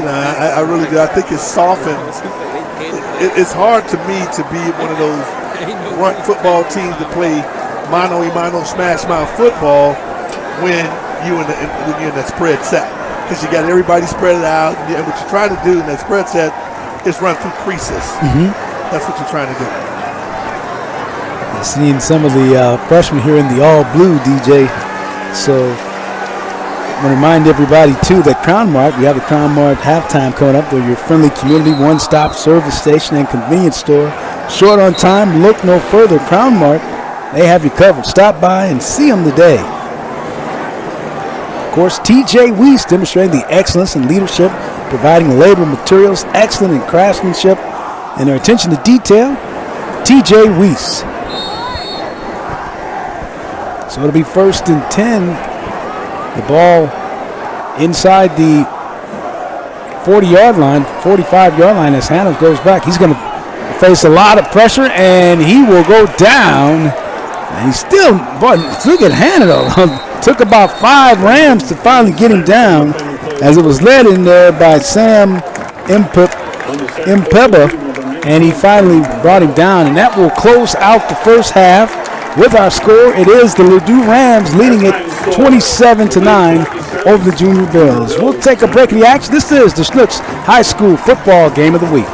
I really do. I think it softens. It's hard to me to be one of those runt football teams that play mano-a-mano, smash-mouth football when you're in that spread set. Because you got everybody spread it out, and what you're trying to do in that spread set is run through creases. Mm-hmm. That's what you're trying to do. Seeing some of the freshmen here in the all-blue, DJ. So I want to remind everybody, too, that Crown Mart, we have the Crown Mart halftime coming up. They're your friendly community one-stop service station and convenience store. Short on time, look no further. Crown Mart, they have you covered. Stop by and see them today. Of course, TJ Weiss demonstrating the excellence in leadership, providing labor materials, excellent in craftsmanship, and their attention to detail. TJ Weiss. So it'll be 1st and 10. The ball inside the 40-yard line, 45-yard line as Hannah goes back. He's going to face a lot of pressure, and he will go down. And he's still, look at Hannah though. Took about 5 Rams to finally get him down, as it was led in there by Sam Impeba, and he finally brought him down. And that will close out the first half with our score. It is the Ladue Rams leading it 27-9 over the Junior Bills. We'll take a break in the action. This is the Schnucks High School Football Game of the Week.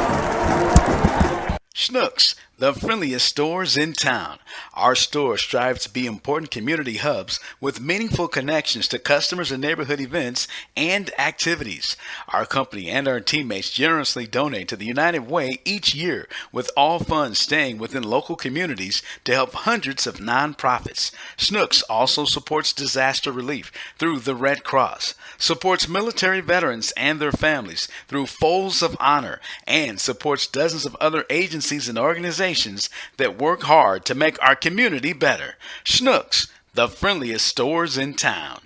Schnucks, the friendliest stores in town. Our stores strive to be important community hubs with meaningful connections to customers and neighborhood events and activities. Our company and our teammates generously donate to the United Way each year, with all funds staying within local communities to help hundreds of nonprofits. Snooks also supports disaster relief through the Red Cross, supports military veterans and their families through Folds of Honor, and supports dozens of other agencies and organizations that work hard to make our community better. Snooks, the friendliest stores in town.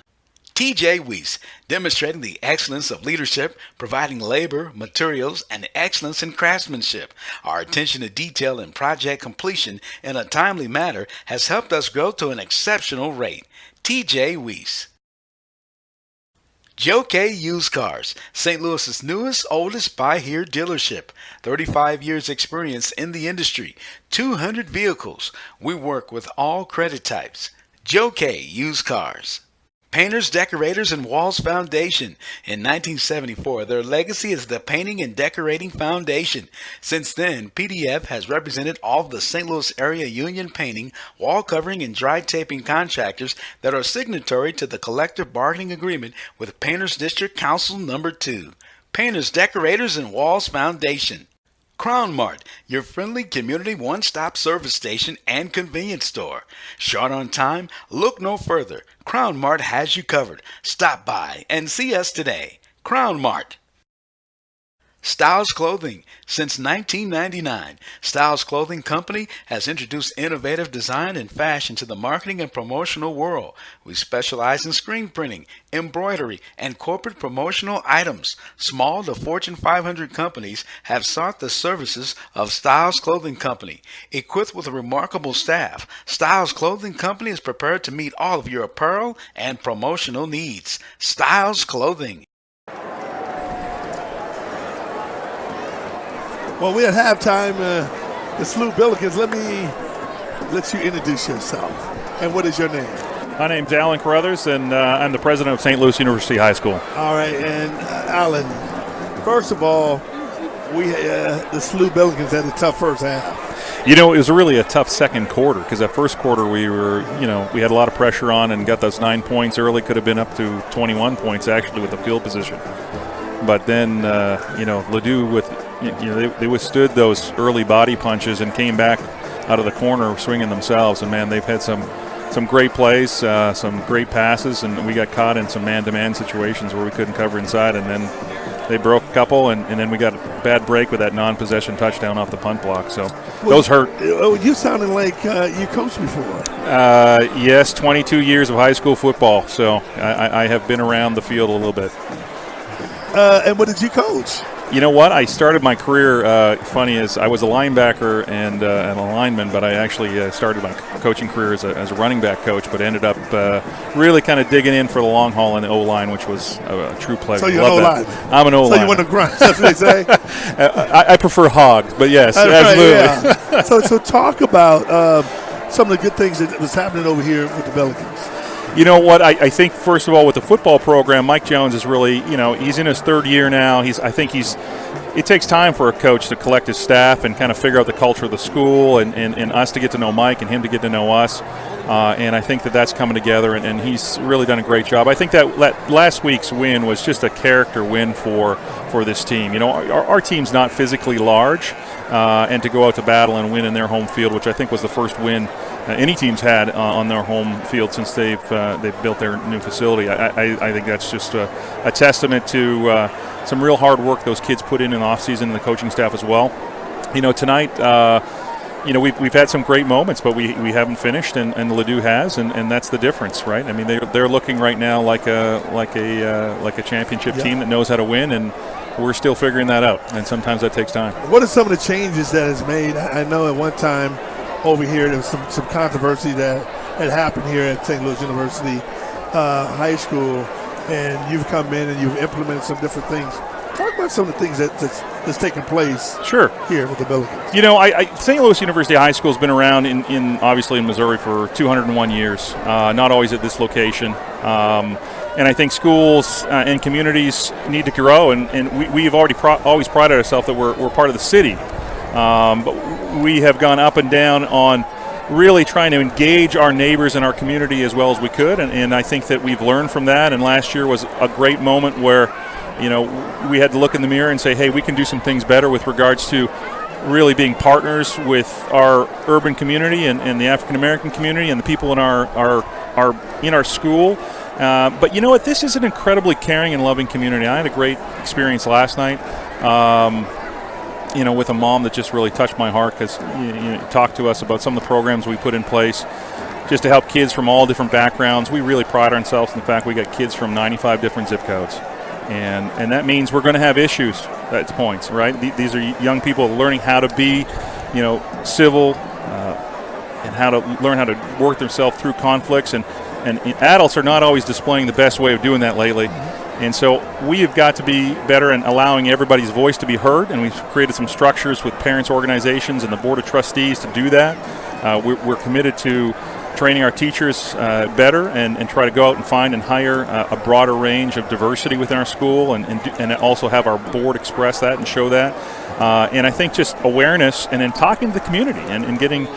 TJ Weiss, demonstrating the excellence of leadership, providing labor, materials, and excellence in craftsmanship. Our attention to detail and project completion in a timely manner has helped us grow to an exceptional rate. TJ Weiss. Joe K. Used Cars, St. Louis's newest, oldest buy-here dealership. 35 years experience in the industry, 200 vehicles. We work with all credit types. Joe K. Used Cars. Painters, Decorators, and Walls Foundation. In 1974, their legacy is the Painting and Decorating Foundation. Since then, PDF has represented all of the St. Louis area union painting, wall covering, and dry taping contractors that are signatory to the collective bargaining agreement with Painters District Council Number 2. Painters, Decorators, and Walls Foundation. Crown Mart, your friendly community one-stop service station and convenience store. Short on time? Look no further. Crown Mart has you covered. Stop by and see us today. Crown Mart. Styles Clothing. Since 1999, Styles Clothing Company has introduced innovative design and fashion to the marketing and promotional world. We specialize in screen printing, embroidery, and corporate promotional items. Small to Fortune 500 companies have sought the services of Styles Clothing Company. Equipped with a remarkable staff, Styles Clothing Company is prepared to meet all of your apparel and promotional needs. Styles Clothing. Well, we're at halftime. The Sluh Billikens. Let me let you introduce yourself. And what is your name? My name's Alan Carruthers, and I'm the president of St. Louis University High School. All right, and Alan, first of all, the Sluh Billikens had a tough first half. You know, it was really a tough second quarter because that first quarter we had a lot of pressure on and got those 9 points early. Could have been up to 21 points actually with the field position. But then, Ladue they withstood those early body punches and came back out of the corner swinging themselves. And, man, they've had some great plays, some great passes, and we got caught in some man-to-man situations where we couldn't cover inside. And then they broke a couple, and then we got a bad break with that non-possession touchdown off the punt block. So those hurt. You sounded like you coached before. Yes, 22 years of high school football. So I have been around the field a little bit. And what did you coach? You know what? I started my career, funny is I was a linebacker and a lineman, but I actually started my coaching career as a running back coach, but ended up really kind of digging in for the long haul in the O-line, which was a true pleasure. So you're an O-line? I'm an O-line. So you want to grind, that's what they say? I prefer hogs, but yes, absolutely. Right, yeah. So talk about some of the good things that was happening over here with the Billikens. You know what? I think, first of all, with the football program, Mike Jones is really, he's in his third year now. It takes time for a coach to collect his staff and kind of figure out the culture of the school and us to get to know Mike and him to get to know us. And I think that's coming together, and he's really done a great job. I think that last week's win was just a character win for this team. You know, our team's not physically large, and to go out to battle and win in their home field, which I think was the first win any team's had on their home field since they've built their new facility. I think that's just a testament to some real hard work those kids put in the offseason and the coaching staff as well. You know, tonight, we've had some great moments, but we haven't finished, and Ladue has, and that's the difference, right? I mean, they're looking right now like a championship team that knows how to win, and we're still figuring that out, and sometimes that takes time. What are some of the changes that has made? I know at one time over here there was some controversy that had happened here at St. Louis University High School, and you've come in and you've implemented some different things. Talk about some of the things that's taking place here with the Billikens. You know, St. Louis University High School has been around obviously in Missouri for 201 years, not always at this location. And I think schools and communities need to grow, and we've already always prided ourselves that we're part of the city. But we have gone up and down on really trying to engage our neighbors and our community as well as we could, and I think that we've learned from that. And last year was a great moment where, we had to look in the mirror and say, hey, we can do some things better with regards to really being partners with our urban community and the African American community and the people in our school. But you know what? This is an incredibly caring and loving community. I had a great experience last night. With a mom that just really touched my heart because you talked to us about some of the programs we put in place just to help kids from all different backgrounds. We really pride ourselves in the fact we got kids from 95 different zip codes. And that means we're going to have issues at points, right? These are young people learning how to be, civil and how to learn how to work themselves through conflicts. And adults are not always displaying the best way of doing that lately. And so we have got to be better in allowing everybody's voice to be heard, and we've created some structures with parents' organizations and the Board of Trustees to do that. We're committed to training our teachers better and try to go out and find and hire a broader range of diversity within our school and also have our board express that and show that. And I think just awareness and then talking to the community and getting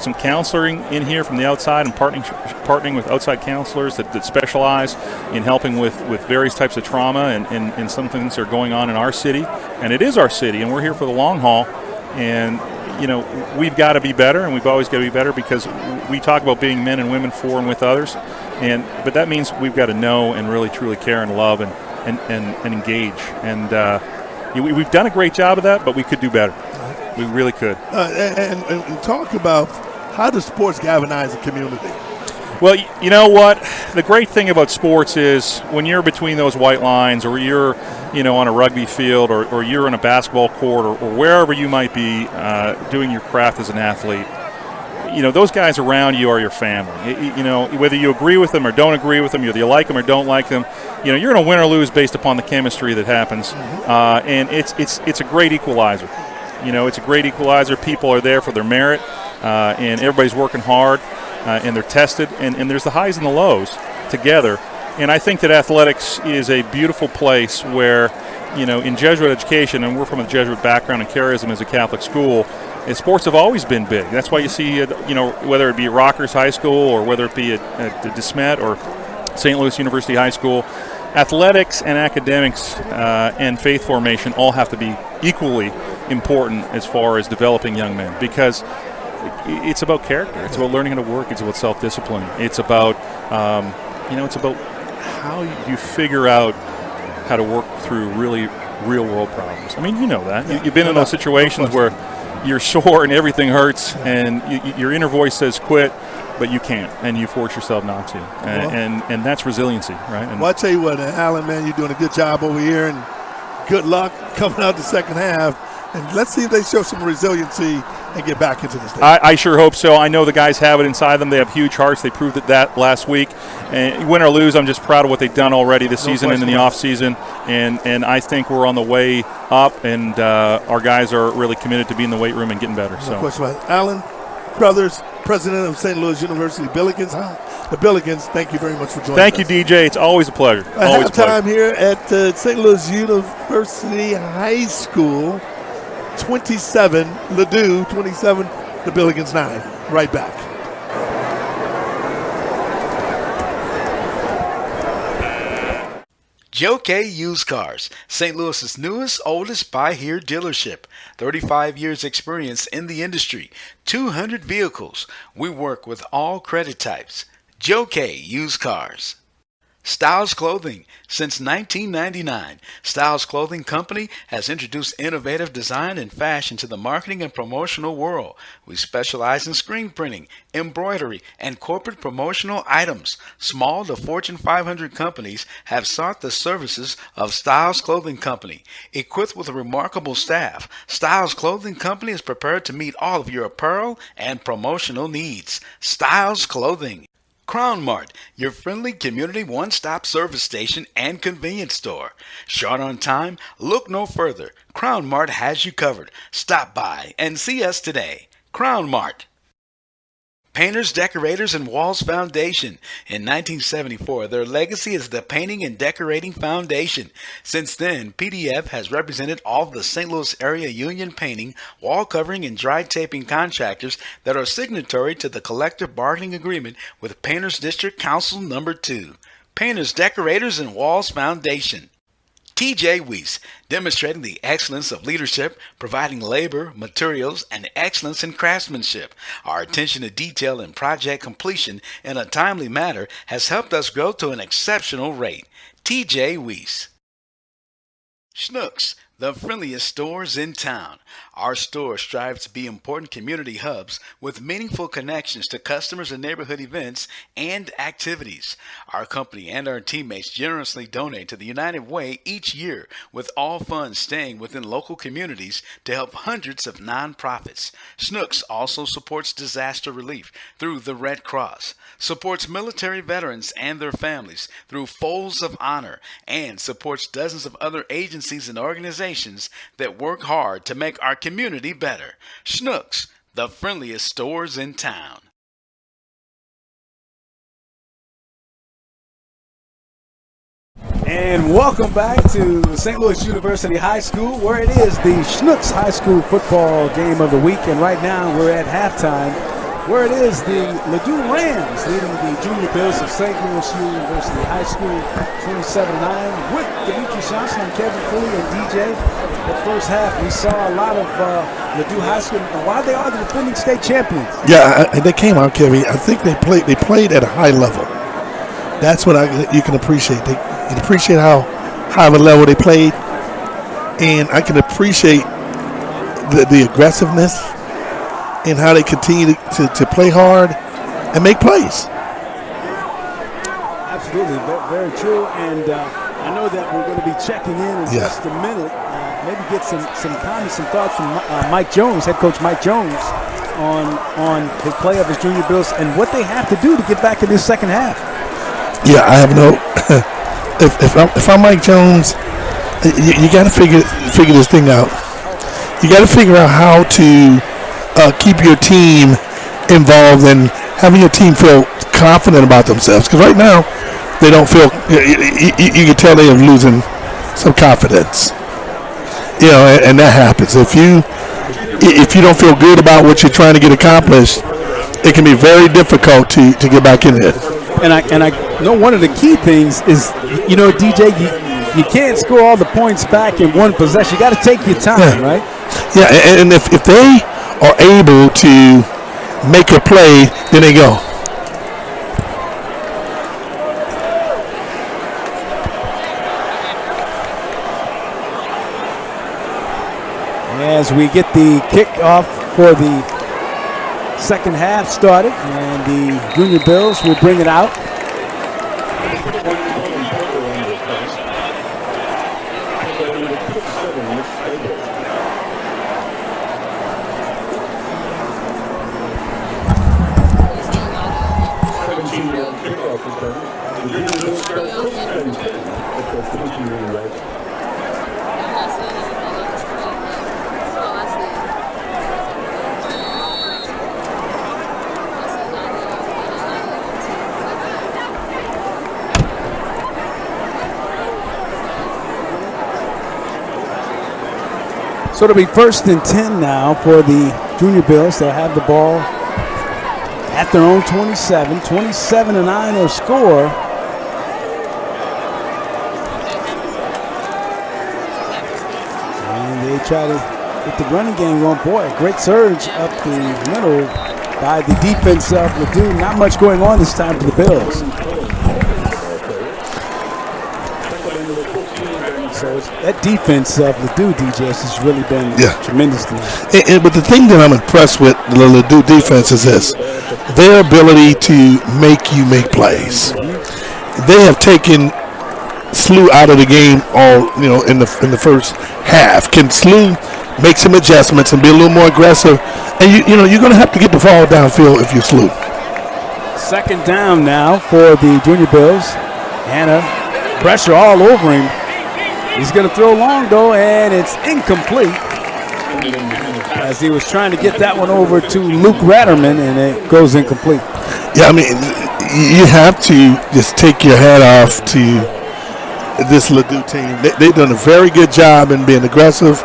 some counseling in here from the outside and partnering with outside counselors that specialize in helping with various types of trauma and some things that are going on in our city. And it is our city, and we're here for the long haul. And, we've got to be better, and we've always got to be better because we talk about being men and women for and with others. But that means we've got to know and really truly care and love and engage. And we've done a great job of that, but we could do better. We really could. And talk about how does sports galvanize the community? Well, you know what? The great thing about sports is when you're between those white lines or you're, on a rugby field or you're in a basketball court or wherever you might be doing your craft as an athlete, those guys around you are your family. Whether you agree with them or don't agree with them, whether you like them or don't like them, you're going to win or lose based upon the chemistry that happens. And it's a great equalizer. It's a great equalizer. People are there for their merit, and everybody's working hard, and they're tested, and there's the highs and the lows together. And I think that athletics is a beautiful place where, in Jesuit education, and we're from a Jesuit background and charism as a Catholic school, and sports have always been big. That's why you see, whether it be at Rockers High School or whether it be at DeSmet or St. Louis University High School, athletics and academics and faith formation all have to be equally important as far as developing young men, because it's about character. It's about learning how to work. It's about self-discipline. It's about, it's about how you figure out how to work through really real-world problems. I mean, you know that. You've been in those situations where you're sore and everything hurts, and your inner voice says quit, but you can't, and you force yourself not to. And that's resiliency, right? Well, I tell you what, Alan, man, you're doing a good job over here, and good luck coming out the second half. And let's see if they show some resiliency and get back into the stage. I sure hope so. I know the guys have it inside them. They have huge hearts. They proved that last week. And win or lose, I'm just proud of what they've done already this season and in the off season. And I think we're on the way up, and our guys are really committed to being in the weight room and getting better. No question about it. Alan Brothers, president of St. Louis University Billikens. The Billikens, thank you very much for joining us. Thank you, DJ. It's always a pleasure. Always a pleasure. Time here at St. Louis University High School. 27, Ladue, 27, the Billikens 9. Right back. Joe K. Used Cars, St. Louis's newest, oldest buy-here dealership. 35 years experience in the industry, 200 vehicles. We work with all credit types. Joe K. Used Cars. Styles Clothing. Since 1999, Styles Clothing Company has introduced innovative design and fashion to the marketing and promotional world. We specialize in screen printing, embroidery, and corporate promotional items. Small to Fortune 500 companies have sought the services of Styles Clothing Company. Equipped with a remarkable staff, Styles Clothing Company is prepared to meet all of your apparel and promotional needs. Styles Clothing. Crown Mart, your friendly community one-stop service station and convenience store. Short on time? Look no further. Crown Mart has you covered. Stop by and see us today. Crown Mart. Painters, Decorators, and Walls Foundation. In 1974, their legacy is the Painting and Decorating Foundation. Since then, PDF has represented all of the St. Louis area union painting, wall covering, and dry taping contractors that are signatory to the collective bargaining agreement with Painters District Council Number 2. Painters, Decorators, and Walls Foundation. T.J. Weiss, demonstrating the excellence of leadership, providing labor, materials, and excellence in craftsmanship. Our attention to detail and project completion in a timely manner has helped us grow to an exceptional rate. T.J. Weiss. Schnucks, the friendliest stores in town. Our store strives to be important community hubs with meaningful connections to customers and neighborhood events and activities. Our company and our teammates generously donate to the United Way each year, with all funds staying within local communities to help hundreds of nonprofits. Schnucks also supports disaster relief through the Red Cross, supports military veterans and their families through Folds of Honor, and supports dozens of other agencies and organizations that work hard to make our community better. Schnucks, the friendliest stores in town. And welcome back to St. Louis University High School, where it is the Schnucks High School football game of the week. And right now we're at halftime, where it is the Ladue Rams leading the Junior Bills of St. Louis University High School 27-9 with Demetrius Johnson and Kevin Cooley and DJ. The first half, we saw a lot of Ladue High School, and while they are the defending state champions. Yeah, they came out, Kevin. I think they played at a high level. That's what you can appreciate. You can appreciate how high of a level they played, and I can appreciate the aggressiveness and how they continue to play hard and make plays. Absolutely, very true. And I know that we're going to be checking in just a minute. Maybe get some comments, some thoughts from Mike Jones, head coach Mike Jones, on his play of his Junior Bills and what they have to do to get back in this second half. Yeah, I have no. If I'm Mike Jones, you got to figure this thing out. You got to figure out how to keep your team involved and having your team feel confident about themselves. Because right now, they don't feel. You can tell they are losing some confidence. You know, and that happens. If you don't feel good about what you're trying to get accomplished, it can be very difficult to get back in there. And I know one of the key things is, DJ, you can't score all the points back in one possession. You got to take your time, right? Yeah, and if they are able to make a play, then they go. As we get the kickoff for the second half started, and the Junior Bills will bring it out. So it'll be 1st and 10 now for the Junior Bills. They'll have the ball at their own 27. 27-9 their score. And they try to get the running game going. Boy, a great surge up the middle by the defense of Ladue. Not much going on this time for the Bills. So that defense of Ladue, DJ, has really been tremendous. But the thing that I'm impressed with the Ladue defense is this: their ability to make you make plays. They have taken Sluh out of the game in the first half. Can Sluh make some adjustments and be a little more aggressive? And you're going to have to get the ball downfield if you're Sluh. Second down now for the Junior Bills. Hannah, pressure all over him. He's going to throw long, though, and it's incomplete. As he was trying to get that one over to Luke Ratterman, and it goes incomplete. Yeah, I mean, you have to just take your hat off to this Ladue team. They've done a very good job in being aggressive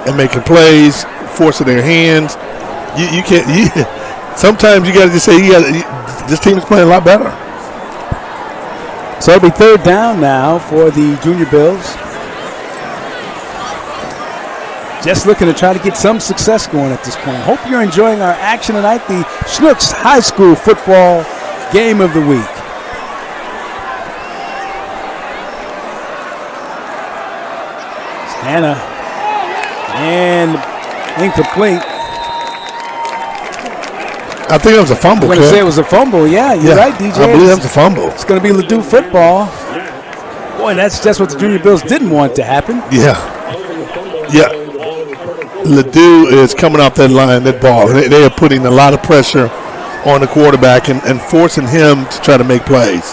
and making plays, forcing their hands. You can't. Sometimes you got to just say, this team is playing a lot better. So it'll be third down now for the Junior Bills. Just looking to try to get some success going at this point. Hope you're enjoying our action tonight, the Snooks High School Football Game of the Week. Hannah, and incomplete. I think it was a fumble. I'm going to say it was a fumble. Yeah, you're right, DJ. I believe that was a fumble. It's going to be Ladue football. Boy, that's just what the Junior Bills didn't want to happen. Yeah. Ladue is coming off that line, that ball. They are putting a lot of pressure on the quarterback and forcing him to try to make plays.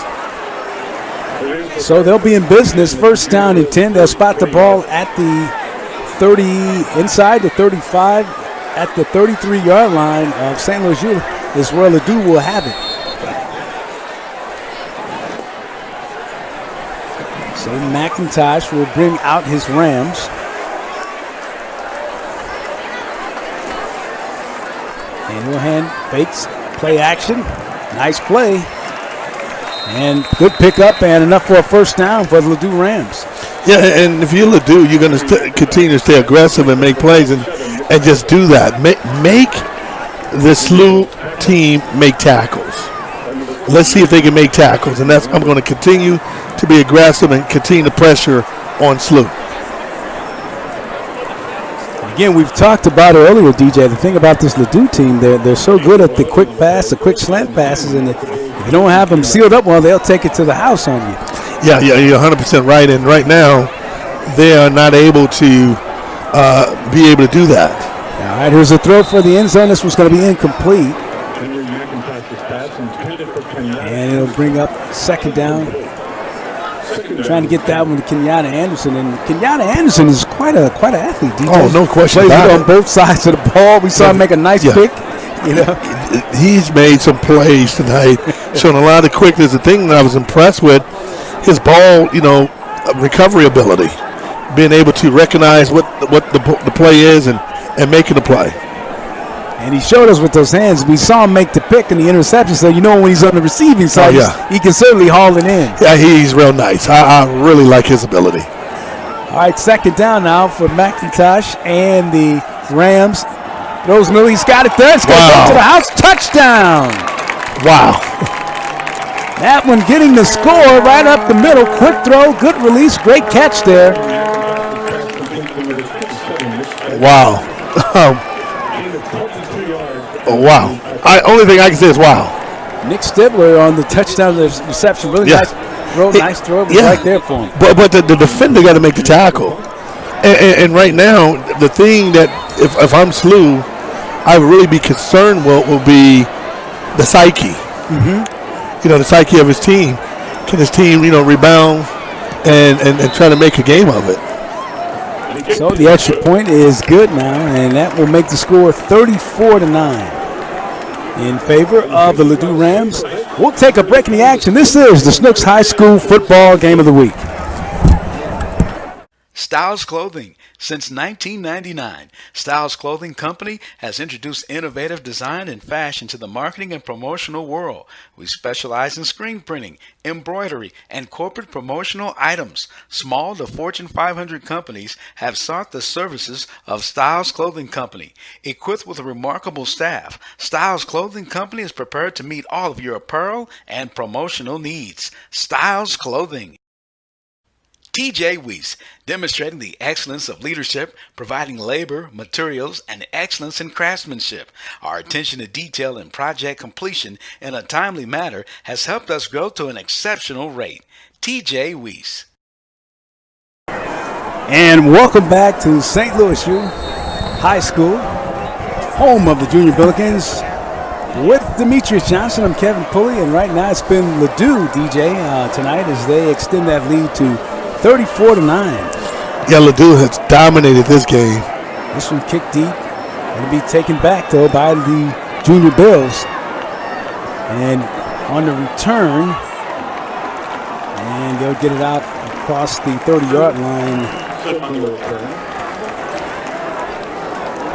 So they'll be in business. First down and 10. They'll spot the ball at the 30, inside the 35, at the 33-yard line of St. Louis U is where Ladue will have it. So McIntosh will bring out his Rams. And he'll hand fakes, play action. Nice play. And good pickup and enough for a first down for the Ladue Rams. Yeah, and if you're Ladue, you're going to continue to stay aggressive and make plays and just do that. Make the Sluh team make tackles. Let's see if they can make tackles. And I'm going to continue to be aggressive and continue to pressure on Sluh. Again, we've talked about it earlier, DJ. The thing about this Ladue team, they're so good at the quick pass, the quick slant passes, and if you don't have them sealed up well, they'll take it to the house on you. Yeah, you're 100% right. And right now, they are not able to be able to do that. All right, here's a throw for the end zone. This one's going to be incomplete. And it'll bring up second down. Trying to get that one to Kenyatta Anderson. And Kenyatta Anderson is quite an athlete, DJ. Oh, no question about it. On both sides of the ball. We saw him make a nice pick. You know, he's made some plays tonight, showing a lot of quickness. The thing that I was impressed with, his ball, recovery ability, being able to recognize what the play is and making the play. And he showed us with those hands. We saw him make the pick and the interception, so when he's on the receiving side, he can certainly haul it in. Yeah, he's real nice. I really like his ability. All right, second down now for McIntosh and the Rams. Throws middle, he's got it there. It's going to go to the house. Touchdown. Wow. That one getting the score right up the middle. Quick throw, good release, great catch there. Wow. Wow. Only thing I can say is wow. Nick Stibler on the touchdown reception. Really nice throw, nice throw. It was right there for him. But the defender got to make the tackle. And right now, the thing that if I'm Sluh, I would really be concerned will be the psyche. Mm-hmm. The psyche of his team. Can his team, rebound and try to make a game of it? So the extra point is good now, and that will make the score 34-9 in favor of the Ladue Rams. We'll take a break in the action. This is the Snooks High School Football Game of the Week. Styles Clothing. Since 1999, Styles Clothing Company has introduced innovative design and fashion to the marketing and promotional world. We specialize in screen printing, embroidery, and corporate promotional items. Small to Fortune 500 companies have sought the services of Styles Clothing Company. Equipped with a remarkable staff, Styles Clothing Company is prepared to meet all of your apparel and promotional needs. Styles Clothing. TJ Weiss, demonstrating the excellence of leadership, providing labor, materials, and excellence in craftsmanship. Our attention to detail and project completion in a timely manner has helped us grow to an exceptional rate. TJ Weiss. And welcome back to St. Louis U High School, home of the Junior Billikens. With Demetrius Johnson, I'm Kevin Pulley, and right now it's been Ladue, DJ, tonight as they extend that lead to 34-9. Yeah, Ladue has dominated this game. This one kicked deep. Going to be taken back, though, by the Junior Bills. And on the return, and they'll get it out across the 30-yard line.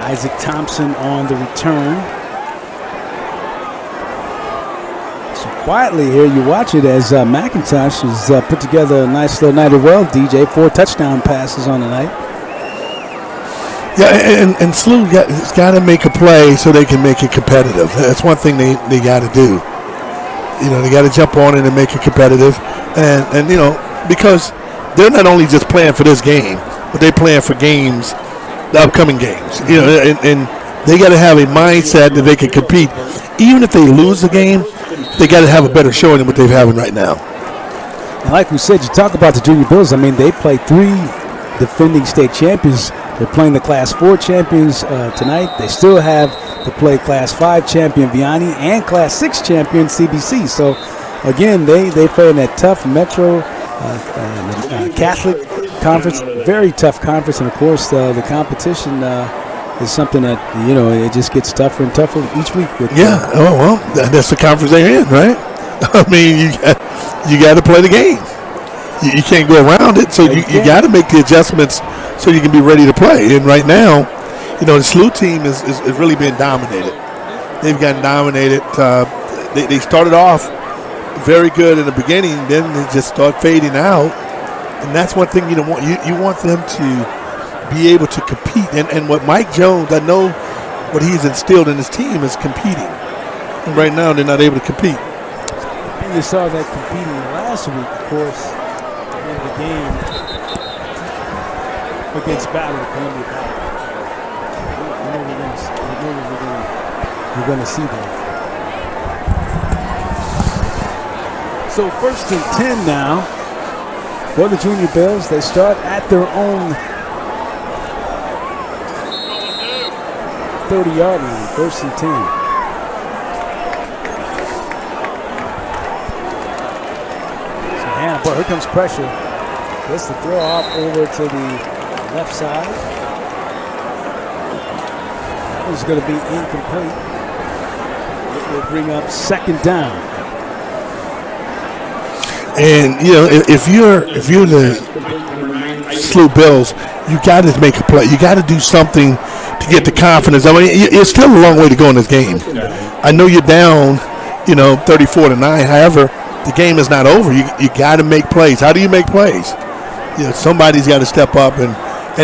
Isaac Thompson on the return. So quietly here, you watch it as McIntosh has put together a nice little night as well, DJ. 4 touchdown passes on the night. Yeah, and Sluh has got to make a play so they can make it competitive. That's one thing they got to do. You know, they got to jump on it and make it competitive. And you know, because they're not only just playing for this game, but they're playing for games, the upcoming games. You know, and they got to have a mindset that they can compete. Even if they lose the game, they got to have a better showing than what they're having right now. And like we said, you talk about the Junior Bills. I mean, they play 3 defending state champions. They're playing the Class 4 champions tonight. They still have to play Class 5 champion Vianney and Class 6 champion CBC. So, again, they play in that tough Metro Catholic conference, very tough conference. And, of course, the competition is something that, you know, it just gets tougher and tougher each week. That's the conference they're in, right? I mean, you got to play the game. You can't go around it, so you got to make the adjustments so you can be ready to play. And right now, you know, the Sluh team is really being dominated. They've gotten dominated. They started off very good in the beginning, then they just start fading out. And that's one thing you don't want. You want them to be able to compete. And what Mike Jones, I know what he's instilled in his team is competing. And right now, they're not able to compete. And you saw that competing last week, of course, in the game against Columbia Battle. We're going to see that. So 1st and 10 now for the Junior Bills. They start at their own 30-yard line. 1st and 10. But here comes pressure. Gets the throw off over to the left side. This is going to be incomplete. It will bring up 2nd down. And you know, if you're the Sluh Bills, you got to make a play. You got to do something to get the confidence. I mean, it's still a long way to go in this game. I know you're down, you know, 34-9. However, the game is not over. You got to make plays. How do you make plays? You know, somebody's got to step up, and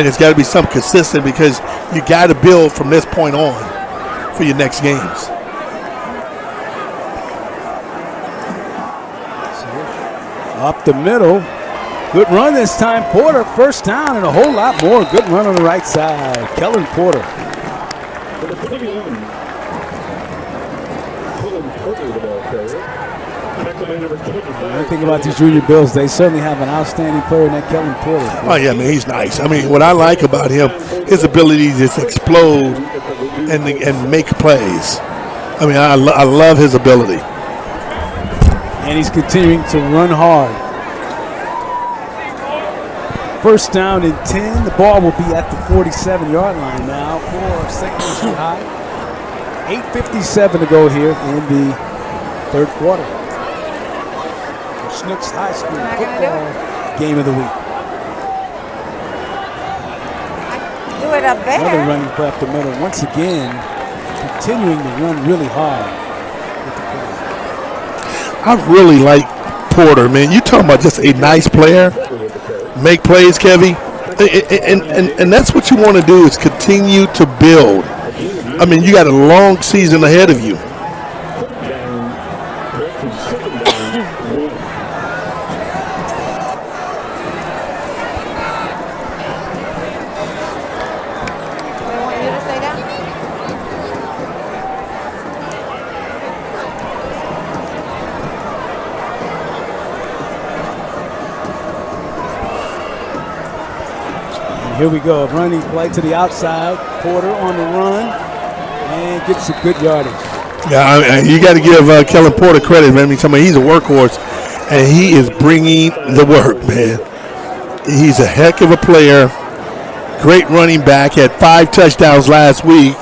it's got to be something consistent because you got to build from this point on for your next games. Up the middle. Good run this time. Porter, 1st down and a whole lot more. Good run on the right side. Kellen Porter. One thing about these Junior Bills, they certainly have an outstanding player in that Kellen Porter. Oh, yeah, man, he's nice. I mean, what I like about him, his ability to just explode and make plays. I mean, I love his ability. And he's continuing to run hard. 1st down and 10. The ball will be at the 47-yard line now for St. Louis High. 8:57 to go here in the 3rd quarter. Snooks High School football game of the week. Do it up there. Another running play up the middle. Once again, continuing to run really hard. I really like Porter, man. You talking about just a nice player, make plays, Kevy, and that's what you want to do is continue to build. I mean, you got a long season ahead of you. Here we go, running play to the outside. Porter on the run and gets a good yardage. Yeah, you got to give Kellen Porter credit, man. I mean, he's a workhorse, and he is bringing the work, man. He's a heck of a player, great running back, had 5 touchdowns last week,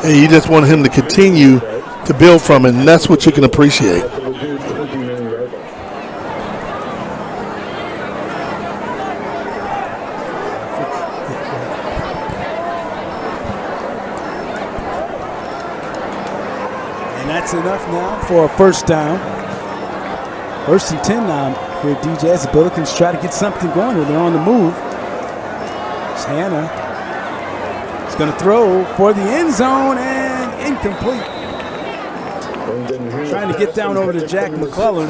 and you just want him to continue to build from it, and that's what you can appreciate. And that's enough now for a first down. 1st and 10 now here at DJ as the Billikens try to get something going here. They're on the move. Hannah is going to throw for the end zone and incomplete. Trying to get down over to Jack McClellan.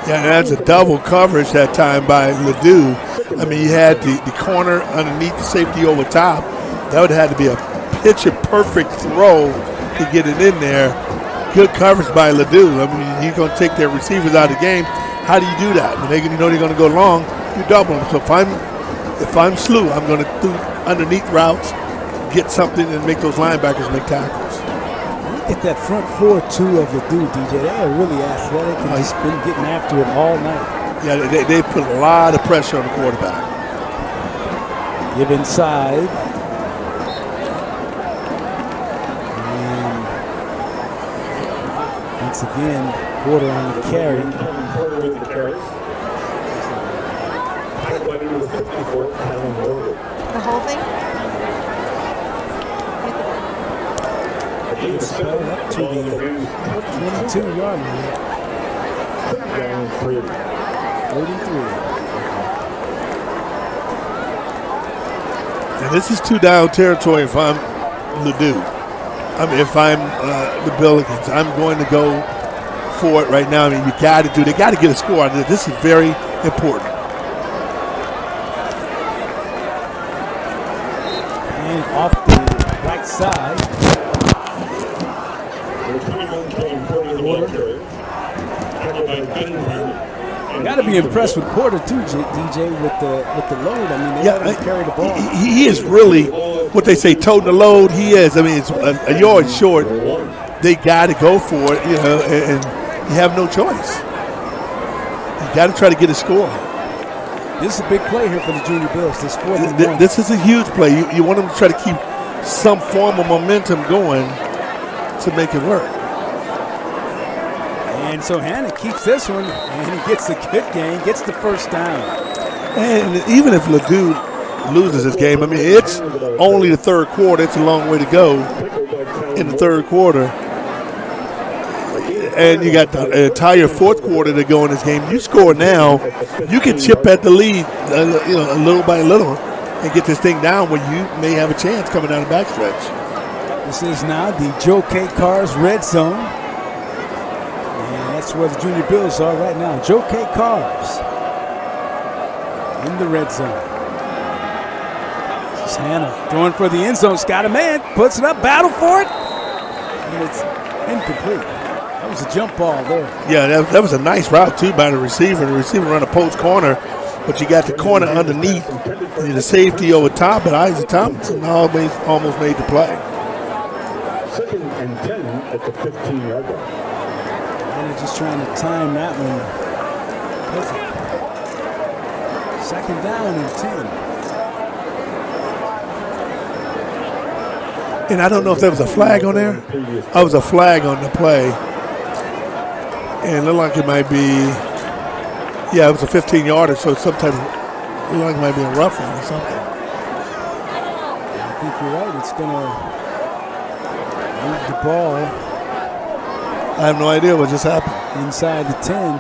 Yeah, that's a double coverage that time by Ladue. I mean, you had the corner underneath the safety over top. That would have had to be a picture-perfect throw to get it in there. Good coverage by Ladue. I mean, you're going to take their receivers out of the game. How do you do that? When you know they're going to go long, you double them. So if I'm Sluh, I'm going to do underneath routes, get something, and make those linebackers make tackles. Look at that front 4-2 of Ladue, DJ. They are really athletic and just been getting after it all night. Yeah, they put a lot of pressure on the quarterback. Give inside. And once again, Porter on the carry. The whole thing? It's up to the 22-yard line. 33. And this is 2-down territory if I'm Ladue. I mean, if I'm the Billikens, I'm going to go for it right now. I mean, they got to get a score out of this. This is very important. And off the right side. Got to be impressed with Porter too, DJ, with the load. I mean, they let him carry the ball. He is really what they say, toting the load. He is. I mean, it's a yard short. They got to go for it, and you have no choice. You got to try to get a score. This is a big play here for the Junior Bills. This is a huge play. You want them to try to keep some form of momentum going to make it work. And so Hannah keeps this one, and he gets a good gain, gets the first down. And even if Ladue loses this game, I mean, it's only the third quarter. It's a long way to go in the third quarter. And you got the entire fourth quarter to go in this game. You score now, you can chip at the lead, little by little, and get this thing down where you may have a chance coming down the backstretch. This is now the Joe K. Cars red zone. That's where the Junior Bills are right now. Joe K. Cars in the red zone. This is Hannah throwing for the end zone. Scott a man, puts it up, battle for it, and it's incomplete. That was a jump ball there. Yeah, that was a nice route too by the receiver. The receiver run a post corner, but you got the corner underneath and the safety over top. But Isaac Thompson almost made the play. 2nd and 10 at the 15-yard line. And they're just trying to time that one perfect. 2nd down and 10. And I don't know if there was a flag on there. I was a flag on the play. And it looked like it might be, it was a 15-yarder, so sometimes it looked like it might be a roughing or something. I think you're right. It's going to move the ball. I have no idea what just happened. Inside the 10.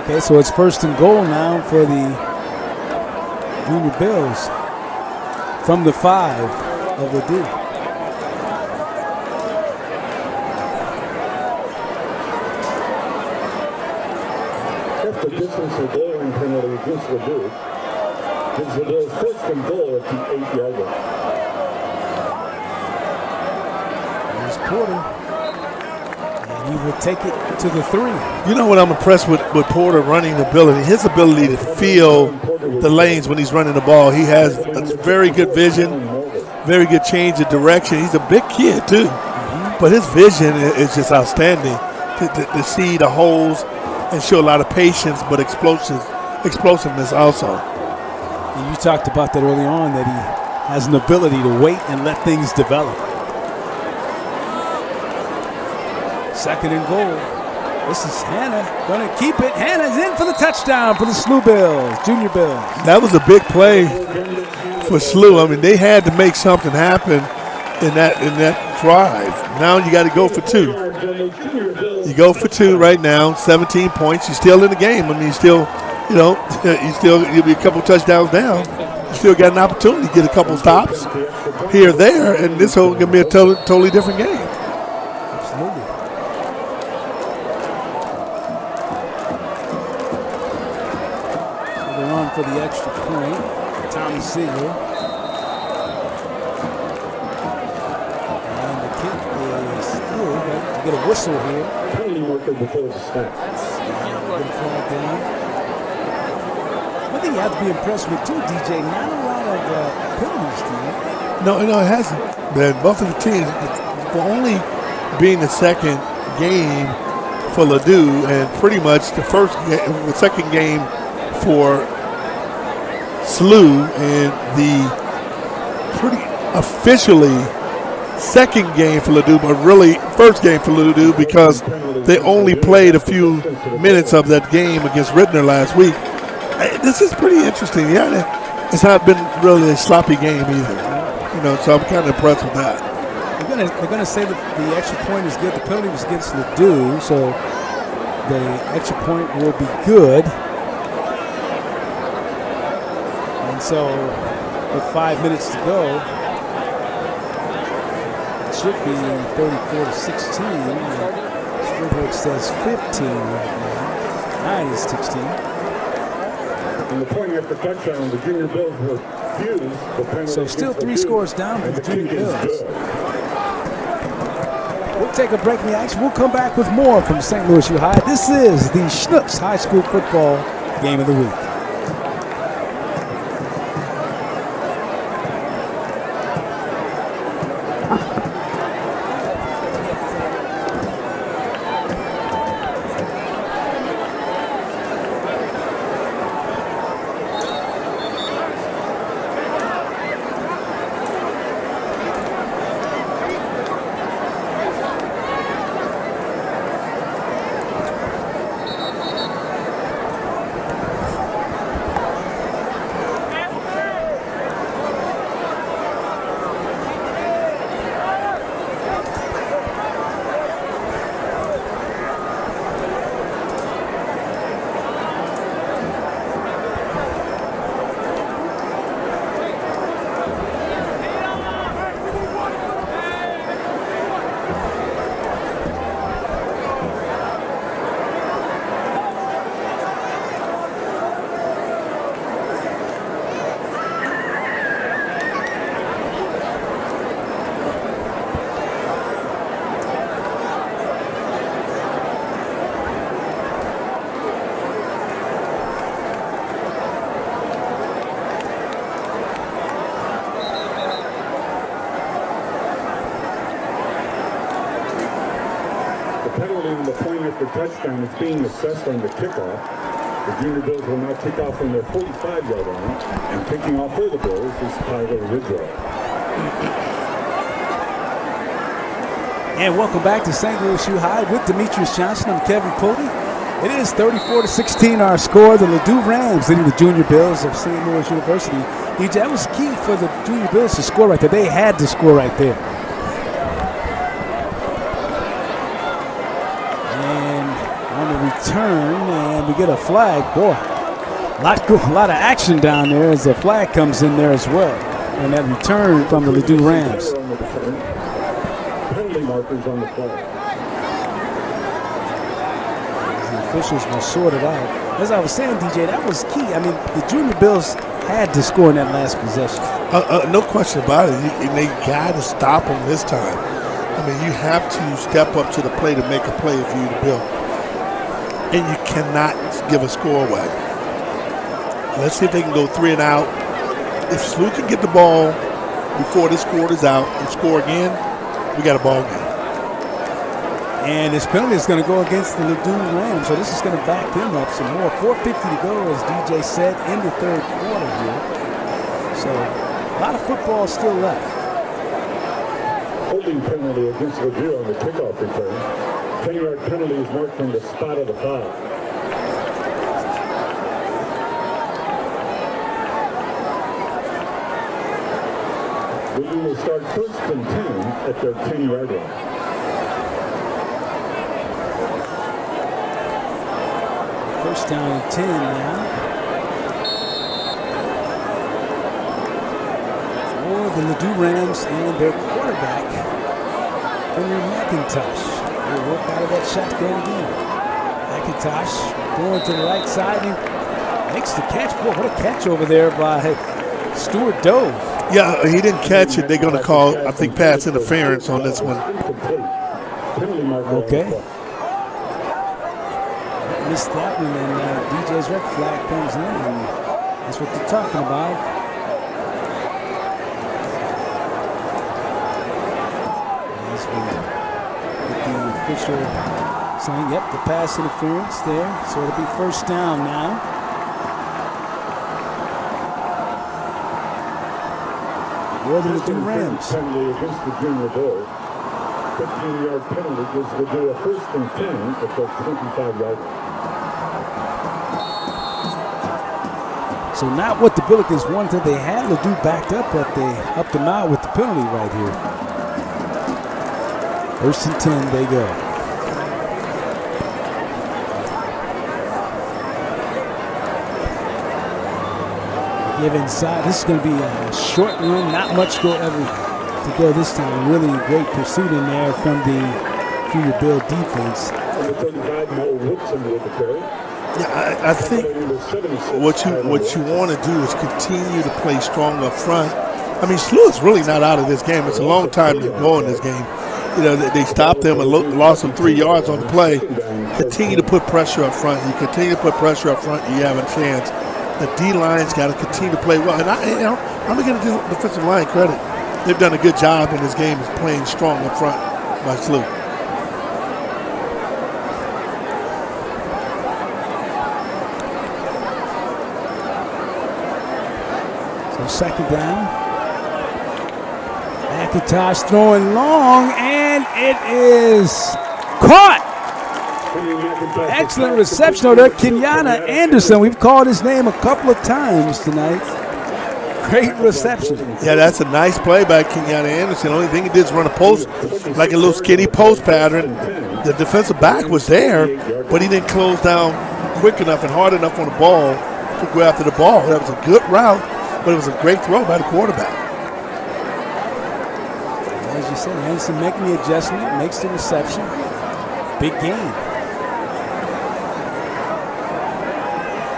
Okay, so it's 1st and goal now for the Junior Bills from the 5 of Ladue. That's the distance of goal penalty against Ladue. Gives the Bills 1st and goal at the 8-yard line. There's Porter. He would take it to the 3. You know what I'm impressed with Porter running the ability, his ability to feel the lanes when he's running the ball. He has a very good vision, very good change of direction. He's a big kid too, but his vision is just outstanding to see the holes and show a lot of patience, but explosiveness also. And you talked about that early on, that he has an ability to wait and let things develop. Second and goal. This is Hannah going to keep it. Hannah's in for the touchdown for the Sluh Bills, Junior Bills. That was a big play for Sluh. I mean, they had to make something happen in that drive. Now you got to go for two. You go for two right now, 17 points. You're still in the game. I mean, you'll be a couple touchdowns down. You still got an opportunity to get a couple stops here or there, and this whole going to be a totally different game. Absolutely. So they're on for the extra point. Tommy Seager. And the kick is through. Get a whistle here. Before the snap. One thing you have to be impressed with too, DJ, not a lot of penalties to you. No, it hasn't. But both of the teams, for only being the second game for Ladue and pretty much the second game for Sluh and the pretty officially second game for Ladue, but really first game for Ladue because they only played a few minutes of that game against Rittner last week. This is pretty interesting. Yeah, it's not been really a sloppy game either. So I'm kind of impressed with that. They're gonna say that the extra point is good. The penalty was against Ladue, so the extra point will be good. And so, with 5 minutes to go, it should be 34-16. Scoreboard says 15 right now. 9-16. And the point after touchdown, the Junior Bills refused the penalty. So still 3 scores down for the Junior Bills. We'll take a break in the action. We'll come back with more from St. Louis U High. This is the Schnucks High School Football Game of the Week. Touchdown is being assessed on the kickoff. The Junior Bills will now kick off from their 45-yard line, and kicking off for the Bills is Tyler Ridgeway. And welcome back to St. Louis U High with Demetrius Johnson. I'm Kevin Pulley. It is 34-16 our score. The Ladue Rams leading the Junior Bills of St. Louis University. DJ, that was key for the Junior Bills to score right there. They had to score right there. Turn and we get a flag. Boy, a lot of action down there as the flag comes in there as well. And that return from the Ladue Rams. Penalty markers on the flag. The officials will sort it out. As I was saying, DJ, that was key. I mean, the Junior Bills had to score in that last possession. No question about it. They got to stop them this time. I mean, you have to step up to the plate to make a play for you to build. And you cannot give a score away. Let's see if they can go 3 and out. If Sluh can get the ball before this quarter is out and score again, we got a ball game. And this penalty is going to go against the Ladue Rams, so this is going to back them up some more. 4:50 to go, as DJ said, in the third quarter here. So a lot of football still left. Holding penalty against Ladue on the kickoff return. 10-yard penalty is marked from the spot of the foul. Ladue will start 1st and 10 at their 10-yard line. First down and 10 now. For the Ladue Rams and their quarterback, Henry McIntosh. Will work out of that shotgun again. McIntosh going to the right side and makes the catch. Boy, what a catch over there by Stuart Dove. Yeah, he didn't catch it. They're going to call, I think, pass interference on this one. Okay. Missed that one, and DJ's red flag comes in, and that's what they're talking about. As we get the official saying, yep, the pass interference there, so it'll be first down now. For the Ladue Rams. Penalty against the Junior Bulls. 15-yard penalty gives Ladue a 1st and 10 at their 25-yard line. So not what the Billikens wanted. They had Ladue backed up, but they upped them out with the penalty right here. 1st and 10 they go. Give inside. This is going to be a short run. Not much to go this time. Really great pursuit in there from the Junior Bill defense. Number 35, Mo Woodson with the carry. Yeah, I think what you want to do is continue to play strong up front. I mean, Sluh is really not out of this game. It's a long time to go in this game. You know, they stopped them and lost them 3 yards on the play. Continue to put pressure up front. You continue to put pressure up front, you have a chance. The D-line's got to continue to play well. And I'm going to give the defensive line credit. They've done a good job in this game of playing strong up front by Sluh. So second down. McIntosh throwing long, and it is caught. Excellent reception over there. Kenyatta Anderson. We've called his name a couple of times tonight. Great reception. Yeah, that's a nice play by Kenyatta Anderson. The only thing he did is run a post, like a little skinny post pattern. The defensive back was there, but he didn't close down quick enough and hard enough on the ball to go after the ball. That was a good route, but it was a great throw by the quarterback. As you said, Anderson making the adjustment, makes the reception. Big game.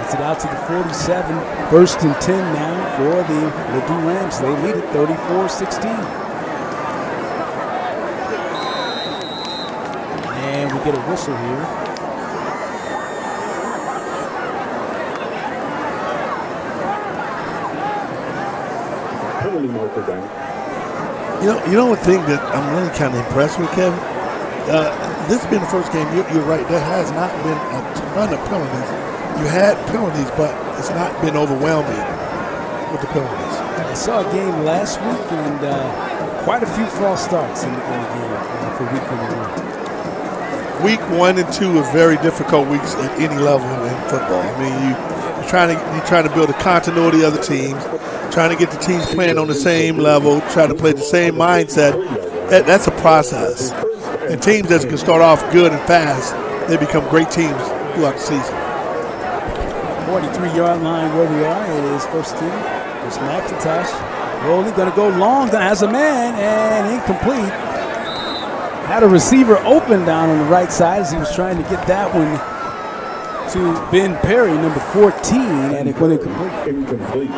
Gets it out to the 47. 1st and 10 now for the Ladue Rams. They lead it 34-16. And we get a whistle here. Penalty marker down. You know one thing that I'm really kind of impressed with, Kevin? This has been the first game, you're right, there has not been a ton of penalties. You had penalties, but it's not been overwhelming with the penalties. I saw a game last week, and quite a few false starts in the game for week number 1. Week 1 and 2 are very difficult weeks at any level in football. I mean, you're trying to build a continuity of the teams, trying to get the teams playing on the same level, trying to play the same mindset. That's a process. And teams that can start off good and fast, they become great teams throughout the season. 43-yard line where we are. It is 1st and 10. It's McIntosh. Rolling, going to go long. Has a man, and incomplete. Had a receiver open down on the right side as he was trying to get that one to Ben Perry, number 14, and it went incomplete.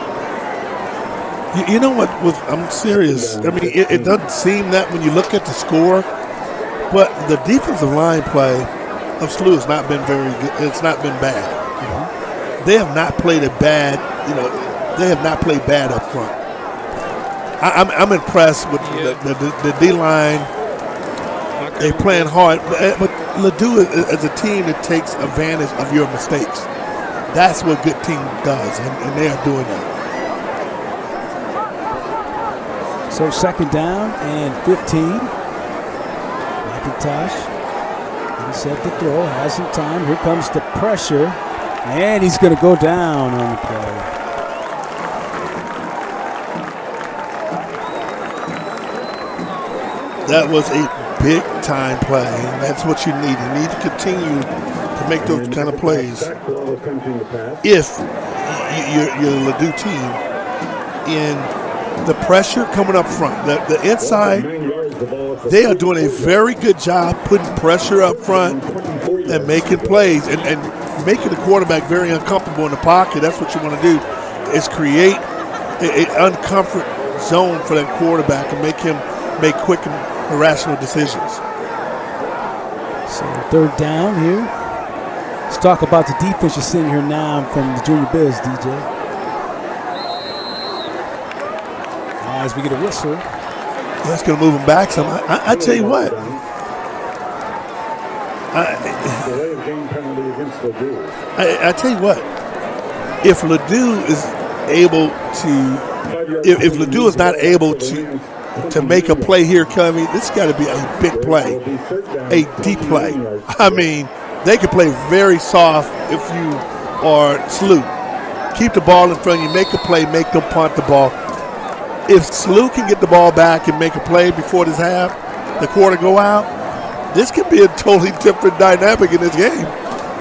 You know what? I'm serious. I mean, it doesn't seem that when you look at the score, but the defensive line play of Sluh has not been very good. It's not been bad. They have not played they have not played bad up front. I'm impressed with the D-line. They're playing hard, but Ladue is a team that takes advantage of your mistakes. That's what a good team does, and they are doing that. So second down and 15. McIntosh set the throw, has some time. Here comes the pressure, and he's going to go down on the play. That was a big-time play, and that's what you need. You need to continue to make those kind of plays. If you're the Ladue team, in the pressure coming up front, the inside, they are doing a very good job putting pressure up front and making plays and making the quarterback very uncomfortable in the pocket. That's what you want to do, is create an uncomfort zone for that quarterback and make him make quick and irrational decisions. So third down here. Let's talk about the defense you're seeing here now from the Junior Biz, DJ. As we get a whistle. That's going to move him back some. I tell you what. I tell you what. If Ladue is able to, if Ladue is not able to make a play here, Covey, this has got to be a big play, a deep play. I mean, they can play very soft if you are Sluh. Keep the ball in front of you, make a play, make them punt the ball. If Sluh can get the ball back and make a play before this half, the quarter go out, this could be a totally different dynamic in this game.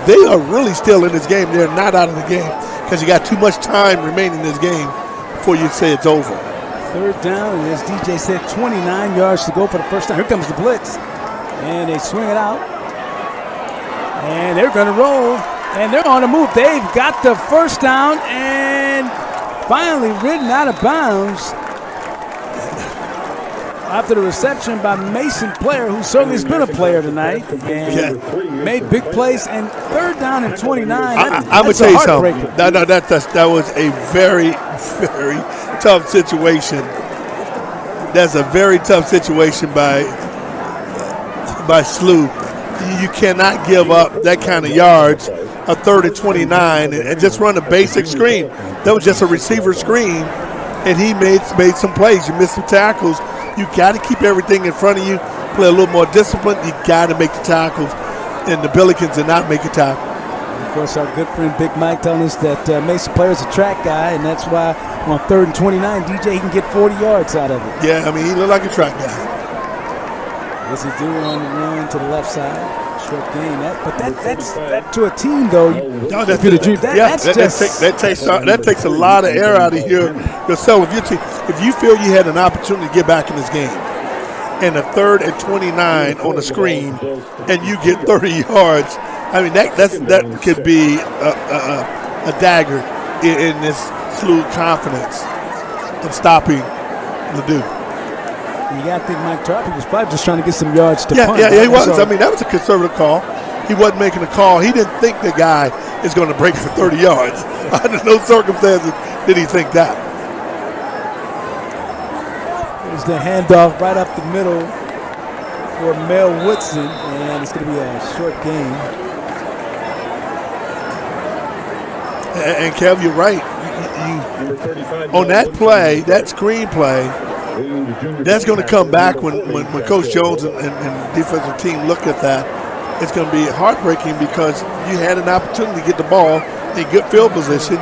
They are really still in this game. They're not out of the game because you got too much time remaining in this game before you say it's over. Third down, and as DJ said, 29 yards to go for the first time. Here comes the blitz, and they swing it out, and they're going to roll, and they're on the move. They've got the first down, and finally ridden out of bounds after the reception by Mason Player, who certainly has been a player tonight, and made big plays. And third down and 29. I'm going to tell you something. No, that was a very, very tough situation. That's a very tough situation by Sluh. You cannot give up that kind of yards, a third and 29, and just run a basic screen. That was just a receiver screen, and he made some plays. You missed some tackles. You got to keep everything in front of you, play a little more discipline. You got to make the tackles, and the Billikens did not make a tackle. And of course, our good friend Big Mike telling us that Mason Player is a track guy, and that's why on third and 29, DJ, he can get 40 yards out of it. Yeah, I mean, he looked like a track guy. What's he doing on the run to the left side? Short gain. That's to a team, though. No, that takes a lot of air out of here yourself. If you feel you had an opportunity to get back in this game, and a third and 29 on the screen, and you get 30 yards, I mean that could be a dagger in this Sluh confidence of stopping Ladue. You got to think Mike Tarpey was probably just trying to get some yards to punt. Yeah, he was. I mean, that was a conservative call. He wasn't making a call. He didn't think the guy is going to break for 30 yards. Under no circumstances did he think that. There's the handoff right up the middle for Mel Woodson, and it's going to be a short gain. And Kev, you're right. On that play, that screen play, that's going to come back when Coach Jones and the defensive team look at that. It's going to be heartbreaking because you had an opportunity to get the ball in good field position,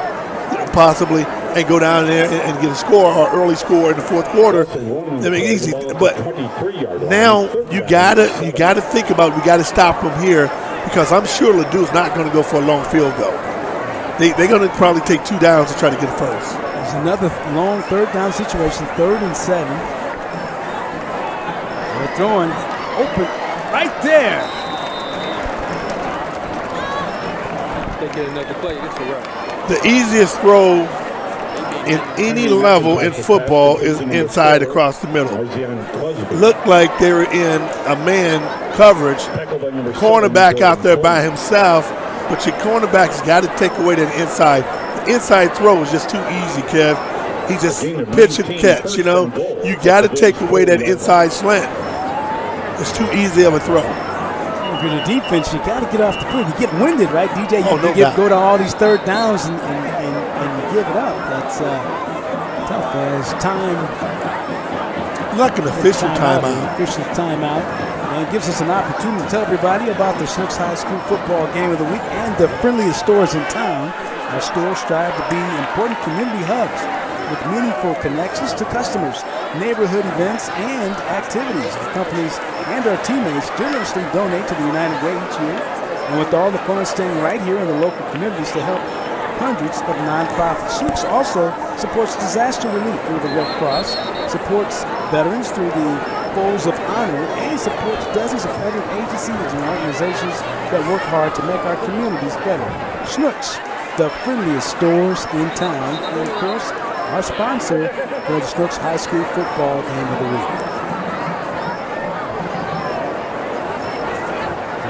possibly, and go down there and get a score or early score in the fourth quarter. I mean, easy. But now you gotta think about we got to stop them here because I'm sure Ladue's not going to go for a long field goal. They're going to probably take 2 downs to try to get it first. There's another long third down situation, 3rd and 7. They're throwing open right there. They get another play. It's a wrap. The easiest throw in any level in football is inside across the middle. Looked like they were in a man coverage, cornerback out there by himself, but your cornerback's got to take away that inside. The inside throw is just too easy, Kev. He just pitch and catch, you know. You got to take away that inside slant. It's too easy of a throw. If you're the defense, you got to get off the field. You get winded, right, DJ? You go to all these third downs and give it up. That's tough as time Like an official timeout. Official timeout. And it gives us an opportunity to tell everybody about the Snooks High School football game of the week and the friendliest stores in town. Our stores strive to be important community hubs with meaningful connections to customers, neighborhood events, and activities. The companies and our teammates generously donate to the United Way each year, and with all the funds staying right here in the local communities to help hundreds of nonprofits. Snooks also supports disaster relief through the Red Cross, supports veterans through the Folds of Honor, and supports dozens of other agencies and organizations that work hard to make our communities better. Snooks, the friendliest stores in town, and of course, our sponsor for the Snooks High School football game of the week.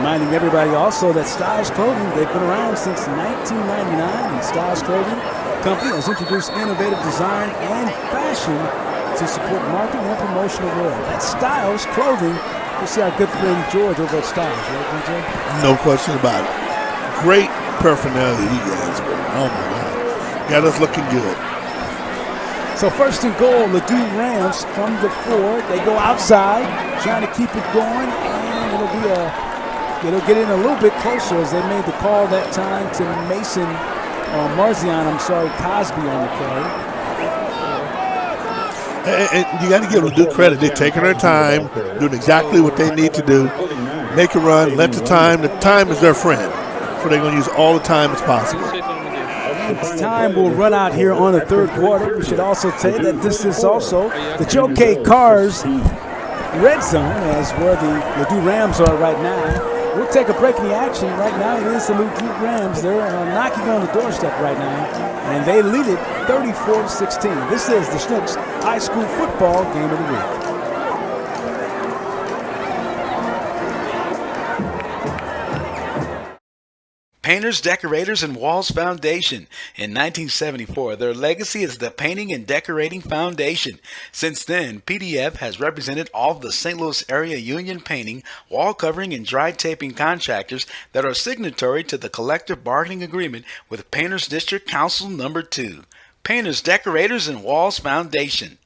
Reminding everybody also that Styles Clothing, they've been around since 1999, and Styles Clothing Company has introduced innovative design and fashion to support marketing and promotional world. That's Styles Clothing. We'll see our good friend George over at Styles, right, DJ? No question about it. Great paraphernalia you guys wear. Oh my God. Got us looking good. So first and goal, Ladue Rams from the 4. They go outside, trying to keep it going, and it'll get in a little bit closer as they made the call that time to Cosby on the play. And you got to give Ladue credit. They're taking their time, doing exactly what they need to do. Make a run, let the time is their friend. So they're going to use all the time as possible. Time will run out here on the third quarter. We should also say that this is also the Joe K. Cars red zone, as where the Ladue Rams are right now. We'll take a break in the action. Right now, it is the Ladue Rams. They're knocking on the doorstep right now, and they lead it 34-16. This is the Snooks High School football game of the week. Painters, Decorators, and Walls Foundation. In 1974, their legacy is the Painting and Decorating Foundation. Since then, PDF has represented all of the St. Louis area union painting, wall covering, and dry taping contractors that are signatory to the collective bargaining agreement with Painters District Council No. 2. Painters, Decorators, and Walls Foundation.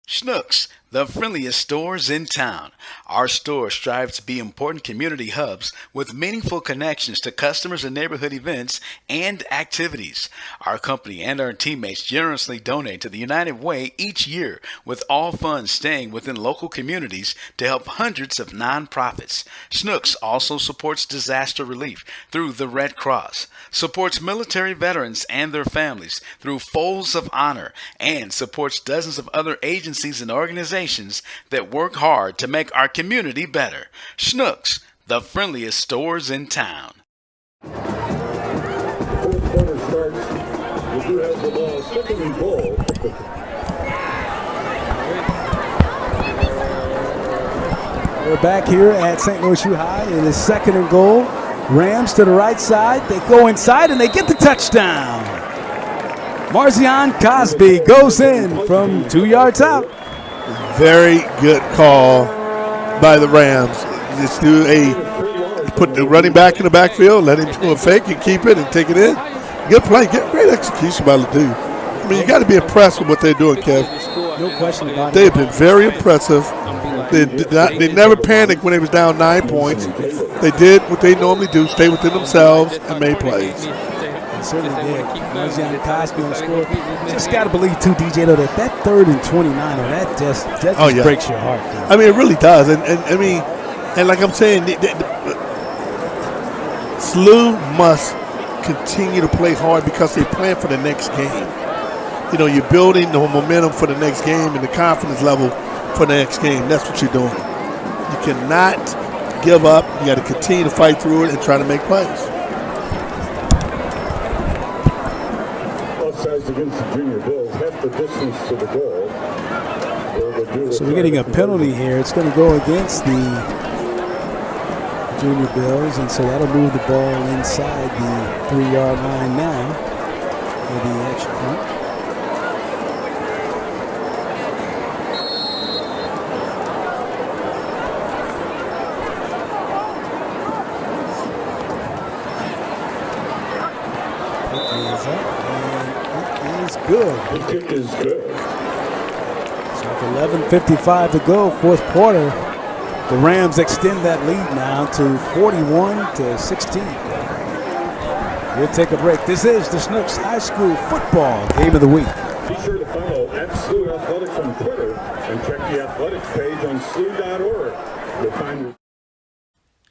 Snooks, the friendliest stores in town. Our store strives to be important community hubs with meaningful connections to customers and neighborhood events and activities. Our company and our teammates generously donate to the United Way each year, with all funds staying within local communities to help hundreds of nonprofits. Snooks also supports disaster relief through the Red Cross, supports military veterans and their families through Folds of Honor, and supports dozens of other agencies and organizations that work hard to make our community better. Snooks, the friendliest stores in town. Fourth quarter starts. Ladue has the ball, second and goal. We're back here at St. Louis U High. It is second and goal. Rams to the right side. They go inside and they get the touchdown. Cosby goes in from 2 yards out. Very good call by the Rams. Just put the running back in the backfield, let him do a fake and keep it and take it in. Good play, great execution by Ladue. I mean, you got to be impressed with what they're doing, Kev. No question about it. They've been very impressive. They never panicked when they was down 9 points. They did what they normally do, stay within themselves and made plays. Certainly did. Cosby on the score. Just got to believe, too, DJ, though, that 3rd and 29, that just breaks your heart. Dude. I mean, it really does. And I mean, and like I'm saying, Sluh must continue to play hard because they plan for the next game. You know, you're building the momentum for the next game and the confidence level for the next game. That's what you're doing. You cannot give up. You got to continue to fight through it and try to make plays. Against the Junior Bills, half the distance to the goal. So we're getting a penalty here. It's going to go against the Junior Bills, and so that'll move the ball inside the 3-yard line now for the extra point. Good. The kick is good. So 11:55 to go, fourth quarter. The Rams extend that lead now to 41-16. We'll take a break. This is the Snooks High School Football Game of the Week. Be sure to follow @Sluh Athletics on Twitter and check the athletics page on sluh.org. You'll find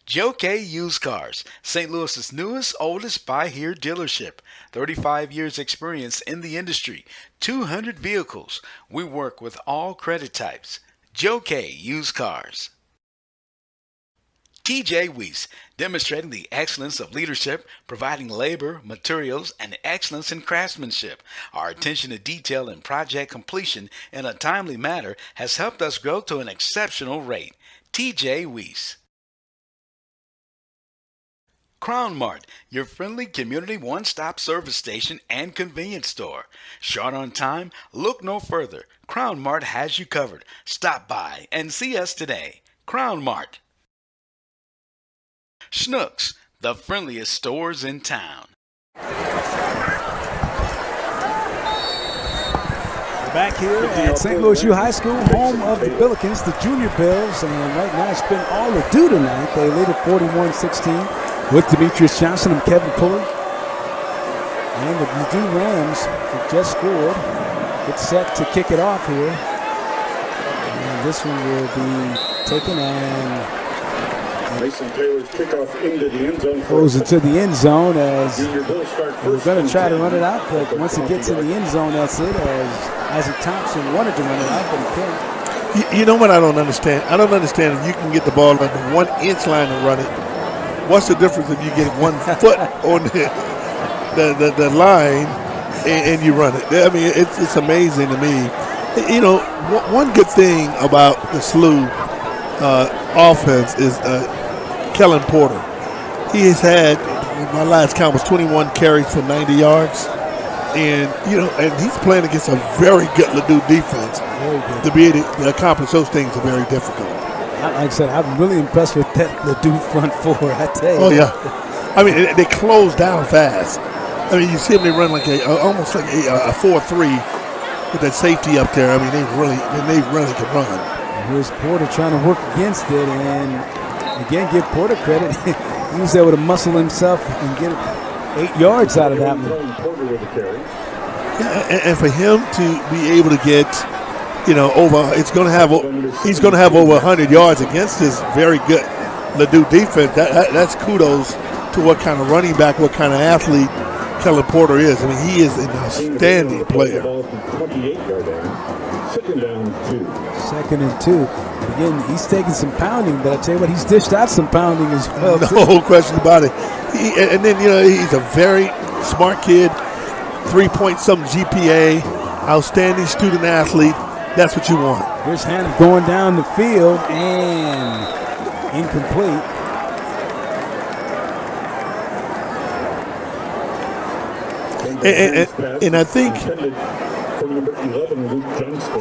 Joe K. Used Cars, St. Louis's newest, oldest buy-here dealership. 35 years experience in the industry, 200 vehicles. We work with all credit types. Joe K. Used Cars. TJ Weiss, demonstrating the excellence of leadership, providing labor, materials, and excellence in craftsmanship. Our attention to detail and project completion in a timely manner has helped us grow to an exceptional rate. TJ Weiss. Crown Mart, your friendly community one-stop service station and convenience store. Short on time? Look no further. Crown Mart has you covered. Stop by and see us today. Crown Mart. Snooks, the friendliest stores in town. Back here at St. Louis U High School, home of the Billikens, the Junior Bills, and right now it's been all Ladue tonight. They lead at 41-16 with Demetrius Johnson and Kevin Porter. And the Ladue Rams have just scored. Get set to kick it off here. And this one will be taken and Mason Taylor's kickoff into the end zone. goes into the end zone as Junior Bills start we're first. going to try to run it out, but once it gets in the end zone, that's it. As Isaac Thompson wanted to run it out, but he can't. You know what I don't understand? I don't understand if you can get the ball on the 1 inch line and run it. What's the difference if you get 1 foot on the line and you run it? I mean, it's amazing to me. You know, one good thing about the Sluh offense is Kellen Porter. He has had, my last count was 21 carries for 90 yards. And, you know, and he's playing against a very good Ladue defense. Very good. To be able to accomplish those things are very difficult. Like I said, I'm really impressed with that Ladue front four, I tell you. Oh, yeah. I mean, they close down fast. I mean, you see them, they run like almost like a 4-3 with that safety up there. I mean, they really can run. And here's Porter trying to work against it, and again, give Porter credit. He was able to muscle himself and get 8 yards out of that one. Yeah, and for him to be able to get, you know, he's going to have over 100 yards against this very good Ladue defense. That's kudos to what kind of running back, what kind of athlete Kellen Porter is. I mean, he is an outstanding player. Second and 2. Again, he's taking some pounding, but I tell you what, he's dished out some pounding as well. No question about it. And then, you know, he's a very smart kid, 3-point-something GPA, outstanding student athlete. That's what you want. Here's Hannah going down the field and incomplete. And I think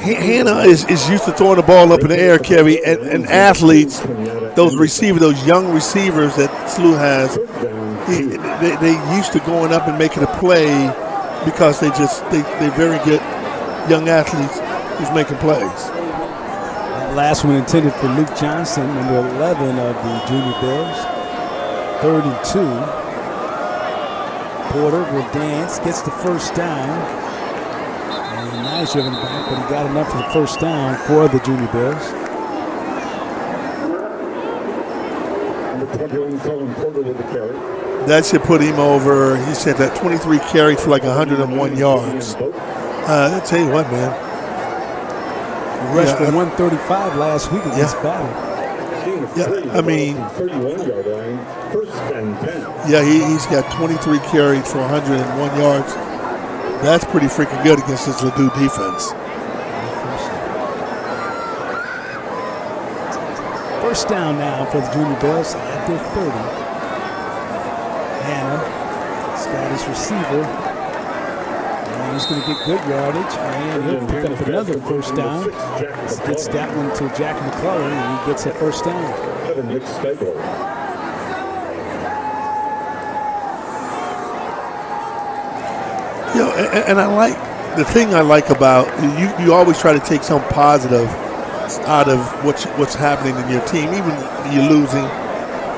Hannah is used to throwing the ball up in the air, Kevin, and athletes, those young receivers that Sluh has, they used to going up and making a play because they're very good young athletes who's making plays. That last one intended for Luke Johnson, number 11 of the Junior Bills. 3rd and 2. Porter will dance, gets the first down. And nice driven back, but he got enough for the first down for the Junior Bills. That should put him over. He said that 23 carries for like 101 yards. I'll tell you what, man. He rushed for 135 last week against Battle. Yeah, I mean, he's got 23 carries for 101 yards. That's pretty freaking good against this Ladue defense. First down now for the Junior Bills at their 30. Hannah, Scottish receiver. And he's going to get good yardage, and he'll pick up another first down. Gets that one to Jack McClellan, and he gets a first down. You know, and I like the thing I like about you always try to take some positive out of what's happening in your team, even when you're losing.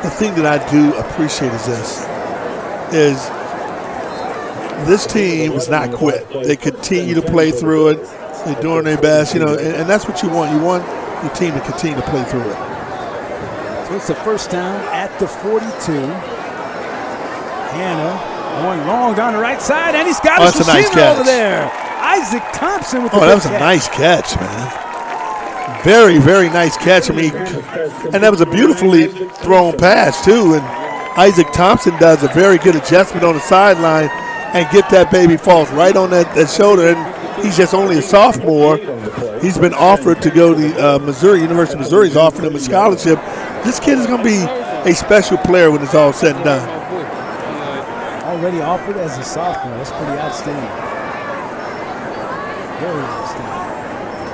The thing that I do appreciate is this team is not quit. They continue to play through it. They're doing their best, and that's what you want. You want your team to continue to play through it. So it's the first down at the 42. Hannah going long down the right side, and he's got his receiver over there. Isaac Thompson with the that was a nice catch, man. Very, very nice catch. I mean, and that was a beautifully thrown pass, too. And Isaac Thompson does a very good adjustment on the sideline and get that baby falls right on that shoulder. And he's just only a sophomore. He's been offered to go to Missouri. University of Missouri's offered him a scholarship. This kid is going to be a special player when it's all said and done. Already offered as a sophomore. That's pretty outstanding. Very outstanding.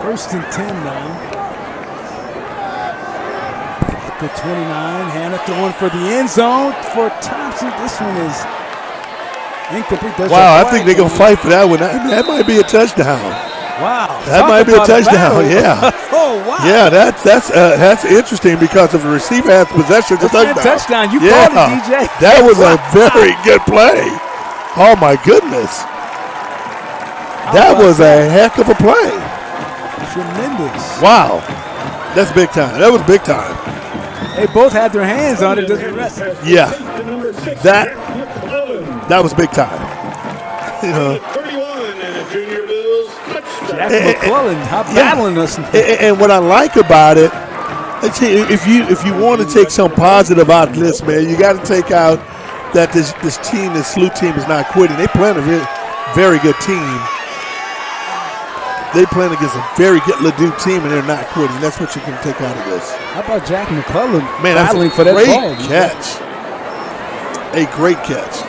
First and 10 now. The 29, Hannah throwing for the end zone for Thompson. This one is incomplete. Wow, I think they're going to fight for that one. That might be a touchdown. Wow. That might be a touchdown, yeah. Oh, wow. Yeah, that's interesting because if the receiver has possession, it's a touchdown. You called it, DJ. That was a very good play. Oh, my goodness. That was a heck of a play. Tremendous. Wow. That's big time. That was big time. They both had their hands on it. Yeah. That was big time. Jack McClellan battling us. And what I like about it, if you want to take some positive out of this, man, you got to take out that this team, this Sluh team, is not quitting. They playing a very good team. They playing against a very good Ladue team, and they're not quitting. That's what you can take out of this. How about Jack McClellan battling for that ball? Great catch. A great catch.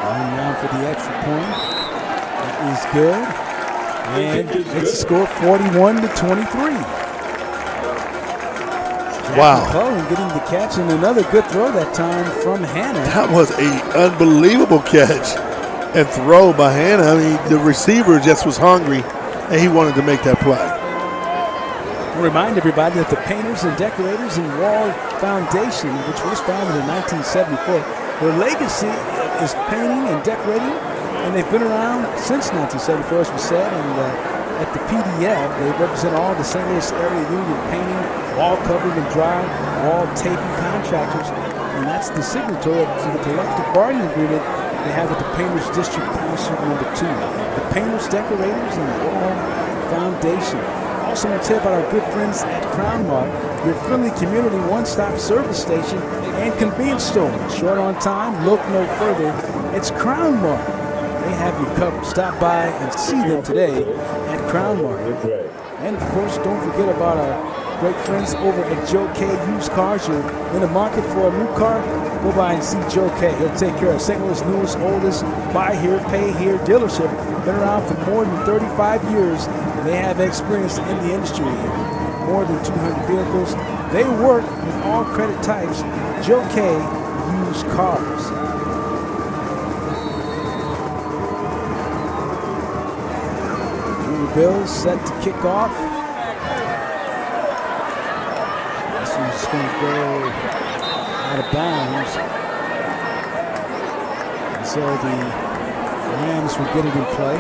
Going down for the extra point. That is good. And it's a score 41-23. Wow. McClellan getting the catch, and another good throw that time from Hannah. That was an unbelievable catch and throw by Hannah. I mean, the receiver just was hungry, and he wanted to make that play. Remind everybody that the Painters and Decorators and Wall Foundation, which was founded in 1974, their legacy is painting and decorating, and they've been around since 1974, as we said. And at the PDF, they represent all the St. Louis area union painting, wall covering and dry, wall taping contractors, and that's the signatory to the collective bargaining agreement they have with the Painters District Council number 2. The Painters, Decorators, and Wall Foundation. Also want to tell you about our good friends at Crown Mart, your friendly community one-stop service station and convenience store. Short on time, look no further. It's Crown Mart. They have you covered. Stop by and see them today at Crown Mart. And of course, don't forget about our great friends over at Joe K Used Cars. You're in the market for a new car? Go by and see Joe K. He'll take care of St. Louis' newest, oldest, buy here, pay here dealership. Been around for more than 35 years, and they have experience in the industry here. More than 200 vehicles. They work with all credit types. Joe K Used Cars. Junior Bills set to kick off. He's going to go out of bounds. And so the Rams will get it in play.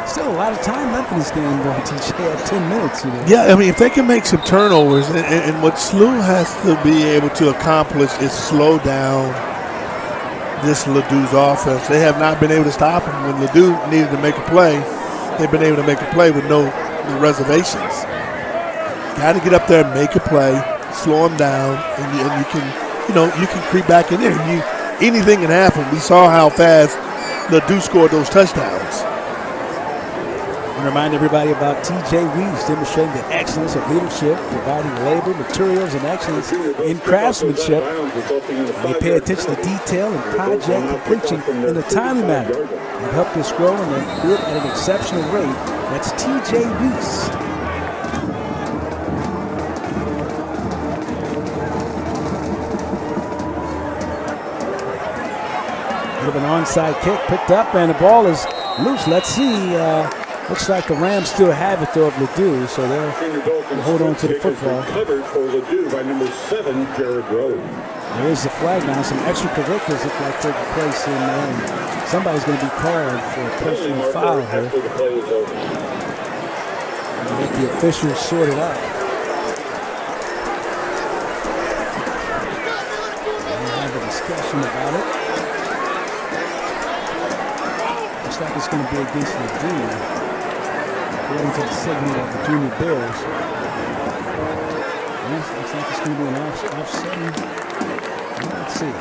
Still a lot of time left in this game, though, TJ, at 10 minutes. Yeah, I mean, if they can make some turnovers, and what Sluh has to be able to accomplish is slow down this Ladue's offense. They have not been able to stop him. When Ladue needed to make a play, they've been able to make a play with no reservations. Got to get up there and make a play, slow them down, and you can creep back in there. Anything can happen. We saw how fast Ladue scored those touchdowns. And remind everybody about TJ Weeds demonstrating the excellence of leadership, providing labor, materials, and excellence in craftsmanship. And they pay attention to detail and project completion in a timely manner. They've helped us grow, and they do it at an exceptional rate. That's TJ Weeds. Bit of an onside kick picked up, and the ball is loose. Let's see. Looks like the Rams still have it, though, of Ladue, so they'll hold on to the football. Covered for Ladue by number 7, Jared Rhodes. There is the flag now. Some extracurriculars look like taking place in there. And somebody's going to be called for a personal foul here. To get the officials sorted out. We'll have a discussion about it. Looks like it's going to be against the junior, according to the signal of the Junior Bills. Yes, looks like it's going to be an offsetting. Let's see.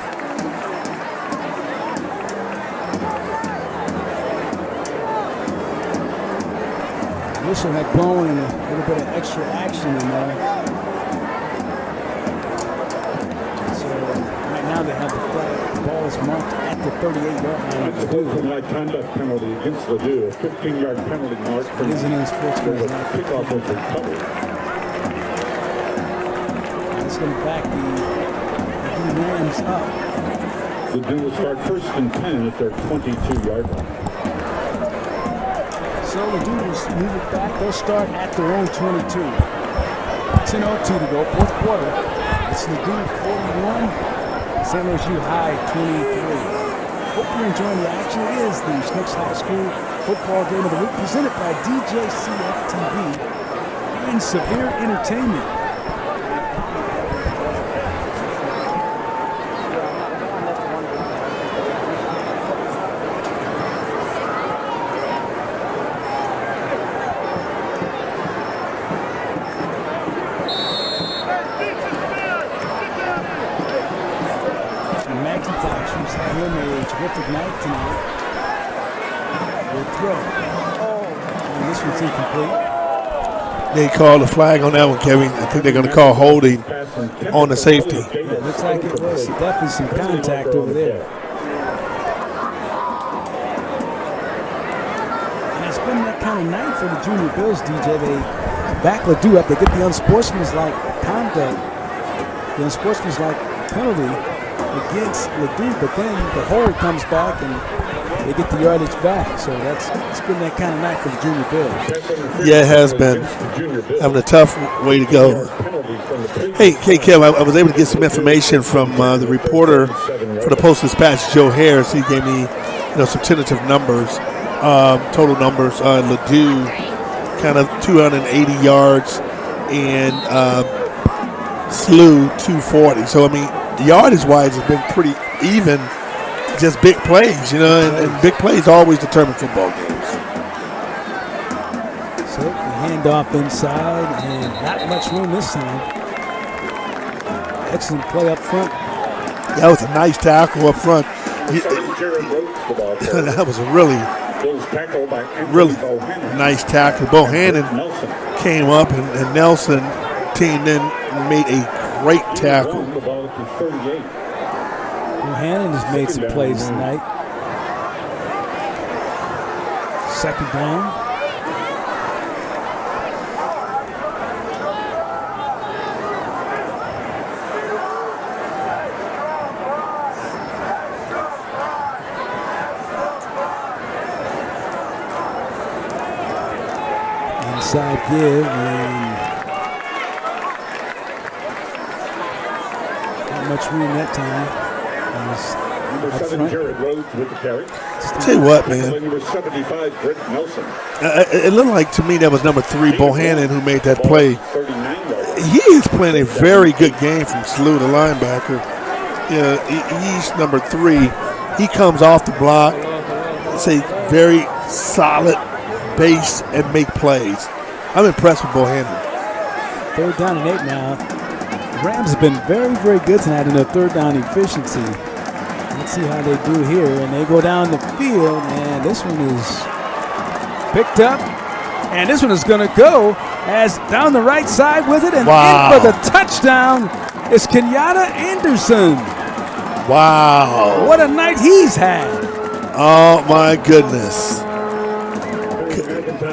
Whistle had blown and a little bit of extra action in there. So right now they have the flag. The ball is marked at the 38-yard line. That's a workmanlike conduct penalty against Ladue. A 15-yard penalty mark for the unsportsmanlike kickoff was recovered. It's going to back the Rams up. Ladue will start 1st and 10 at their 22-yard line. So Ladue will move it back. They'll start at their own 22. 10:02 to go, fourth quarter. It's Ladue 41, St. Louis U High 23. Hope you're enjoying the action. It is the Snooks High School football game of the week presented by DJCF TV and Severe Entertainment. Terrific night tonight. Will throw. And this one's incomplete. They called a flag on that one, Kevin. I think they're going to call holding on the safety. Yeah, it looks like it was definitely some contact over there. And it's been that kind of night for the Junior Bills, DJ. They back Ladue up. They get the unsportsmanlike conduct, the unsportsmanlike penalty against Ladue, but then the hold comes back and they get the yardage back. So it's been that kind of night for the Junior Bills. Yeah, it has been. Having a tough way to go. Hey, Kev, I was able to get some information from the reporter for the Post-Dispatch, Joe Harris. He gave me, some tentative numbers, total numbers. Ladue, kind of 280 yards, and Sluh 240. So yardage-wise, it's been pretty even. Just big plays, and big plays always determine football games. So the handoff inside, and not much room this time. Excellent play up front. That was a nice tackle up front. That was a really nice tackle. Bohannon came up, and Nelson teamed in and made a great tackle. Bohannon has made some plays tonight. Second down. Inside give, and not much room that time. Number 7, Jared Rhodes with the carry. Tell you what, man. Number 75, Britt Nelson. It looked like to me that was number 3, Bohannon, who made that play. He is playing a very good game from Sluh, the linebacker. He's number 3. He comes off the block. It's a very solid base and make plays. I'm impressed with Bohannon. 3rd down and 8 now. The Rams have been very, very good tonight in their 3rd down efficiency. Let's see how they do here. And they go down the field, and this one is picked up. And this one is going to go as down the right side with it. And in for the touchdown is Kenyatta Anderson. Wow. What a night he's had. Oh, my goodness.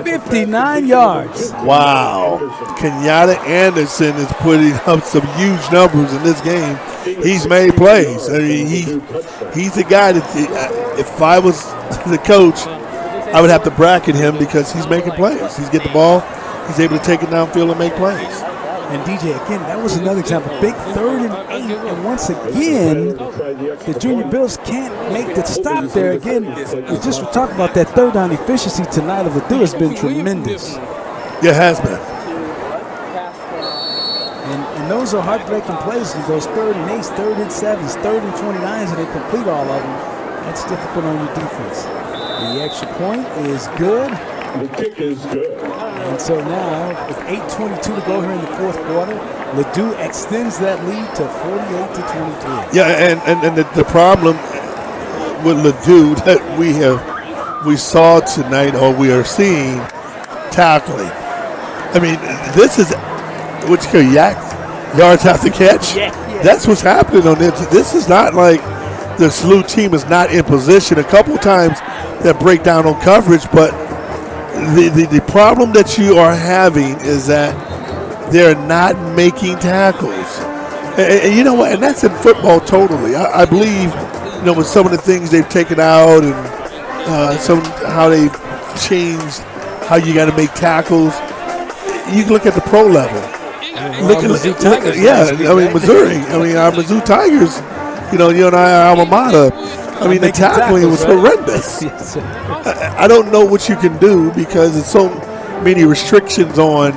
59 yards. Wow. Kenyatta Anderson is putting up some huge numbers in this game. he's made plays. I mean, he's the guy that if I was the coach, I would have to bracket him because he's making plays. He's getting the ball. He's able to take it downfield and make plays. And DJ, again, that was another example. Big 3rd and 8, and once again, the Junior Bills can't make the stop there. Again, we just were talking about that 3rd down efficiency tonight of Ladue has been tremendous. Yeah, it has been. And those are heartbreaking plays. Those 3rd and 8s, 3rd and 7s, 3rd and 29s, and they complete all of them. That's difficult on your defense. The extra point is good. The kick is good. And so now, with 8:22 to go here in the 4th quarter, Ladue extends that lead to 48-23. Yeah, and the problem with Ladue that we saw tonight, or we are seeing, tackling. I mean, this is what you call yards after catch. Yeah. That's what's happening on this. This is not like the Sluh team is not in position. A couple times that break down on coverage, but the problem that you are having is that they're not making tackles. And you know what? And that's in football totally. I believe, with some of the things they've taken out and how they've changed how you got to make tackles. You can look at the pro level. Look at Missouri Tigers. Missouri. Our Missouri Tigers. You and I are alma mater. The tackling was horrendous. I don't know what you can do because there's so many restrictions on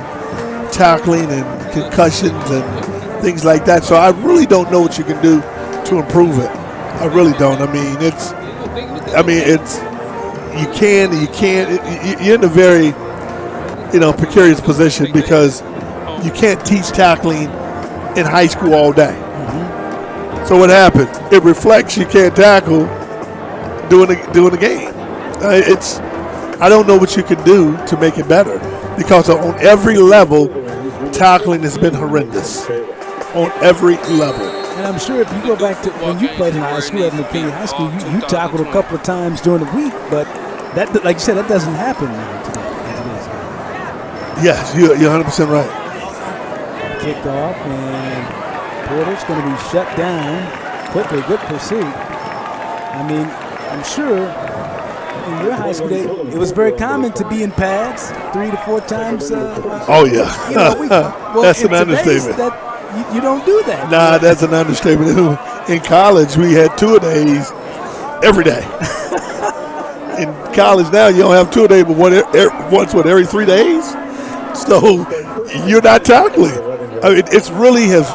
tackling and concussions and things like that. So I really don't know what you can do to improve it. I really don't. You can and you can't. You're in a very, precarious position because you can't teach tackling in high school all day. So what happened? It reflects you can't tackle doing the game. I don't know what you can do to make it better because on every level, tackling has been horrendous. On every level. And I'm sure if you go back to when you played in high school, at McKinney High School, you tackled a couple of times during the week, but that, like you said, that doesn't happen now today. Yes, you're 100% right. Kickoff, and Porter's going to be shut down quickly. Good pursuit. I'm sure in your high school day, it was very common to be in pads 3 to 4 times. Oh, yeah. That's an understatement. You don't do that. Nah, that's an understatement. In college, we had 2-a-days every day. In college now, you don't have 2-a-day, but once every 3 days? So you're not tackling. It's really has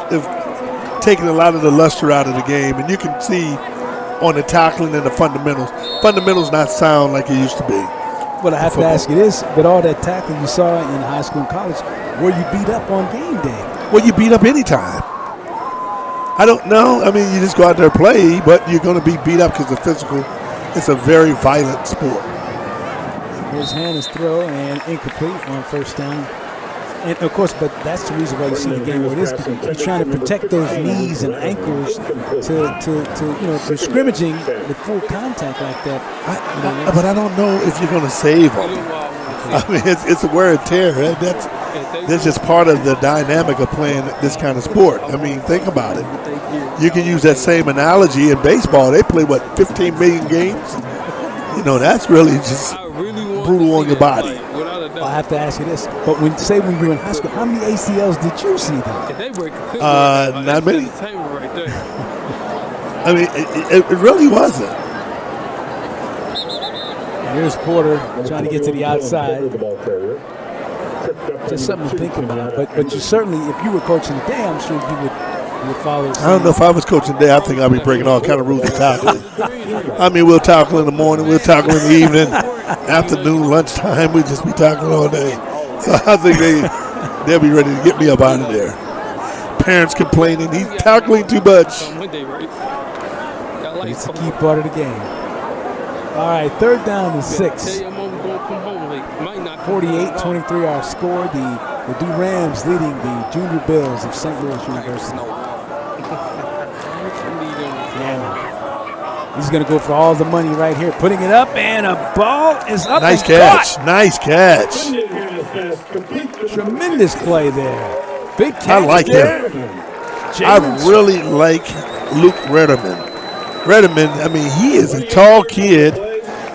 taken a lot of the luster out of the game, and you can see on the tackling and the fundamentals. Fundamentals not sound like it used to be. Well, I have to ask you this, but all that tackling you saw in high school and college, were you beat up on game day? Well, you beat up anytime. I don't know. You just go out there and play, but you're going to be beat up because of physical. It's a very violent sport. His hand is throw and incomplete on first down. And, of course, but that's the reason why you see the game where it is. You're trying to protect those knees and ankles to scrimmaging with full contact like that. But I don't know if you're going to save them. It's a wear and tear. That's just part of the dynamic of playing this kind of sport. Think about it. You can use that same analogy in baseball. They play, 15 million games? That's really just brutal on your body. Well, I have to ask you this, but when you were in high school, how many ACLs did you see then? Not many. It really wasn't. Here's Porter trying to get to the outside. Just something to think about. But you certainly, if you were coaching today, I'm sure you would follow. I don't know if I was coaching today. I think I'd be breaking all kind of rules of tackling. We'll tackle in the morning, we'll tackle in the evening, afternoon, lunchtime. We'll just be tackling all day. So I think they'll be ready to get me up out of there. Parents complaining, he's tackling too much. It's a key part of the game. All right, 3rd down and 6. 48-23 our score. The Ladue Rams leading the Junior Bills of St. Louis University. And he's going to go for all the money right here. Putting it up, and a ball is up. Nice catch. Caught. Nice catch. Tremendous play there. Big catch. I like there. him. I really like Luke Redderman. I mean, he is a tall kid.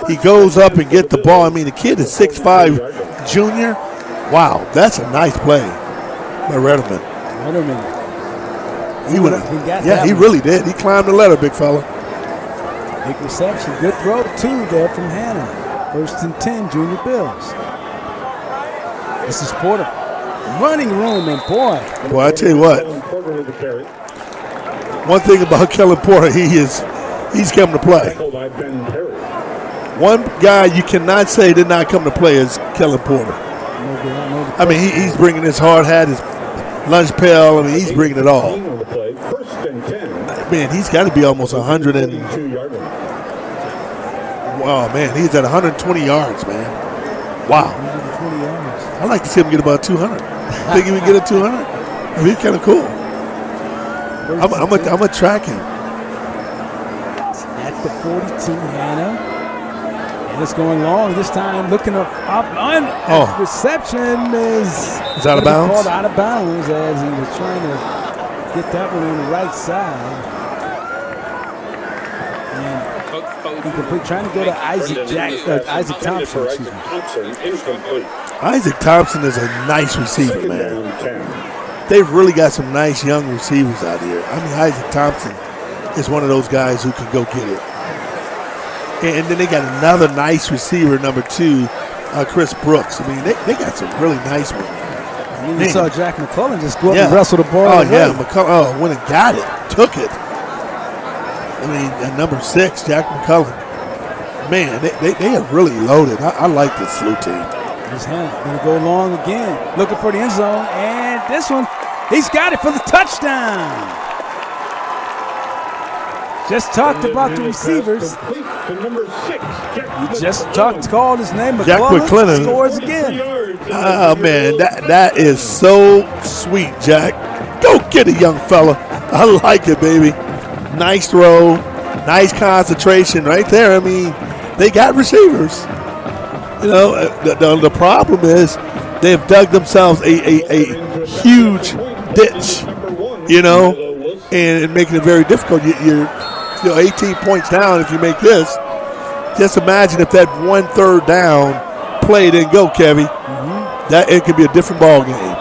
He goes up and get the ball. I mean, the kid is 6'5", junior. Wow, that's a nice play by Redderman. He really did. He climbed the ladder, big fella. Big reception. Good throw, too, there from Hannah. 1st and 10, Junior Bills. This is Porter. Running room, and boy, I tell you what. One thing about Kellen Porter, he's come to play. One guy you cannot say did not come to play is Kellen Porter. I mean, he's bringing his hard hat, his lunch pail. I mean, he's bringing it all. Man, he's got to be almost 100 and. Wow, man, he's at 120 yards, man. Wow. 120 yards. I'd like to see him get about 200. Think he would get a 200? I mean, he's kind of cool. I'm gonna track him. At the 42, Hannah. And it's going long this time. Looking up on reception is out of bounds. Called out of bounds as he was trying to get that one on the right side. And incomplete. Trying to go to Isaac Thompson. Excuse me. Isaac Thompson is a nice receiver, man. They've really got some nice young receivers out here. I mean, Isaac Thompson is one of those guys who can go get it. And then they got another nice receiver, number 2, Chris Brooks. I mean, they got some really nice ones. And you saw Jack McCullough just go up and wrestle the ball. Oh, yeah, McCullough went and got it, took it. I mean, at number 6, Jack McCullough. Man, they have really loaded. I like this Sluh team. His hand going to go long again, looking for the end zone, and this one, he's got it for the touchdown. Just talked about the receivers. You just called his name. Jack McClellan scores again. Oh, man, that is so sweet, Jack. Go get it, young fella. I like it, baby. Nice throw, nice concentration right there. I mean, they got receivers. You know, the problem is they've dug themselves a huge ditch, you know, and making it very difficult. You're 18 points down if you make this. Just imagine if that 1/3 down play didn't go, Kevy. That it could be a different ball game.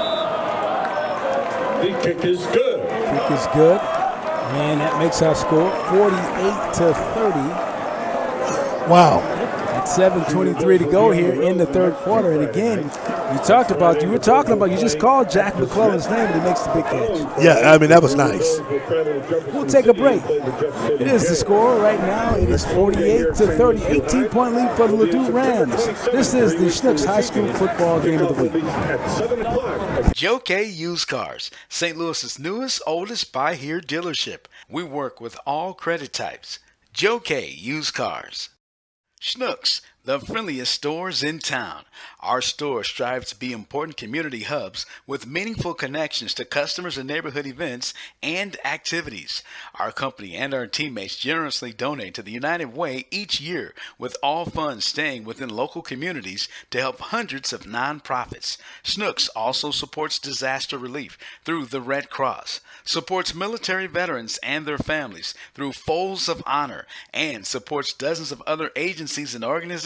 The kick is good. Kick is good, and that makes our score 48-30. Wow. 7:23 to go here in the 3rd quarter. And again, you just called Jack McClellan's name and he makes the big catch. Yeah, I mean, that was nice. We'll take a break. It is the score right now. It is 48-30, 18-point lead for the Ladue Rams. This is the Schnucks High School football game of the week. Joe K. Used Cars, St. Louis's newest, oldest buy-here dealership. We work with all credit types. Joe K. Used Cars. Schnucks, the friendliest stores in town. Our store strives to be important community hubs with meaningful connections to customers and neighborhood events and activities. Our company and our teammates generously donate to the United Way each year, with all funds staying within local communities to help hundreds of nonprofits. Schnucks also supports disaster relief through the Red Cross, supports military veterans and their families through Folds of Honor, and supports dozens of other agencies and organizations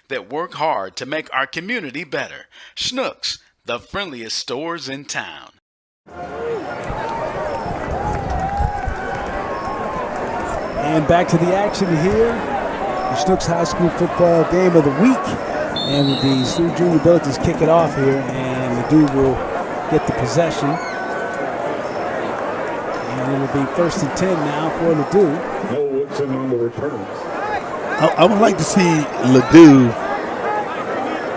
that work hard to make our community better. Schnucks, the friendliest stores in town. And back to the action here. The Schnucks High School football game of the week. And the Sluh Junior Abilities kick it off here, and Ladue will get the possession. And it'll be 1st and 10 now for Ladue. No Woodson on the return. I would like to see Ladue.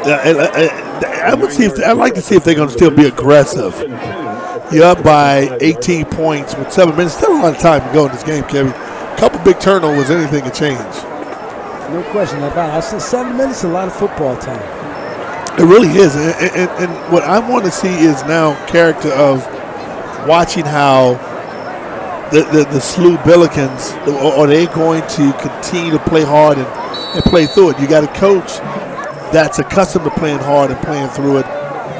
I'd like to see if they're going to still be aggressive. You're up by 18 points with 7 minutes. Still a lot of time to go in this game, Kevin. A couple big turnovers, anything can change. No question about it. I said 7 minutes is a lot of football time. It really is. And what I want to see is now character of watching how the Sluh Billikens, are they going to continue to play hard and play through it? You got a coach that's accustomed to playing hard and playing through it,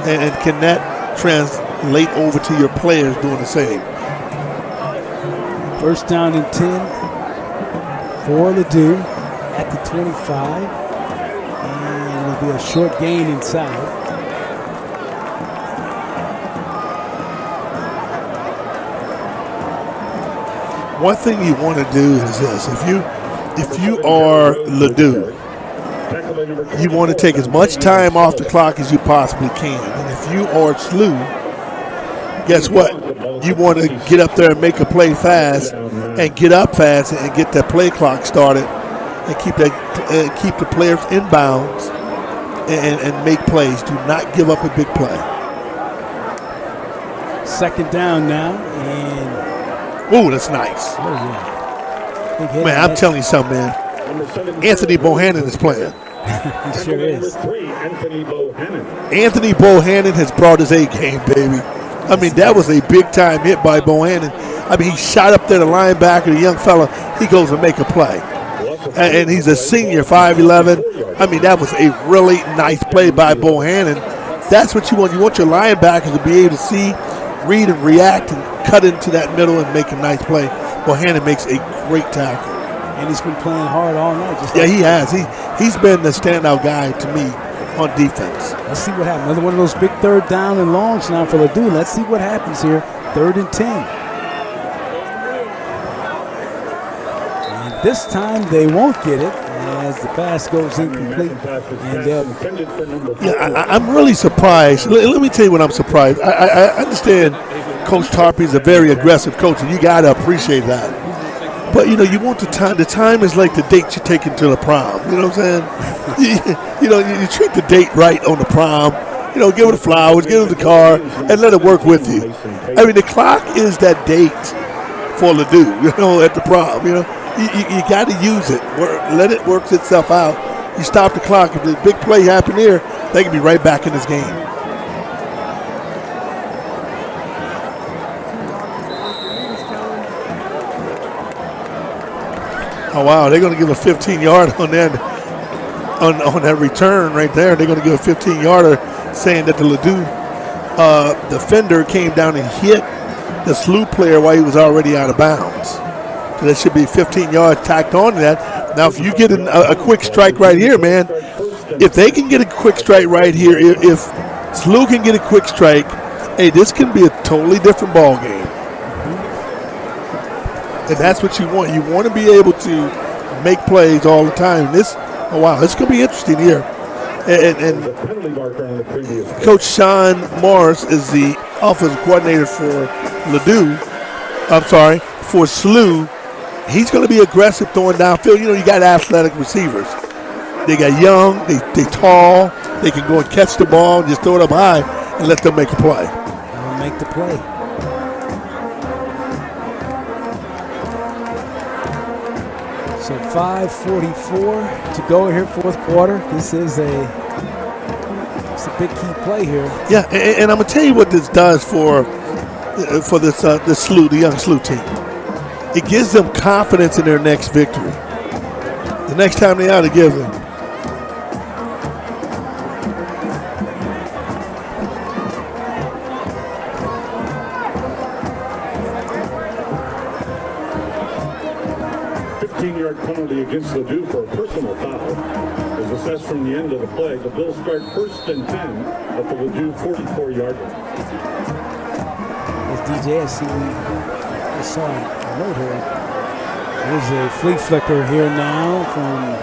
and can that translate over to your players doing the same? First down and 10 for Ladue at the 25. And it'll be a short gain inside. One thing you want to do is this: if you are Ladue, you want to take as much time off the clock as you possibly can. And if you are Sluh, guess what? You want to get up there and make a play fast, and get up fast and get that play clock started, and keep the players in bounds and make plays. Do not give up a big play. Second down now, and ooh, that's nice. oh yeah, Man, I'm telling you something, man. Anthony Bohannon is playing. He sure is. Anthony Bohannon has brought his A game, baby. I mean, that was a big-time hit by Bohannon. I mean, he shot up there, the linebacker, the young fella. He goes to make a play. And he's a senior, 5'11". I mean, that was a really nice play by Bohannon. That's what you want. You want your linebackers to be able to see, read, and react, and cut into that middle and make a nice play. Bohannon makes a great tackle. And he's been playing hard all night. Yeah, he has. He's been the standout guy to me on defense. Let's see what happens. Another one of those big third down and longs now for Ladue. Let's see what happens here. 3rd and 10. And this time they won't get it as the pass goes incomplete. And I'm really surprised. Let me tell you what I'm surprised. I understand Coach Tarpey is a very aggressive coach, and you got to appreciate that. But, you know, you want the time. The time is like the date you take into the prom. You know what I'm saying? you treat the date right on the prom. You know, give her the flowers, give her the car, and let it work with you. I mean, the clock is that date for Ladue, you know, at the prom. You know, you got to use it. Let it work itself out. You stop the clock. If the big play happen here, they can be right back in this game. Oh, wow, they're going to give a 15-yard on that return right there. They're going to give a 15-yarder saying that the Ladue defender came down and hit the Sluh player while he was already out of bounds. So there should be 15 yards tacked on to that. Now, if you get a quick strike right here, man, if they can get a quick strike right here, if Sluh can get a quick strike, hey, this can be a totally different ball game. And that's what you want. You want to be able to make plays all the time. And this, oh wow, this could be interesting here. And Coach Sean Morris is the offensive coordinator for Ladue. I'm sorry, for Sluh. He's going to be aggressive throwing downfield. You know, you got athletic receivers. They got young, they tall, they can go and catch the ball and just throw it up high and let them make a play. They'll make the play. So 5:44 to go here, fourth quarter. This is a big key play here. Yeah, and I'm gonna tell you what this does for this Sluh, the young Sluh team. It gives them confidence in their next victory. The next time they out, it gives them. Penalty against Ladue for a personal foul is assessed from the end of the play. The Bills start 1st and 10 at the Ladue 44-yard line. As DJ, I saw a note here. There's a flea flicker here now from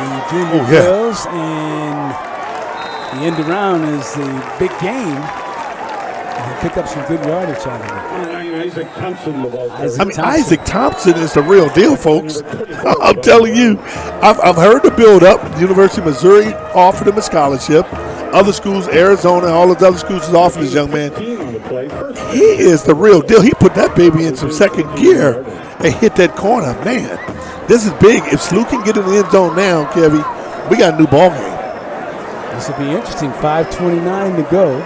the Junior Bills, and the end around is the big game. And pick up some good yardage out of it. Isaac Thompson is the real deal, folks. I'm telling you, I've heard the build up. The University of Missouri offered him a scholarship. Other schools, Arizona, all those other schools has offered this young man. He is the real deal. He put that baby in some second gear and hit that corner. Man, this is big. If Sluh can get in the end zone now, Kevy, we got a new ball game. This will be interesting. 5:29 to go.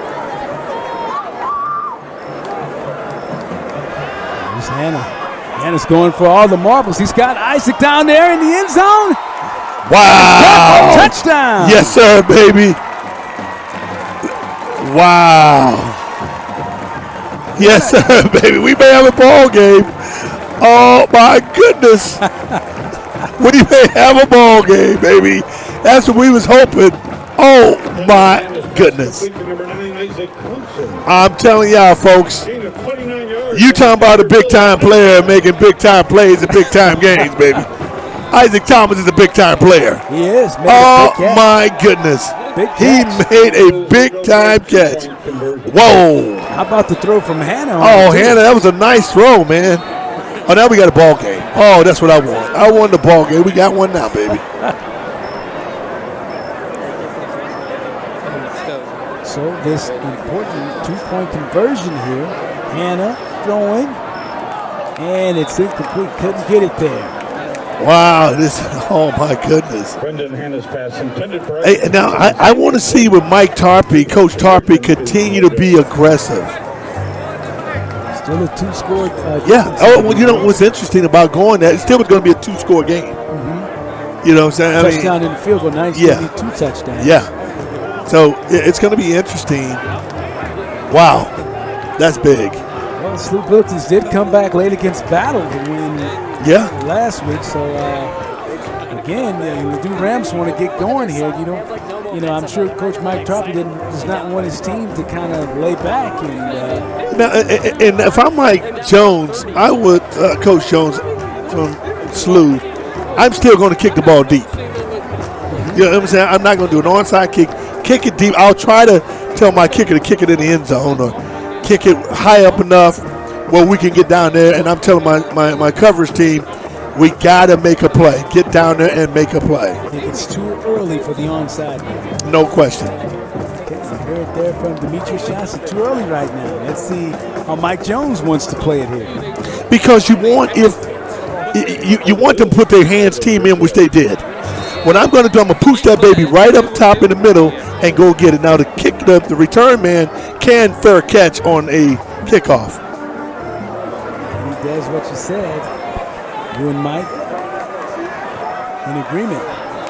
Hannah's going for all the marbles. He's got Isaac down there in the end zone. Wow. Touchdown. Yes, sir, baby. Wow. Yes, sir, baby. We may have a ball game. Oh, my goodness. We may have a ball game, baby. That's what we was hoping. Oh, my goodness. I'm telling y'all, folks, you talking about a big-time player making big-time plays in big-time games, baby. Isaac Thomas is a big-time player. He is. Oh, my goodness. He made a big-time catch. Whoa. How about the throw from Hannah? Oh, Hannah, that was a nice throw, man. Oh, now we got a ball game. Oh, that's what I want. I want the ball game. We got one now, baby. So this important two-point conversion here. Hannah throwing. And it's incomplete. Couldn't get it there. Wow, oh my goodness. Brendan Hannah's pass intended for. Hey, now I want to see with Mike Tarpey, Coach Tarpey, continue to be aggressive. Still a two-score. Yeah. Oh, well, you know what's interesting about going that? It's still going to be a two-score game. Mm-hmm. You know what I'm saying? Touchdown in the field goal. 9-2 touchdowns. Yeah. So it's going to be interesting. Wow, that's big. Well, Sluh Bilkins did come back late against Battle to win. Last week. So again, the Ladue Rams want to get going here. You know, I'm sure Coach Mike Tarpey does not want his team to kind of lay back. And if I'm Mike Jones, I would Coach Jones from Sluh. I'm still going to kick the ball deep. You know what I'm saying? I'm not going to do an onside kick. Kick it deep. I'll try to tell my kicker to kick it in the end zone or kick it high up enough where we can get down there. And I'm telling my coverage team, we got to make a play. Get down there and make a play. I think it's too early for the onside. No question. Okay, you heard it there from Demetrius Johnson. Too early right now. Let's see how Mike Jones wants to play it here. Because you want you want them to put their hands team in, which they did. What I'm going to do, I'm going to push that baby right up top in the middle and go get it. Now the return man can fair catch on a kickoff. He does what you said. You and Mike in agreement.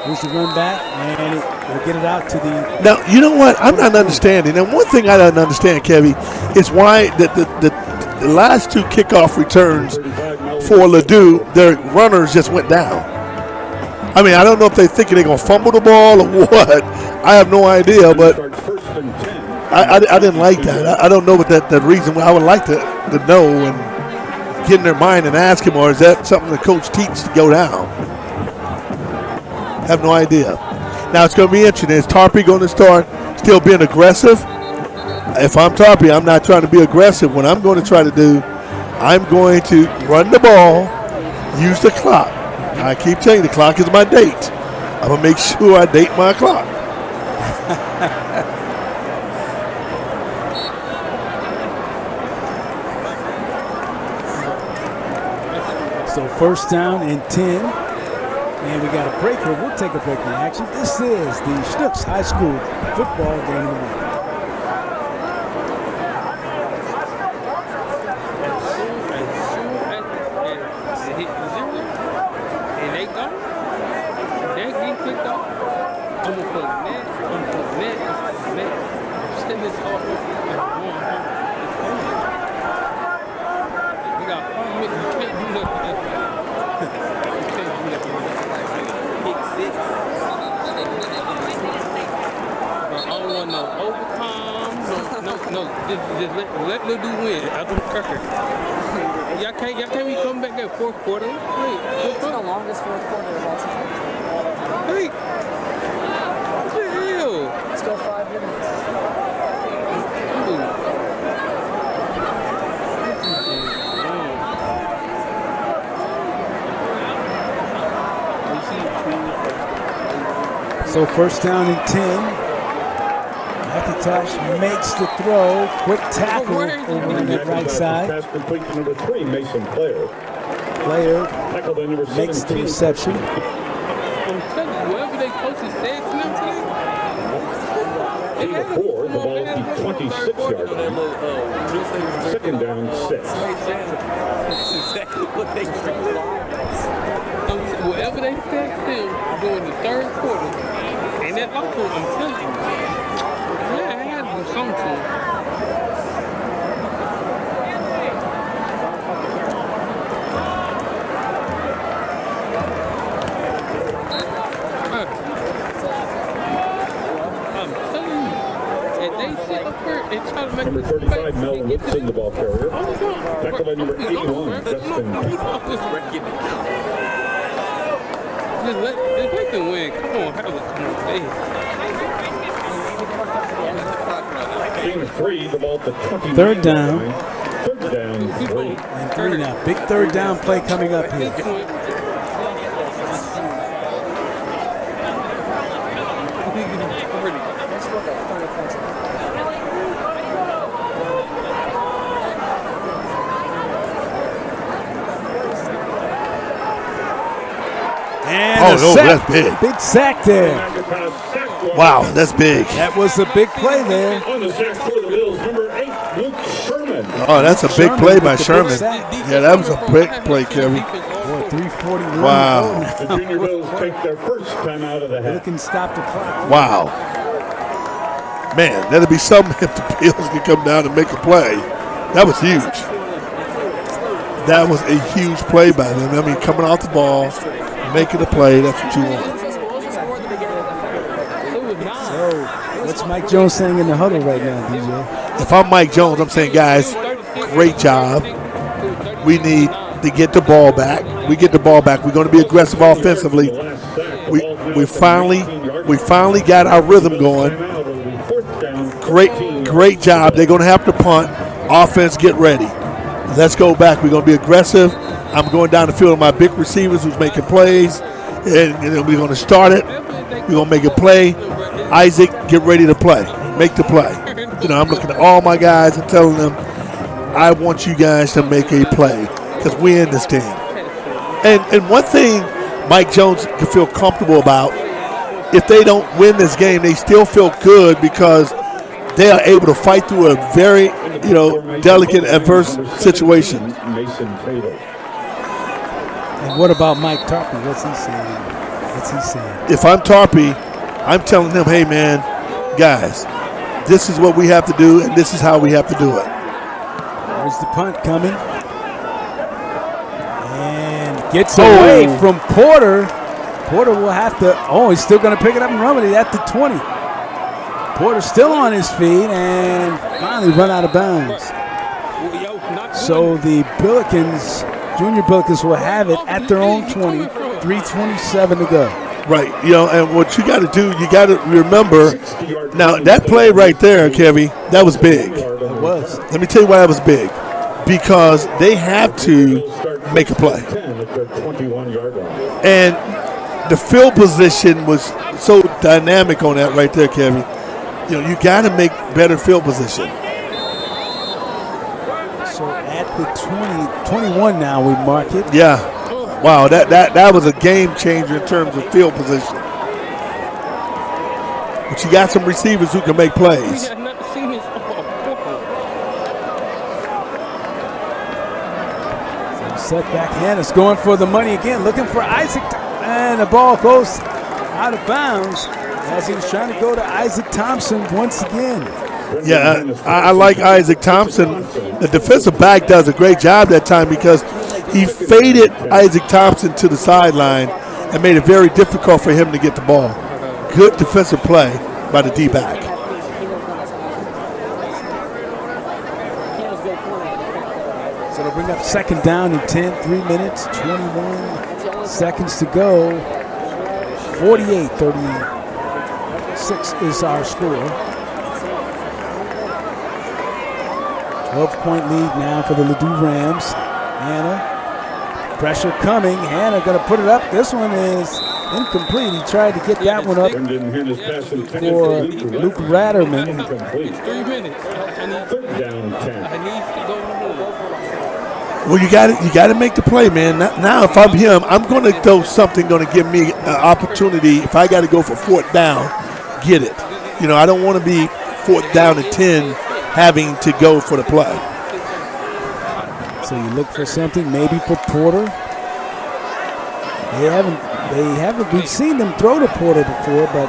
Here's the run back, and we'll get it out to the. Now, you know what? I'm not understanding. And one thing I don't understand, Kevy, is why the last two kickoff returns for Ladue, their runners just went down. I mean, I don't know if they're thinking they're going to fumble the ball or what. I have no idea, but I didn't like that. I don't know what that reason. I would like to know and get in their mind and ask him, or is that something the coach teaches to go down? Have no idea. Now it's going to be interesting. Is Tarpey going to start still being aggressive? If I'm Tarpey, I'm not trying to be aggressive. What I'm going to try to do, I'm going to run the ball, use the clock. I keep telling you, the clock is my date. I'm going to make sure I date my clock. So first down and 10. And we got a break here. We'll take a break in action. This is the Snooks High School football game of the week. Just let Ladue win. I don't care. Y'all can't even come back that fourth quarter. It's the longest fourth quarter of all time. Hey, what the hell? Let's go 5 minutes. So first down and 10. McIntosh makes the throw. Quick tackle over on the right side. Pass complete to number 3, Mason Player. Player Tackled by number makes 17. the reception. I'm telling you, whatever they coaches said to them today. 8-4, the ball at the 26-yard line. Second down, 6. That's exactly what they whatever they said to them during the third quarter, and that also, I'm telling you. Number 35, Mel Woodson, the ball carrier. Tackled by number 81, Justin Kickoff. Just let them win. Come on, have a Team 3, the ball at the 29. Third down. Third down, 3. And 3 now. Big third down play coming up here. And Oh, no, sack. that's big. Big sack there. Wow, that's big. That was a big play there. On the sack for the Bills, number 8, Luke Sherman. Oh, that's a big Sherman play with by the big Sherman. sack. Yeah, that was a big play, Kevin. Boy, 3:41. Wow. The Junior Bills take their first time out of the half. Looking stop the clock. Wow. Man, that'd be something if the Bills could come down and make a play. That was huge. That was a huge play by them. I mean, coming off the ball, making a play, that's what you want. So, what's Mike Jones saying in the huddle right now, DJ? If I'm Mike Jones, I'm saying, guys, great job. We need to get the ball back. We get the ball back. We're going to be aggressive offensively. We finally got our rhythm going. Great job. They're going to have to punt. Offense, get ready. Let's go back. We're going to be aggressive. I'm going down the field with my big receivers who's making plays, and we're going to start it. We're going to make a play. Isaac, get ready to play. Make the play. I'm looking at all my guys and telling them, I want you guys to make a play because we in this team. And one thing Mike Jones can feel comfortable about, if they don't win this game, they still feel good because they are able to fight through a very, delicate, adverse situation. And what about Mike Tarpey? What's he saying? If I'm Tarpey, I'm telling them, hey, man, guys, this is what we have to do, and this is how we have to do it. There's the punt coming. And gets away from Porter. Porter will have to, he's still going to pick it up and run with it at the 20. Porter still on his feet and finally run out of bounds. So the Junior Billikens will have it at their own 20, 3:27 to go. Right, and what you got to do, you got to remember, now that play right there, Kevy, that was big. It was. Let me tell you why that was big. Because they have to make a play. And the field position was so dynamic on that right there, Kevin. You got to make better field position. So at the 21 now, we mark it. Yeah. Wow, that was a game changer in terms of field position. But you got some receivers who can make plays. Set back Hannah's going for the money again, looking for Isaac, and the ball goes out of bounds as he was trying to go to Isaac Thompson once again. Yeah, I like Isaac Thompson. The defensive back does a great job that time because he faded Isaac Thompson to the sideline and made it very difficult for him to get the ball. Good defensive play by the D-back. So they'll bring up second down in 10, 3 minutes, 21 seconds to go. 48-36 is our score. 12-point lead now for the Ladue Rams. Hannah, pressure coming. Hannah going to put it up. This one is incomplete. He tried to get that one up for Luke Ratterman. 3 minutes. Third down 10. Well, you got to make the play, man. Now, if I'm him, I'm going to throw something going to give me an opportunity. If I got to go for fourth down, get it. I don't want to be fourth down and 10 having to go for the play. So you look for something, maybe for Porter. We've seen them throw to Porter before, but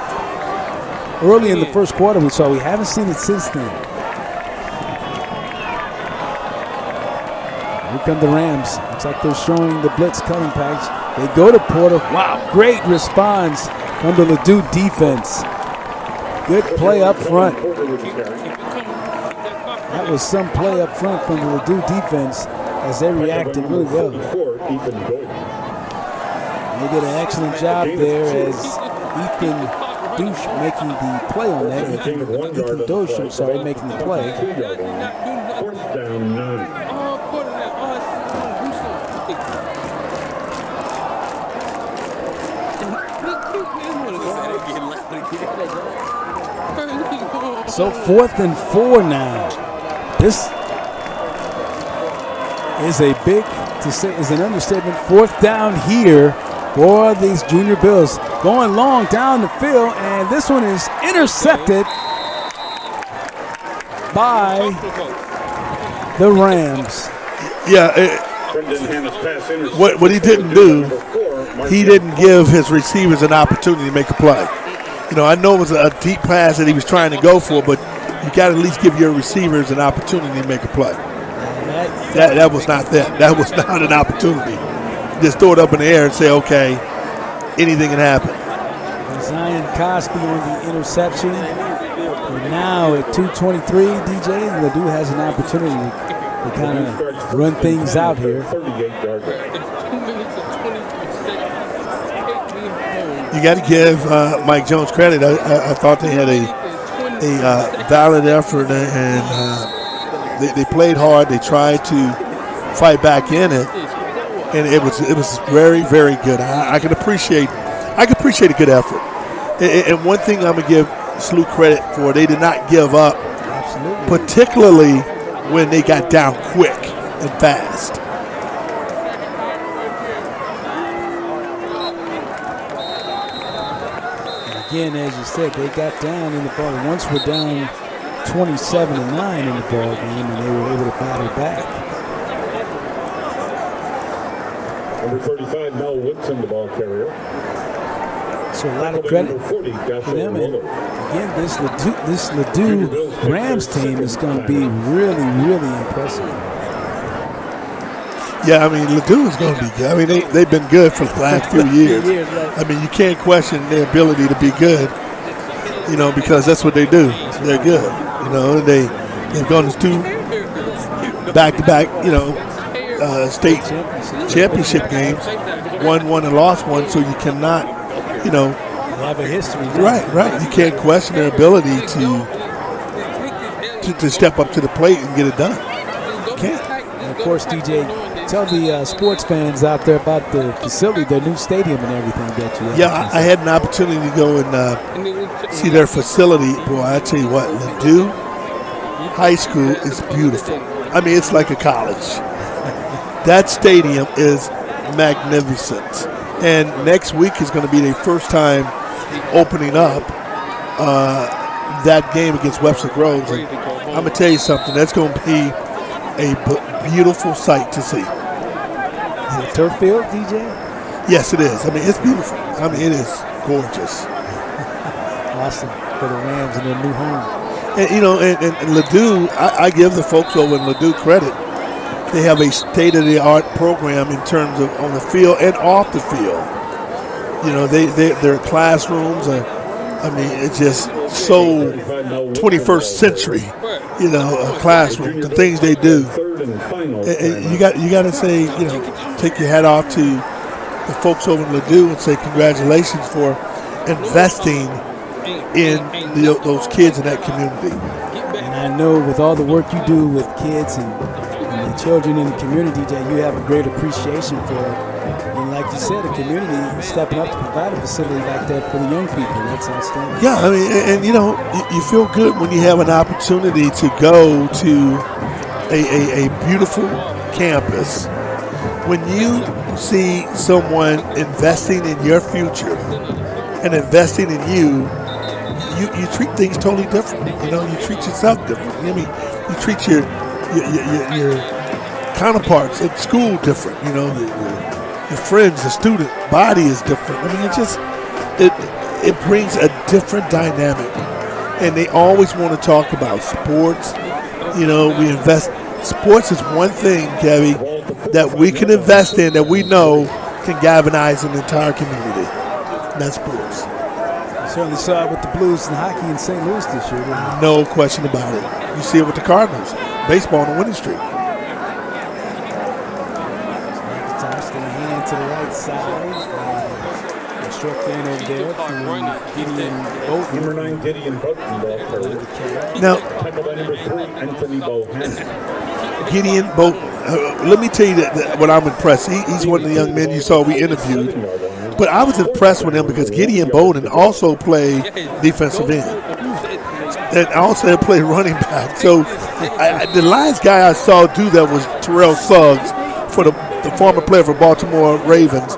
early in the first quarter we haven't seen it since then. Here come the Rams. Looks like they're showing the blitz coming package. They go to Porter. Wow, great response from the Ladue defense. Good play up front. That was some play up front from the Ladue defense as they reacted really well. They did an excellent job there as Ethan Douche making the play on that. Ethan Douche, I'm sorry, making the play. Fourth down, 9. So 4th and 4 now. This is a big, to say is an understatement, 4th down here for these Junior Bills. Going long down the field, and this one is intercepted by the Rams. Yeah, what he didn't do, he didn't give his receivers an opportunity to make a play. You know, I know it was a deep pass that he was trying to go for, but you got to at least give your receivers an opportunity to make a play. That was not that. That was not an opportunity. Just throw it up in the air and say, okay, anything can happen. Zion Cosby on the interception. And now at 2:23, DJ, Ladue has an opportunity to kind of run things out here. You got to give Mike Jones credit. I thought they had a valid effort, and they played hard. They tried to fight back in it, and it was very, very good. I can appreciate a good effort. And one thing I'm gonna give Sluh credit for, they did not give up. Absolutely. Particularly when they got down quick and fast. Again, as you said, they got down in the ball. Once we're down 27-9 in the ball game, and they were able to battle back. Number 35, Mel Woodson, the ball carrier. So a lot of credit for them. And again, this Ladue Rams team is going to be really, really impressive. Yeah, I mean, Ladue is going to be good. I mean, they've been good for the last few years. I mean, you can't question their ability to be good, you know, because that's what they do. They're good. You know, they've gone to 2 back-to-back, you know, state championship games, won one and lost one, so you cannot, you know. They have a history. Right. You can't question their ability to step up to the plate and get it done. You can't. And of course, DJ, tell the sports fans out there about the facility, their new stadium and everything that you have. Yeah, I had an opportunity to go and see their facility. Boy, I tell you what, Ladue High School is beautiful. I mean, it's like a college. That stadium is magnificent. And next week is going to be their first time opening up that game against Webster Groves. And I'm going to tell you something, that's going to be a beautiful sight to see. Is it turf field, DJ? Yes, it is. I mean, it's beautiful. I mean, it is gorgeous. Awesome for the Rams in their new home. And, you know, and Ladue, I give the folks over in Ladue credit. They have a state-of-the-art program in terms of on the field and off the field. You know, their classrooms are, I mean, it's just so 21st century, you know, classroom, the things they do. And you got to say, you know, take your hat off to the folks over in Ladue and say congratulations for investing in those kids in that community. And I know with all the work you do with kids and the children in the community, DJ, you have a great appreciation for it. And like you said, the community stepping up to provide a facility like that for the young people. That's outstanding. Yeah, I mean, and you know, you feel good when you have an opportunity to go to a beautiful campus. When you see someone investing in your future and investing in you treat things totally different. You know, you treat yourself different. I mean, you treat your counterparts at school different. You know, your friends, the student body is different. I mean, it brings a different dynamic. And they always want to talk about sports. You know, we invest. Sports is one thing, Kevin, that we can invest in that we know can galvanize an entire community. And that's sports. Certainly saw it with the Blues and hockey in St. Louis this year, didn't you? No question about it. You see it with the Cardinals. Baseball on the winning streak. McIntyre staying hand to the right side. A short gain over there from Gideon Bolton. Number 9, Gideon Bolton, ball carrier. Now, Tackled by number 3, Anthony Bohannon. Gideon Bolton, let me tell you that what I'm impressed. He's one of the young men you saw we interviewed. But I was impressed with him because Gideon Bolton also played defensive end. And also played running back. So the last guy I saw do that was Terrell Suggs, for the former player for Baltimore Ravens.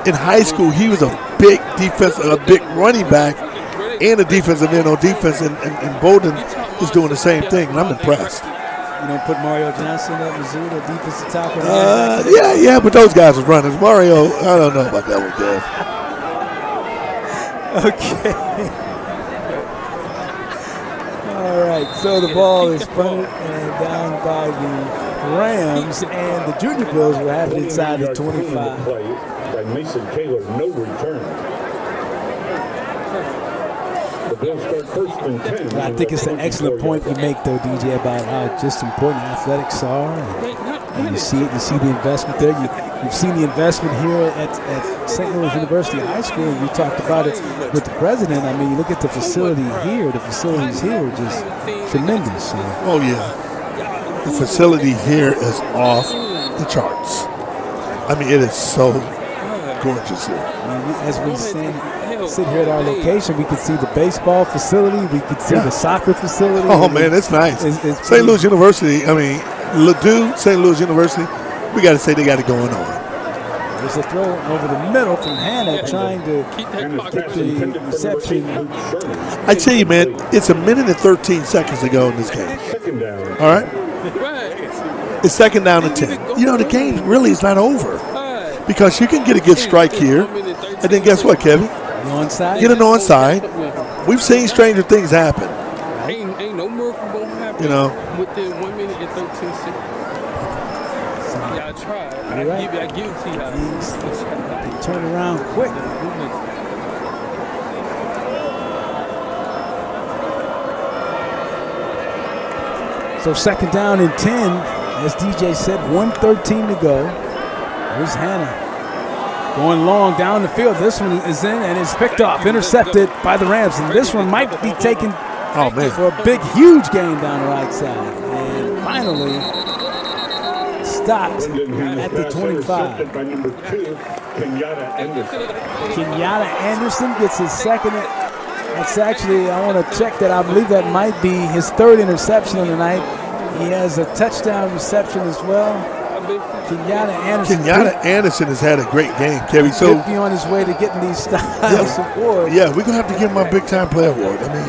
In high school, he was a big big running back and a defensive end on defense, and Bolton is doing the same thing, and I'm impressed. You don't put Mario Johnson at Mizzou, the defensive tackle? Yeah, but those guys was runners. Mario, I don't know about that one, Kev. Okay. All right, so the ball is punted and down by the Rams, and the Junior Bills will have it inside the 25. By Mason Taylor, no return. The Bills start first and 10. I think it's an excellent point you make, though, DJ, about how just important athletics are. And you see it, you see the investment there. You've seen the investment here at St. Louis University High School, and we talked about it with the president. I mean, you look at the facility here, the facilities here are just tremendous. So. Oh, yeah. The facility here is off the charts. I mean, it is so gorgeous here. I mean, as we sit here at our location, we can see the baseball facility, we can see the soccer facility. Oh, man, it's nice. St. Louis University, I mean, Ladue, St. Louis University, we got to say they got it going on. There's a throw over the middle from Hannah trying to get the reception. I tell you, man, it's a minute and 13 seconds to go in this game. All right? It's second down and 10. You know, the game really is not over because you can get a good strike here. And then guess what, Kevin? Onside? Get an onside. We've seen stranger things happen. Ain't no miracle gonna happen. You know. Within 1 minute and 13 seconds. Yeah, I tried. I give it to you. They turn around quick. So second down and 10, as DJ said, 1:13 to go. Here's Hannah going long down the field. This one is in and is picked off, intercepted by the Rams. And this one might be taken for a big, huge gain down the right side. And finally stopped at the 25. Kenyatta Anderson gets his second. That's actually, I want to check that. I believe that might be his third interception of the night. He has a touchdown reception as well. Kenyatta Anderson has had a great game, Kevin. So be on his way to getting these styles awards. Yeah, we're gonna have to give him a big time player award. I mean,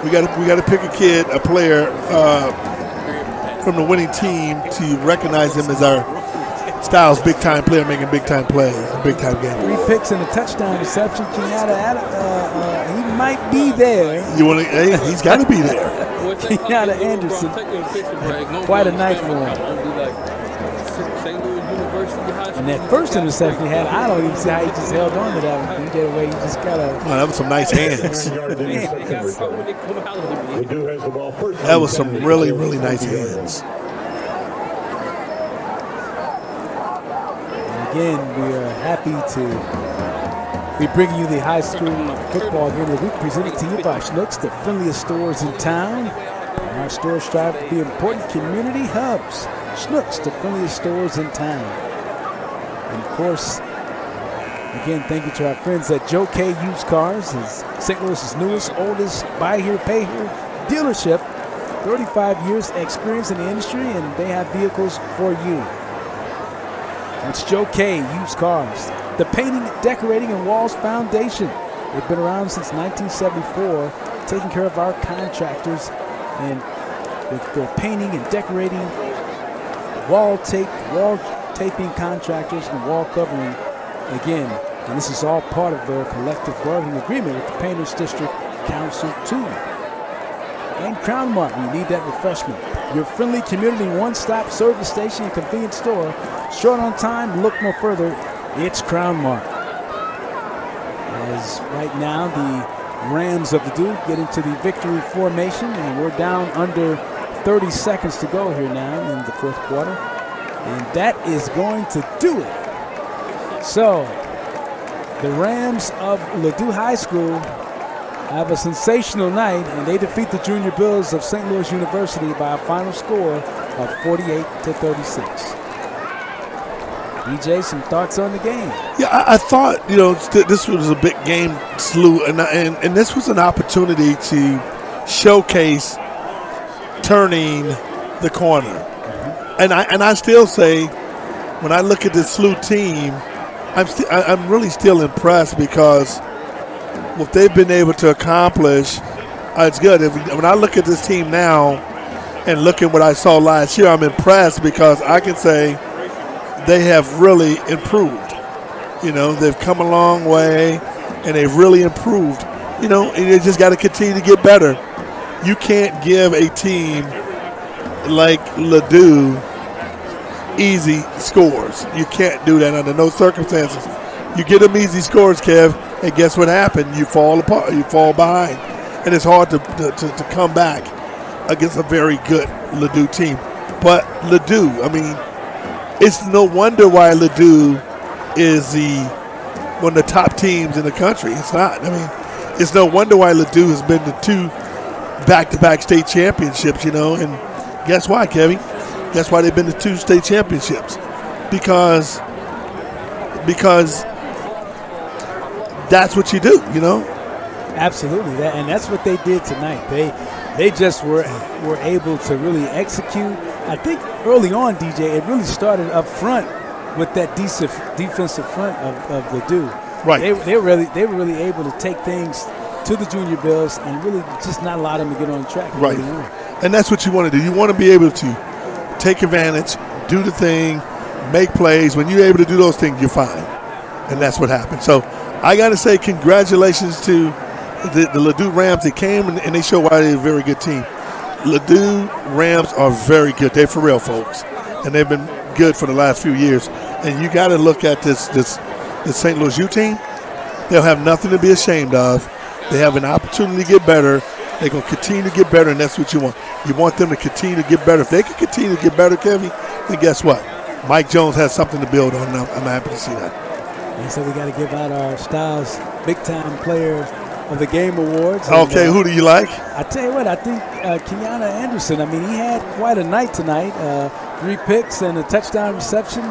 we got to pick a player from the winning team to recognize him as our Styles big time player making big time plays, big time game. 3 picks and a touchdown reception. Kenyatta, he might be there. He's got to be there. Kenyatta Anderson, quite a night for him. And that first interception he had, I don't even see how he just held on to that one. He did away. He just got a. Oh, that was some nice hands. That was some really, really nice hands. Again, we are happy to be bringing you the high school football game of the week presented to you by Schnucks, the friendliest stores in town. And our stores strive to be important community hubs. Schnucks, the friendliest stores in town. And of course, again, thank you to our friends at Joe K Used Cars, is St. Louis's newest, oldest buy here, pay here dealership. 35 years experience in the industry, and they have vehicles for you. That's Joe K Used Cars. The Painting, Decorating, and Walls Foundation. They've been around since 1974, taking care of our contractors and with their painting and decorating, wall taping contractors, and wall covering. Again, and this is all part of their collective bargaining agreement with the Painters District Council 2. And Crown Mart, we need that refreshment. Your friendly community one-stop service station and convenience store. Short on time, look no further. It's Crown Mart. As as right now the Rams of Ladue get into the victory formation, and we're down under 30 seconds to go here now in the fourth quarter. And that is going to do it. So the Rams of Ladue High School have a sensational night, and they defeat the Junior Bills of St. Louis University by a final score of 48-36. DJ, some thoughts on the game? Yeah, I thought, this was a big game, Sluh, and this was an opportunity to showcase turning the corner. And I still say, when I look at this Sluh team, I'm really still impressed because what they've been able to accomplish, it's good. When I look at this team now and look at what I saw last year, I'm impressed because I can say they have really improved. They've come a long way, and they've really improved. And they just got to continue to get better. You can't give a team like Ladue easy scores. You can't do that under no circumstances. You get them easy scores, Kev, and guess what happened? You fall apart. You fall behind, and it's hard to come back against a very good Ladue team. But Ladue, it's no wonder why Ladue is one of the top teams in the country. It's not. It's no wonder why Ladue has been to 2 back-to-back state championships, and guess why, Kevin? Guess why they've been to 2 state championships? Because that's what you do, Absolutely, and that's what they did tonight. They just were able to really execute. I think early on, DJ, it really started up front with that defensive front of Ladue. Right. They were really able to take things to the Junior Bills and really just not allow them to get on track. Right. And that's what you want to do. You want to be able to take advantage, do the thing, make plays. When you're able to do those things, you're fine. And that's what happened. So I got to say congratulations to the Ladue Rams. They came and they showed why they're a very good team. Ladue Rams are very good. They're for real, folks. And they've been good for the last few years. And you got to look at this St. Louis U team. They'll have nothing to be ashamed of. They have an opportunity to get better. They're going to continue to get better, and that's what you want. You want them to continue to get better. If they can continue to get better, Kevin, then guess what? Mike Jones has something to build on, and I'm happy to see that. And so we got to give out our Styles Big-Time Player of the Game awards. Okay, who do you like? I tell you what, I think Kiana Anderson. He had quite a night tonight. 3 picks and a touchdown reception.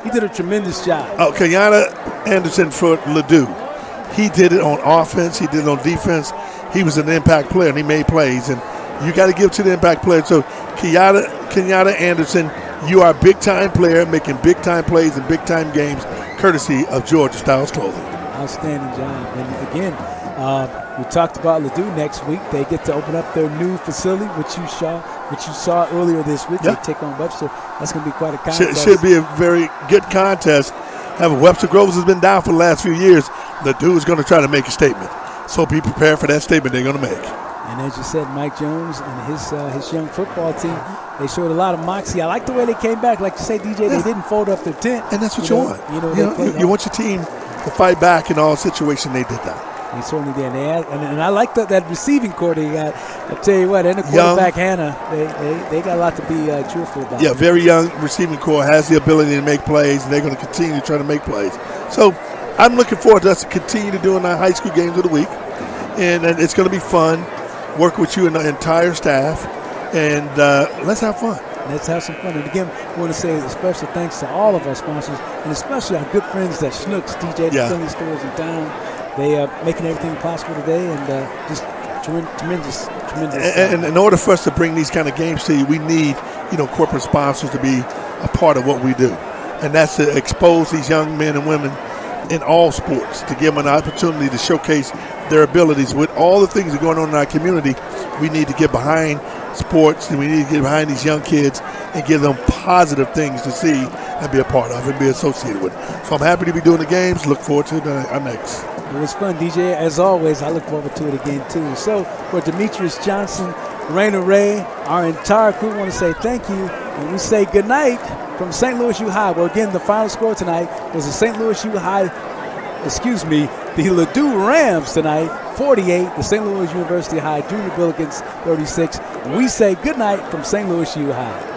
He did a tremendous job. Oh, Kiana Anderson for Ladue. He did it on offense. He did it on defense. He was an impact player, and he made plays. And you got to give to the impact player. So, Kiana Anderson, you are a big-time player making big-time plays in big-time games, courtesy of Georgia Styles Clothing. Outstanding job. And again, we talked about Ladue next week. They get to open up their new facility, which you saw earlier this week. Yeah. They take on Webster. That's going to be quite a contest. Should be a very good contest. Webster Groves has been down for the last few years. Ladue is going to try to make a statement. So be prepared for that statement they're going to make. And as you said, Mike Jones and his young football team, they showed a lot of moxie. I like the way they came back. Like you say, DJ, they didn't fold up their tent. And that's what you want. You want your team to fight back in all situations. They did that. He certainly did. And I like that receiving core they got. I tell you what, and the quarterback, Hannah, they got a lot to be cheerful about. Yeah, very young receiving core, has the ability to make plays, and they're going to continue to try to make plays. So I'm looking forward to us to continue to doing our high school games of the week. And it's going to be fun. Work with you and the entire staff. And let's have fun. Let's have some fun. And again, I want to say a special thanks to all of our sponsors, and especially our good friends at Schnucks, DJ, the friendly stores in town. They are making everything possible today, and just tremendous. And in order for us to bring these kind of games to you, we need, corporate sponsors to be a part of what we do. And that's to expose these young men and women in all sports, to give them an opportunity to showcase their abilities. With all the things that are going on in our community, we need to get behind sports, and we need to get behind these young kids and give them positive things to see and be a part of and be associated with. So I'm happy to be doing the games. Look forward to our next. It was fun, DJ. As always, I look forward to it again, too. So for Demetrius Johnson, Raina Ray, our entire crew want to say thank you. And we say good night from St. Louis U High. Well, again, the final score tonight was a St. Louis U High the Ladue Rams tonight, 48. The St. Louis University High Junior Billikens, 36. We say good night from St. Louis U High.